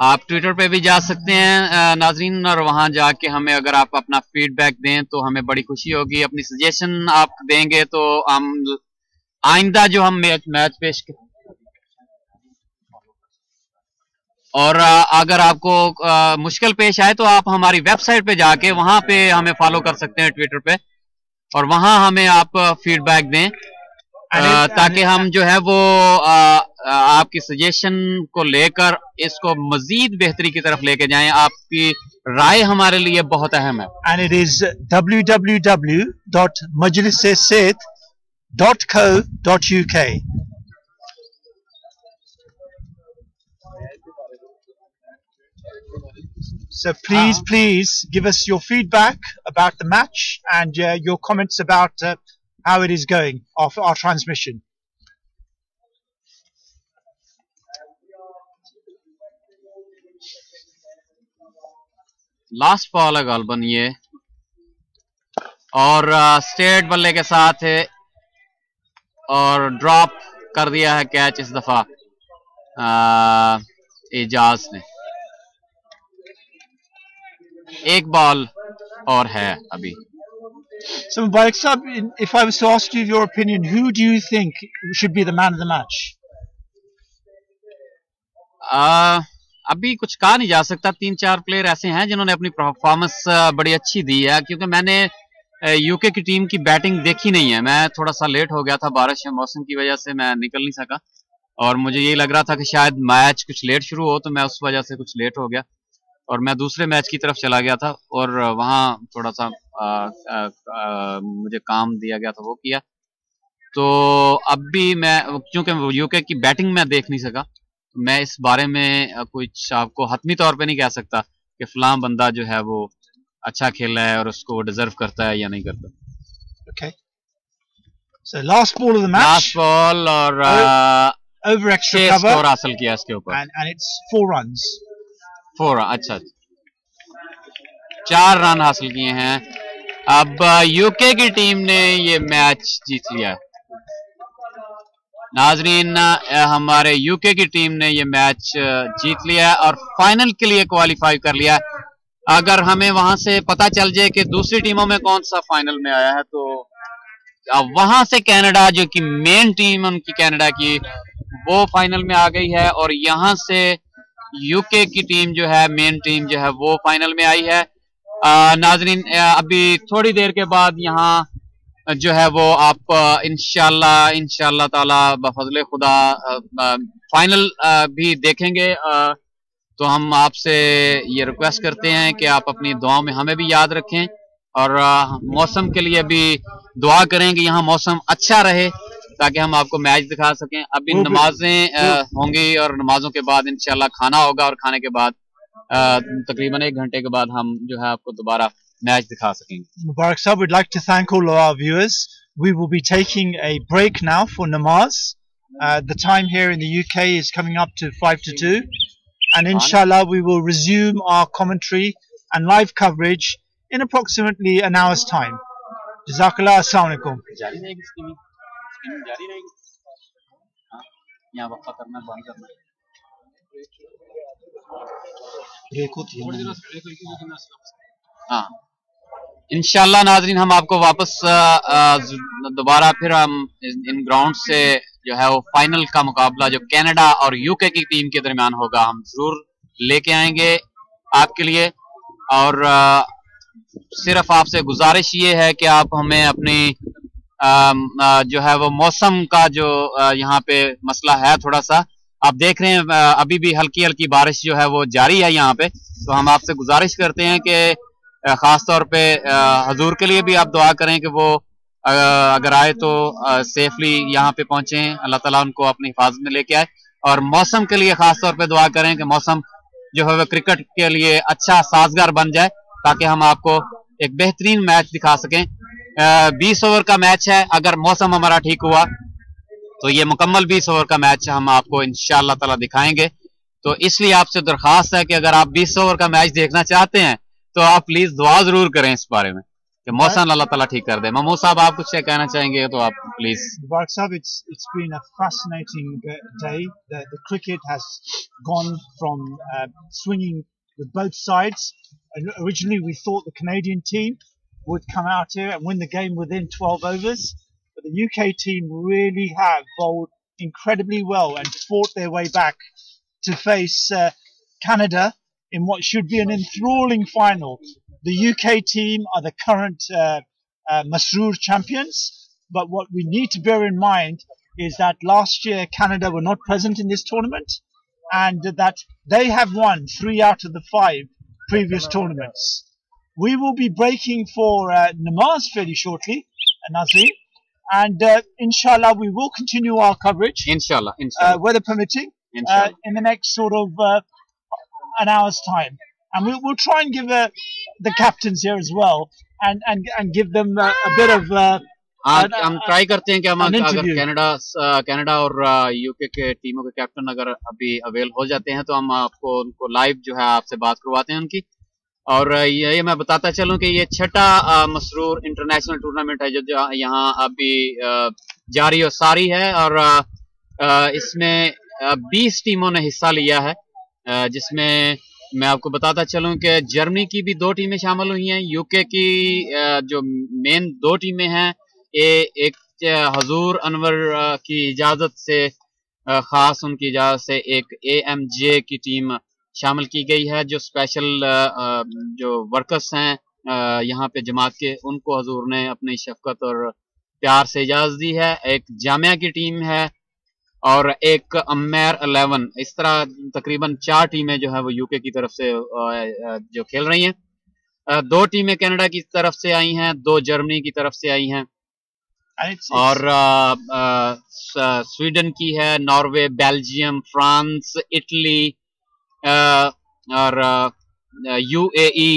आप Twitter पे भी जा सकते हैं नाजरीन, और वहां जाके हमें अगर आप अपना फीडबैक दें तो हमें बड़ी खुशी होगी। अपनी सजेशन आप देंगे तो हम आइंदा जो हम मैच पेश करें, और अगर आपको मुश्किल पेश आए तो आप हमारी वेबसाइट पे जाके वहां पे हमें फॉलो कर सकते हैं ट्विटर पे, और वहां हमें आप फीडबैक दें ताकि हम जो है वो आपकी सजेशन को लेकर इसको मजीद बेहतरी की तरफ लेके जाएं। आपकी राय हमारे लिए बहुत अहम है। And it is www.majlis-e-sehat.co.uk. So please give us your feedback about the match and your comments about how it is going of our transmission. Last ball है गालबन ये, और स्ट्रेट बल्ले के साथ है और ड्रॉप कर दिया है कैच इस दफा एजाज ने। एक बॉल और है अभी। So Mubarak Sahab, if I was to ask you your opinion, who do you think should be the man of the match? अभी कुछ कहा नहीं जा सकता। 3-4 प्लेयर ऐसे हैं जिन्होंने अपनी परफॉर्मेंस बड़ी अच्छी दी है, क्योंकि मैंने यूके की टीम की बैटिंग देखी नहीं है। मैं थोड़ा सा लेट हो गया था, बारिश मौसम की वजह से मैं निकल नहीं सका, और मुझे ये लग रहा था कि शायद मैच कुछ लेट शुरू हो, तो मैं उस वजह से कुछ लेट हो गया और मैं दूसरे मैच की तरफ चला गया था, और वहाँ थोड़ा सा मुझे काम दिया गया था, वो किया। तो अब भी मैं, क्योंकि यूके की बैटिंग मैं देख नहीं सका, मैं इस बारे में कुछ आपको हतमी तौर पे नहीं कह सकता कि फलां बंदा जो है वो अच्छा खेला है और उसको डिजर्व करता है या नहीं करता। Okay. So last ball of the match. Last ball और over extra cover. स्कोर हासिल किया इसके ऊपर। And it's 4 runs. 4 अच्छा 4 रन हासिल किए हैं। अब यूके की टीम ने ये मैच जीत लिया। नाजरीन, हमारे यूके की टीम ने ये मैच जीत लिया है और फाइनल के लिए क्वालिफाई कर लिया। अगर हमें वहां से पता चल जाए कि दूसरी टीमों में कौन सा फाइनल में आया है, तो वहां से कनाडा, जो कि मेन टीम उनकी कनाडा की, वो फाइनल में आ गई है, और यहाँ से यूके की टीम जो है, मेन टीम जो है, वो फाइनल में आई है। नाजरीन, अभी थोड़ी देर के बाद यहाँ जो है वो आप इंशाल्लाह ताला बफज़ले खुदा फाइनल भी देखेंगे। तो हम आपसे ये रिक्वेस्ट करते हैं कि आप अपनी दुआओं में हमें भी याद रखें, और मौसम के लिए भी दुआ करें कि यहाँ मौसम अच्छा रहे ताकि हम आपको मैच दिखा सकें। अभी नमाजें होंगी और नमाजों के बाद इंशाल्लाह खाना होगा, और खाने के बाद तकरीबन 1 घंटे के बाद हम जो है आपको दोबारा मैच दिखा सकेंगे। Mubarak Sahab, we'd like to thank all of our viewers. We will be taking a break now for namaz. The time here in the UK is coming up to 5 to 2, and inshallah we will resume our commentary and live coverage in approximately an hour's time. Jazakallah, assalamu alaikum. हाँ, इंशाल्लाह नाजरीन, हम आपको वापस दोबारा फिर हम in ground से जो है वो फाइनल का मुकाबला जो कनाडा और यूके की टीम के दरमियान होगा, हम जरूर लेके आएंगे आपके लिए। और सिर्फ आपसे गुजारिश ये है कि आप हमें अपनी जो है वो मौसम का जो यहाँ पे मसला है, थोड़ा सा आप देख रहे हैं अभी भी हल्की हल्की बारिश जो है वो जारी है यहाँ पे। तो हम आपसे गुजारिश करते हैं कि खास तौर पे हजूर के लिए भी आप दुआ करें कि वो अगर आए तो सेफली यहाँ पे पहुंचे, अल्लाह ताला उनको अपनी हिफाजत में लेके आए। और मौसम के लिए खास तौर पे दुआ करें कि मौसम जो है वो क्रिकेट के लिए अच्छा साजगार बन जाए, ताकि हम आपको एक बेहतरीन मैच दिखा सकें। 20 ओवर का मैच है, अगर मौसम हमारा ठीक हुआ तो ये मुकम्मल 20 ओवर का मैच हम आपको इंशाअल्लाह ताला दिखाएंगे। तो इसलिए आपसे दरखास्त है कि अगर आप 20 ओवर का मैच देखना चाहते हैं तो आप प्लीज दुआ जरूर करें इस बारे में कि मौसम अल्लाह ताला ठीक कर दे। महमूद साहब, आप कुछ कहना चाहेंगे तो आप please. Mubarak Sahab, it's been a fascinating day. The cricket has gone from swinging with both sides. And originally, we thought the Canadian team would come out here and win the game within 12 overs, but the UK team really have bowled incredibly well and fought their way back to face Canada in what should be an enthralling final. The UK team are the current Masroor champions, but what we need to bear in mind is that last year Canada were not present in this tournament, and that they have won 3 out of the 5 previous tournaments. We will be breaking for namaz fairly shortly, Nazreen, and inshallah we will continue our coverage, inshallah, weather permitting, in the next sort of an hour's time, and we'll try and give the captains here as well and give them a bit of हम try करते हैं कि हम अगर Canada और UK के टीमों के कैप्टन अगर अभी अवेल हो जाते हैं तो हम आपको उनको लाइव जो है आपसे बात करवाते हैं उनकी। और ये मैं बताता चलूं कि ये छठा मसरूर इंटरनेशनल टूर्नामेंट है जो यहाँ अभी जारी और सारी है, और इसमें 20 टीमों ने हिस्सा लिया है, जिसमें मैं आपको बताता चलूं कि जर्मनी की भी 2 टीमें शामिल हुई हैं। यूके की जो मेन 2 टीमें हैं, एक हजूर अनवर की इजाजत से, खास उनकी इजाजत से एक AMJ की टीम शामिल की गई है, जो स्पेशल जो वर्कर्स हैं यहाँ पे जमात के, उनको हजूर ने अपनी शफकत और प्यार से इजाजत दी है। एक जामिया की टीम है और एक अम्मेर 11। इस तरह तकरीबन 4 टीमें जो है वो यूके की तरफ से जो खेल रही हैं। 2 टीमें कनाडा की तरफ से आई हैं, 2 जर्मनी की तरफ से आई हैं, और स्वीडन की है, नॉर्वे, बेल्जियम, फ्रांस, इटली और UAE,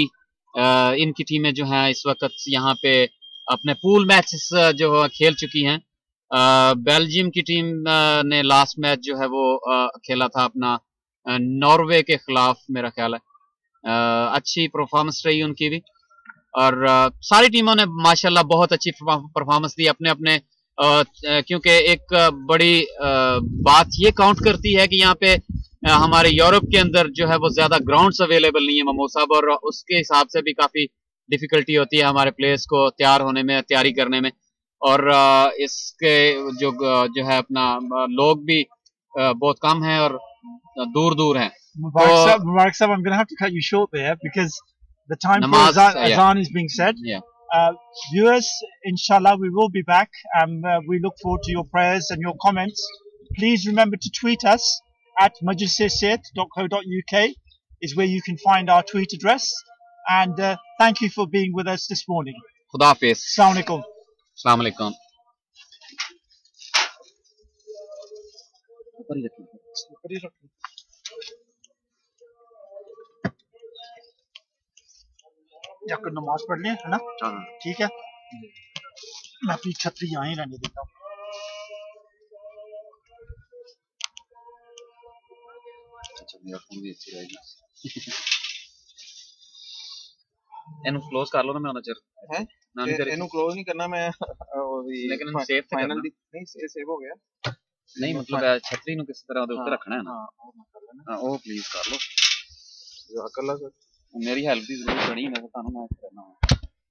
इनकी टीमें जो हैं इस वक्त यहाँ पे अपने पूल मैचेस जो खेल चुकी हैं। बेल्जियम की टीम ने लास्ट मैच जो है वो खेला था अपना नॉर्वे के खिलाफ, मेरा ख्याल है अच्छी परफॉर्मेंस रही उनकी भी। और सारी टीमों ने माशाल्लाह बहुत अच्छी परफॉर्मेंस दी अपने अपने, क्योंकि एक बड़ी बात ये काउंट करती है कि यहाँ पे हमारे यूरोप के अंदर जो है वो ज्यादा ग्राउंड्स अवेलेबल नहीं है महमूद साहब, और उसके हिसाब से भी काफी डिफिकल्टी होती है हमारे प्लेयर्स को तैयार होने में, तैयारी करने में। और इसके जो है अपना लोग भी बहुत कम हैं और दूर दूर हैं। Mubarak Sahab, I'm going to have to cut you short there because the time for Azan is being said. Viewers, inshallah, we will be back. We look forward to your prayers and your comments. Please remember to tweet us at Majlis-e-Sehat.co.uk is where you can find our tweet address. And thank you for being with us this morning. Khuda Hafiz. Assalamu alaikum. Assalamu alaikum. या कोई नमाज पढ़ लें, है ना? ठीक है, मैं अपनी छतरी यहाँ ही रहने देता हूँ। ਇਹਨੂੰ क्लोज कर लो ना, मैं होना चाहिए है ना, ਇਹਨੂੰ क्लोज नहीं करना मैं, लेकिन सेव फाइनल नहीं सेव हो गया नहीं, मतलब छतरी ਨੂੰ किस तरह ਦੇ ਉੱਤੇ ਰੱਖਣਾ है ना। हां ਉਹ प्लीज कर लो, कर लो सर, मेरी हेल्प की जरूरत पड़ी, मैं तो ਤੁਹਾਨੂੰ मैच करना है।